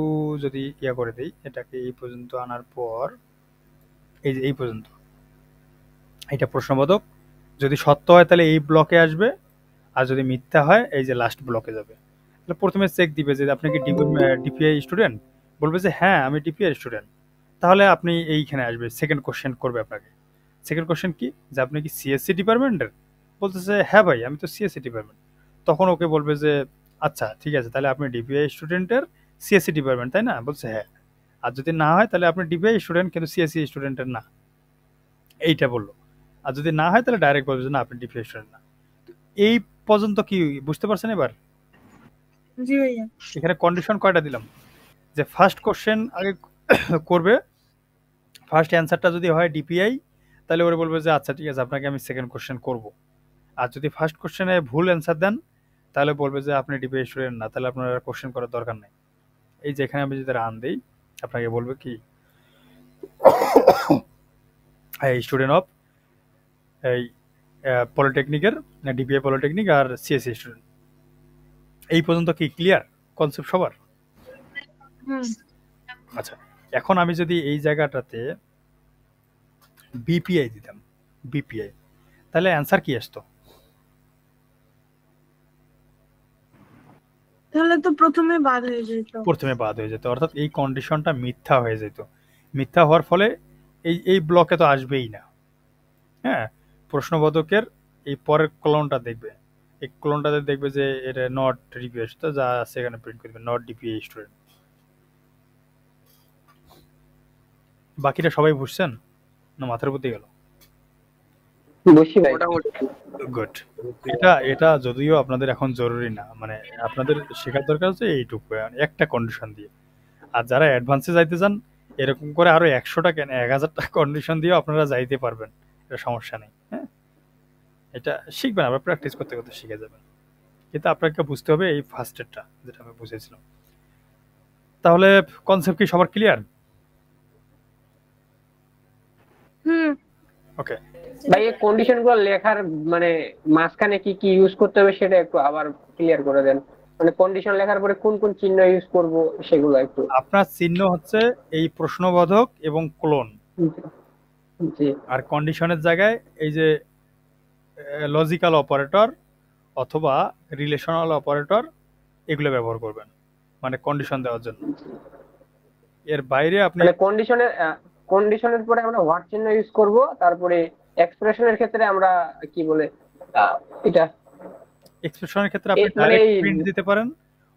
যদি ইয়া করে দিই, এটাকে এই পর্যন্ত আনার পর এই যে এই পর্যন্ত এটা প্রশ্নবোধক যদি সত্য হয় তাহলে এই ব্লকে আসবে, আর যদি মিথ্যা হয় এই যে লাস্ট ব্লকে যাবে। তাহলে প্রথমে চেক দিবে যে আপনি কি ডিপিআই স্টুডেন্ট, বলবে যে হ্যাঁ আমি ডিপিআই স্টুডেন্ট, তাহলে আপনি এইখানে আসবে। সেকেন্ড কোশ্চেন করবে আপনাকে। সেকেন্ড কোশ্চেন কি যে আপনি কি সিএসসি ডিপার্টমেন্টের, বলতেছে হ্যাঁ ভাই আমি তো সিএসসি ডিপার্টমেন্ট, তখন ওকে বলবে যে আচ্ছা ঠিক আছে তাহলে আপনি ডিপিআই স্টুডেন্টের সিএসসি ডিপার্টমেন্ট তাই না, বলছে হ্যাঁ। আর যদি না হয় তাহলে আপনি ডিপিআই স্টুডেন্ট কিন্তু সিএসসি স্টুডেন্টের না, এইটা বললো। আর যদি না হয় তাহলে ডাইরেক্ট বলবে যে না আপনি ডিপিআই স্টুডেন্ট না। এই পর্যন্ত কি বুঝতে পারছেন এবার? জি ভাইয়া। এখানে কন্ডিশন কয়টা দিলাম যে ফার্স্ট কোশ্চেন আগে করবে, ফার্স্ট অ্যান্সারটা যদি হয় ডিপিআই তাহলে ওরা বলবে যে আচ্ছা ঠিক আছে আপনাকে আমি সেকেন্ড কোশ্চেন করব। আর যদি ফার্স্ট কোশ্চেনে ভুল অ্যান্সার দেন তাহলে বলবে যে আপনি ডিপিআই স্টুডেন্ট না, তাহলে আপনার কোশ্চেন করার দরকার নেই। এই যে এখানে আমি যদি রান দিই আপনাকে বলবে কি স্টুডেন্ট অফ এই পলিটেকনিকের ডিপিআই পলিটেকনিক আর সিএসসি স্টুডেন্ট। এই পর্যন্ত কি ক্লিয়ার কনসেপ্ট সবার? আচ্ছা এখন আমি যদি এই জায়গাটাতে বিপিআই দিতাম, বিপিআই, তাহলে অ্যান্সার কি আসতো? তাহলে তো প্রথমে বাদ হয়ে যেত। প্রথমে বাদ হয়ে যেত, অর্থাৎ এই কন্ডিশনটা মিথ্যা হয়ে যেত। মিথ্যা হওয়ার ফলে এই ব্লকে তো আসবেই না। হ্যাঁ, প্রশ্নবোধকের এই পরের কলমটা দেখবে, এই কলমটাতে দেখবে যে এটা নট ডিপিআই, তো যা আছে এখানে প্রিন্ট করবে নট ডিপিআই স্টুডেন্ট। বাকিটা সবাই বুঝছেন না মাথার উপর দিয়ে গেল? গুড। এটা যদিও আপনাদের এখন জরুরি না, মানে আপনাদের শেখার দরকার হচ্ছে এইটুকু একটা কন্ডিশন দিয়ে। আর যারা অ্যাডভান্সে যাইতে চান এরকম করে আরো 100টা কেন 1000টা কন্ডিশন দিয়েও আপনারা যাইতে পারবেন, এটা সমস্যা নেই। হ্যাঁ, এটা শিখবেন, আবার প্র্যাকটিস করতে করতে শিখে যাবেন। কিন্তু আপনাকে বুঝতে হবে এই ফার্স্ট স্টেপটা যেটা আমি বুঝেছিলাম। তাহলে কনসেপ্ট কি সবার ক্লিয়ার? ওকে ভাই এই কন্ডিশনগুলো লেখার মানে মাঝখানে কি কি ইউজ করতে হবে সেটা একটু আবার ক্লিয়ার করে দেন। মানে কন্ডিশন লেখার পরে কোন কোন চিহ্ন ইউজ করব সেগুলো একটু। আপনার চিহ্ন হচ্ছে এই প্রশ্নবোধক এবং ক্লোন, আর কন্ডিশনের জায়গায় এই যে লজিক্যাল অপারেটর অথবা রিলেশনাল অপারেটর এগুলো ব্যবহার করবেন মানে কন্ডিশন দেওয়ার জন্য। এর বাইরে আপনি মানে কন্ডিশনের পরে আমরা হোয়াট চিহ্ন ইউজ করব, তারপরে এক্সপ্রেশনের ক্ষেত্রে আমরা কি বলে এটা এক্সপ্রেশনের ক্ষেত্রে আপনি ডাইরেক্ট প্রিন্ট দিতে পারেন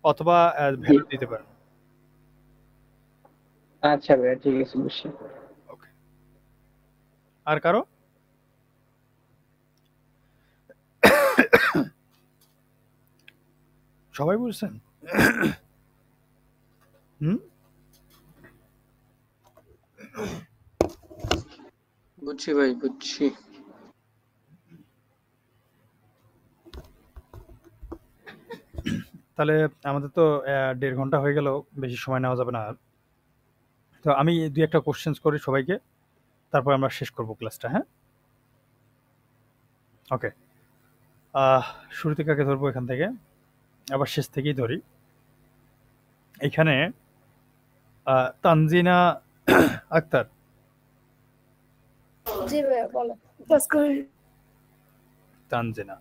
অথবা ভ্যালু দিতে পারেন। আচ্ছা ভাই ঠিক আছে বুঝছি। ওকে, আর কারো? সবাই বুঝছেন? বুঝছি ভাই বুঝছি। তাহলে আমাদের তো 1.5 ঘন্টা হয়ে গেল, বেশি সময় নেওয়া যাবে না। তো আমি 2-1টা কোশ্চেন্স করি সবাইকে, তারপর আমরা শেষ করব ক্লাসটা। হ্যাঁ ওকে, শুরু থেকে কাকে ধরবো? এখান থেকে আবার শেষ থেকেই ধরি। এখানে তানজিনা আক্তার। জি ভাই বলো। তানজিনা,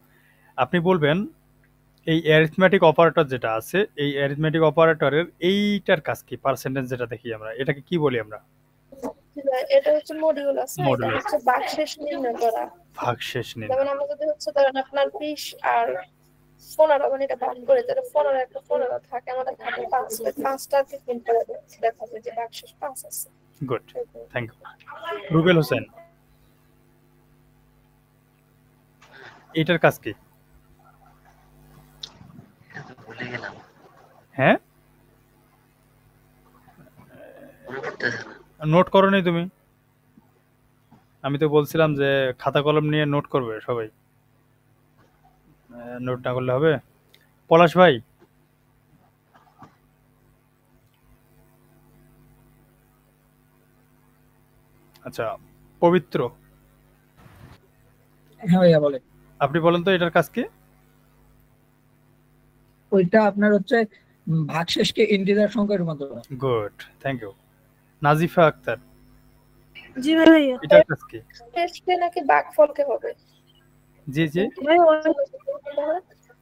আপনি বলবেন এই অ্যারিথমেটিক অপারেটর যেটা আছে, এই অ্যারিথমেটিক অপারেটরের এইটার কাজ কি? পার্সেন্টেজ যেটা দেখি আমরা, এটাকে কি বলি আমরা? এটা হচ্ছে মডিউল আছে, এটা মডুলাস, হচ্ছে ভাগশেষ নির্ণয় করা। ভাগশেষ যেমন নির্ণয়। আমরা যদি হচ্ছে ধরেন আপনার 20 আর 15 মানে এটা ভাগ করে তাহলে 15 একটা 15 থাকে, আমাদের থাকে 5, 5টা গুণ করে দেখাবে যে ভাগশেষ 5 আছে। Good, thank you. Rubel Hossain, এটার কাজ কি? ভুলে গেলাম, হ্যাঁ, মনে পড়তেছে না। নোট করোনি তুমি? আমি তো বলছিলাম যে খাতা কলম নিয়ে নোট করবে সবাই, নোট না করলে হবে? পলাশ ভাই, আচ্ছা পবিত্র, হ্যাঁ ভাইয়া বলে। আপনি বলেন তো এটার কাজ কি? ওইটা আপনার হচ্ছে ভাগশেষকে ইন্টিজার সংখ্যায় রূপান্তর করা। Good, thank you. Nazifa Akter, জি ভাইয়া। এটার কাজ কি? শেষকে নাকি ভাগফলকে হবে? জি জি,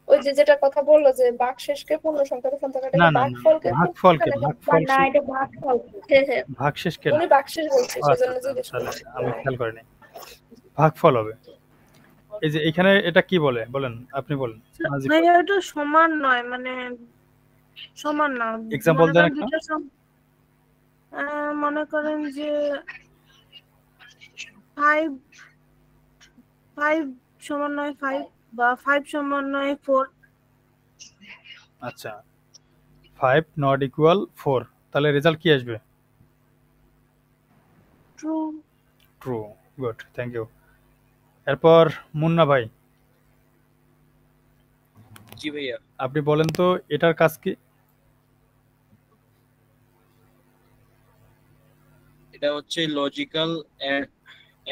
ওই যে যেটা কথা বললো যে ভাগশেষকে পূর্ণ সংখ্যায় রূপান্তর করা, না এটা না ভাগফলকে ভাগফলকে, ভাগফল না, এটা ভাগফল। হ্যাঁ হ্যাঁ, ভাগশেষ কে উনি ভাগশেষ বলছে সেজন্য জিজ্ঞেস তাহলে করছি। আমি খেয়াল করিনি। ভাগফল হবে। এই যে এখানে এটা কি বলে বলেন, আপনি বলেন নাজিফা। ভাইয়া এটা সমান নয়, মানে সমান না। এক্সাম্পল মনে দেন করেন একটা। দুইটা মনে করেন যে 5 সমান নয় 5 বা 5 সমান নয় 4। আচ্ছা, 5 নট ইকুয়াল 4, তাহলে রেজাল্ট কি আসবে? True. True, good, thank you. এরপর মুন্না ভাই, জি ভাইয়া। আপনি বলেন তো এটার কাজ কি? এটা হচ্ছে লজিক্যাল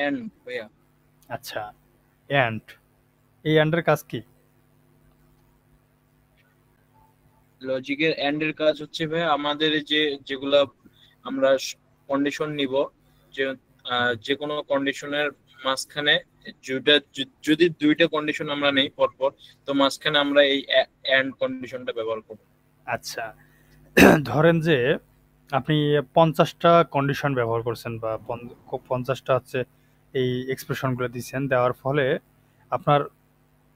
এন্ড ভাইয়া। আচ্ছা, এন্ড, এই এন্ডের কাজ কি? লজিকের এন্ড এর কাজ হচ্ছে ভাইয়া আমাদের যেগুলা আমরা কন্ডিশন নিব, যে কোনো কন্ডিশনের মাঝখানে যদি দুইটা কন্ডিশন আমরা নেই পরপর, তো মাঝখানে আমরা এই এন্ড কন্ডিশনটা ব্যবহার করব। আচ্ছা, ধরেন যে আপনি 50টা কন্ডিশন ব্যবহার করছেন বা 50টা হচ্ছে এই এক্সপ্রেশনগুলো দিচ্ছেন, দেওয়ার ফলে আপনার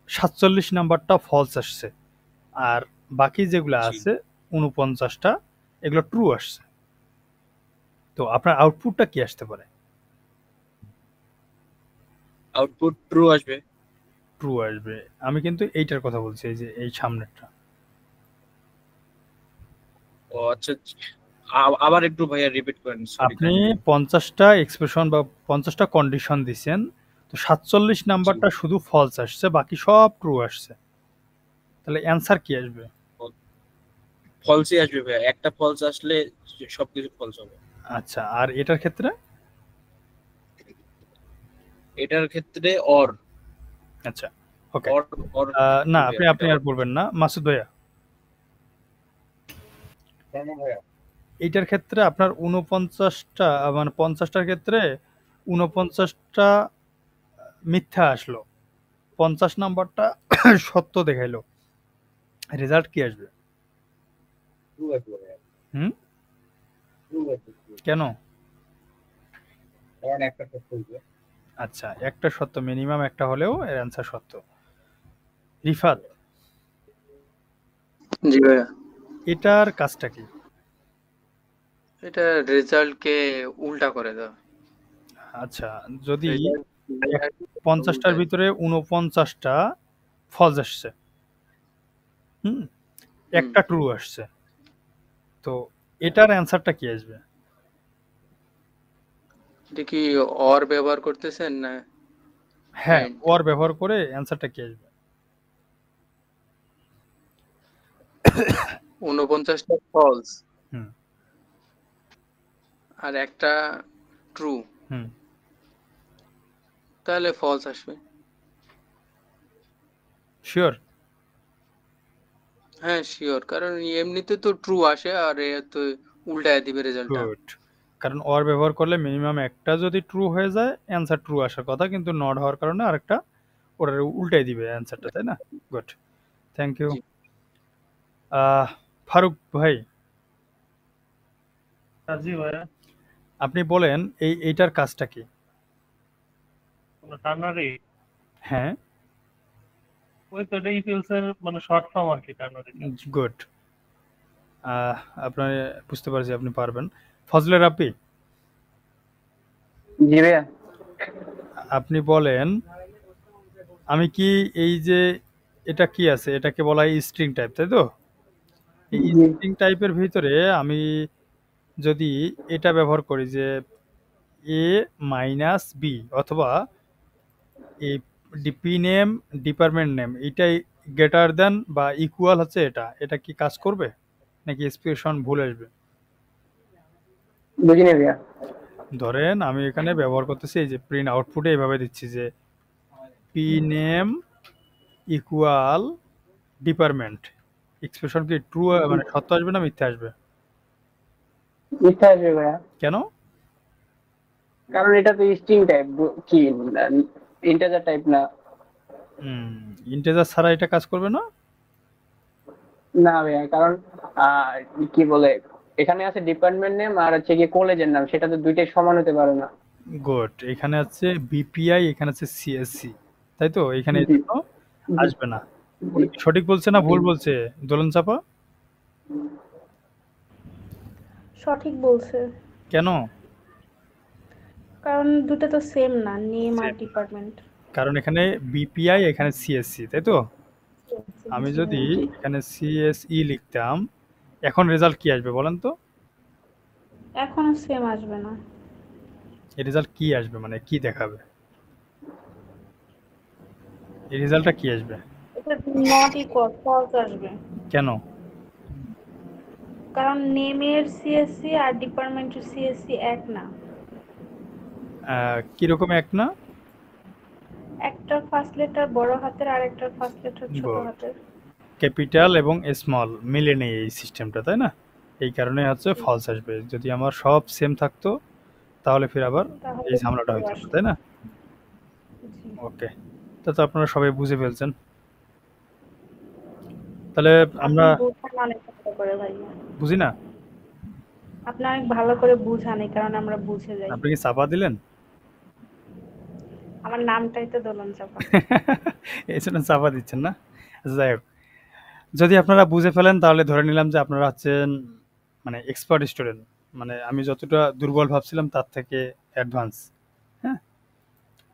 47 নাম্বারটা ফলস আসছে, আর বাকি যেগুলো আছে 49টা এগুলো ট্রু আসছে, তো আপনার আউটপুটটা কি আসতে পারে? আউটপুট ট্রু আসবে। ট্রু আসবে। আমি কিন্তু এইটার কথা বলছি, এই যে এই সামনেরটা। ও আচ্ছা, আবার একটু ভাইয়া রিপিট করেন। আপনি 50টা এক্সপ্রেশন বা 50টা কন্ডিশন দিছেন, তো 47 নাম্বারটা শুধু ফলস আসছে, বাকি সব ট্রু আসছে, তাহলে অ্যানসার কি আসবে? ফলসই আসবে ভাইয়া, একটা ফলস আসলে সবকিছু ফলস হবে। আচ্ছা, আর এটার ক্ষেত্রে? এটার ক্ষেত্রে অর। আচ্ছা, ওকে, না আপনি আর বলবেন না। মাসুদ ভাইয়া, এইটার ক্ষেত্রে আপনার 49টা মানে 50টার ক্ষেত্রে 49টা মিথ্যা আসলো, 50 নাম্বারটা সত্য দেখাইলো, রেজাল্ট কি আসবে? হুম, কেন? আচ্ছা, একটা সত্য, মিনিমাম একটা হলেও এর অ্যান্সার সত্য। রিফাত, জি ভাইয়া। এটার কাজটা কি? এটা রেজাল্টকে উল্টা করে দেওয়া। আচ্ছা, যদি 50টার ভিতরে 49টা ফলস আসছে, একটা ট্রু আসছে, তো এটার অ্যান্সারটা কি আসবে? এটা কি অর ব্যবহার করতেছেন না? হ্যাঁ, অর ব্যবহার করে অ্যান্সারটা কি আসবে? 49টা ফলস হুম, আর একটা ট্রু, হুম, তাহলে ফলস আসবে। শিওর? হ্যাঁ শিওর, কারণ এমনিতে তো ট্রু আসে আর এ তো উল্টায় দিবে রেজাল্টটা। গুড, কারণ অর ব্যবহার করলে মিনিমাম একটা যদি ট্রু হয়ে যায় অ্যান্সার ট্রু আসার কথা, কিন্তু নট হওয়ার কারণে আরেকটা ওটা উল্টাই দিবে অ্যান্সারটা, তাই না? Good, thank you. ফারুক ভাই, জি ভাইয়া। আপনি বলেন এইটার কাজটা কি? টার্নারি? হ্যাঁ, ওই তো এটা ইফেলস এর মানে শর্ট ফর্ম আর কি টার্নারি। গুড। আপনার বুঝতে পারছি আপনি পারবেন। ফজলে রাব্বি, জি ভাইয়া। আপনি বলেন আমি কি এই যে এটা কি আছে, এটাকে বলা হয় স্ট্রিং টাইপ, তাই তো? এই স্ট্রিং টাইপের ভিতরে আমি যদি এটা ব্যবহার করি যে এ মাইনাস বি অথবা এই ডিপি নেম ডিপার্টমেন্ট নেম এটাই গ্রেটার দেন বা ইকুয়াল হচ্ছে এটা কি কাজ করবে নাকি এক্সপ্রেশন ভুল আসবে? বুঝিনি ভাইয়া। ধরেন আমি এখানে ব্যবহার করতেছি এই যে প্রিন্ট আউটপুটে এইভাবে দিচ্ছি যে P name equal department, expression কি ট্রু মানে সত্য আসবে না মিথ্যা আসবে? মিথ্যা আসবে ভাইয়া। কেন? কারণ এটা তো স্ট্রিং টাইপ, কি ইন্টিজার টাইপ না। ইন্টিজার ছাড়া এটা কাজ করবে না? না ভাইয়া, কারণ কি বলে এখানে আছে ডিপার্টমেন্ট নেম আর হচ্ছে কি কলেজের নাম, সেটা তো দুইটাই সমান হতে পারে না। গুড। এখানে আছে বিপিআই, এখানে আছে সিএসসি, তাই তো? এখানে আসবে না। সঠিক বলছে না ভুল বলছে দোলন চাপা? সঠিক বলছে। কেন? কারণ দুটো তো সেম না, নেম আর ডিপার্টমেন্ট। কারণ এখানে বিপিআই, এখানে সিএসসি, তাই তো? আমি যদি এখানে সিএসই লিখতাম, এখন রেজাল্ট কি আসবে বলেন তো? এখনো সেম আসবে না। এই রেজাল্ট কি আসবে, মানে কি দেখাবে? এই রেজাল্টটা কি আসবে? এটা নট ইকুয়াল, ফলস আসবে। কেন? কারণ নেমের সিএসসি আর ডিপার্টমেন্টের সিএসসি এক না। কি রকম এক না? একটা ফার্স্ট লেটার বড় হাতের আর একটা ফার্স্ট লেটার ছোট হাতের। ক্যাপিটাল এবং স্মল মিলে নেই এই সিস্টেমটা, তাই না? এই কারণে হচ্ছে ফলস আসবে। যদি আমার সব সেম থাকতো তাহলে ফির আবার এই ঝামেলাটা হইতো না, তাই না? ওকে, তো আপনারা সবাই বুঝে ফেলছেন। তাহলে আমরা বুঝি না, আপনি অনেক ভালো করে বুঝান, এই কারণে আমরা বুঝে যাই। আপনি কি চাপা দিলেন? আমার নামটাই তো দোলন চাপা। এই জন্য চাপা দিচ্ছেন না? যাই হোক, যদি আপনারা বুঝে ফেলেন তাহলে ধরে নিলাম যে আপনারা হচ্ছেন মানে এক্সপার্ট স্টুডেন্ট, মানে আমি যতটা দুর্বল ভাবছিলাম তার থেকে অ্যাডভান্স। হ্যাঁ,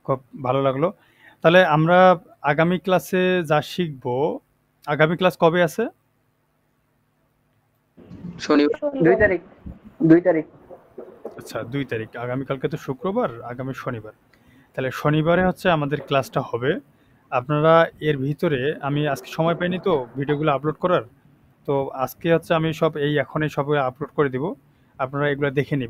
খুব ভালো লাগলো। তাহলে আমরা আগামী ক্লাসে যা শিখবো, আগামী ক্লাস কবে আছে? শনিবার 2 তারিখ। 2 তারিখ। আচ্ছা, 2 তারিখ। আগামীকালকে তো শুক্রবার, আগামী শনিবার। তাহলে শনিবারে হচ্ছে আমাদের ক্লাসটা হবে। আপনারা এর ভিতরে, আমি আজকে সময় পাইনি তো ভিডিওগুলো আপলোড করার, তো আজকে হচ্ছে আমি সব এখনই সব আপলোড করে দিব, আপনারা এগুলো দেখে নিন।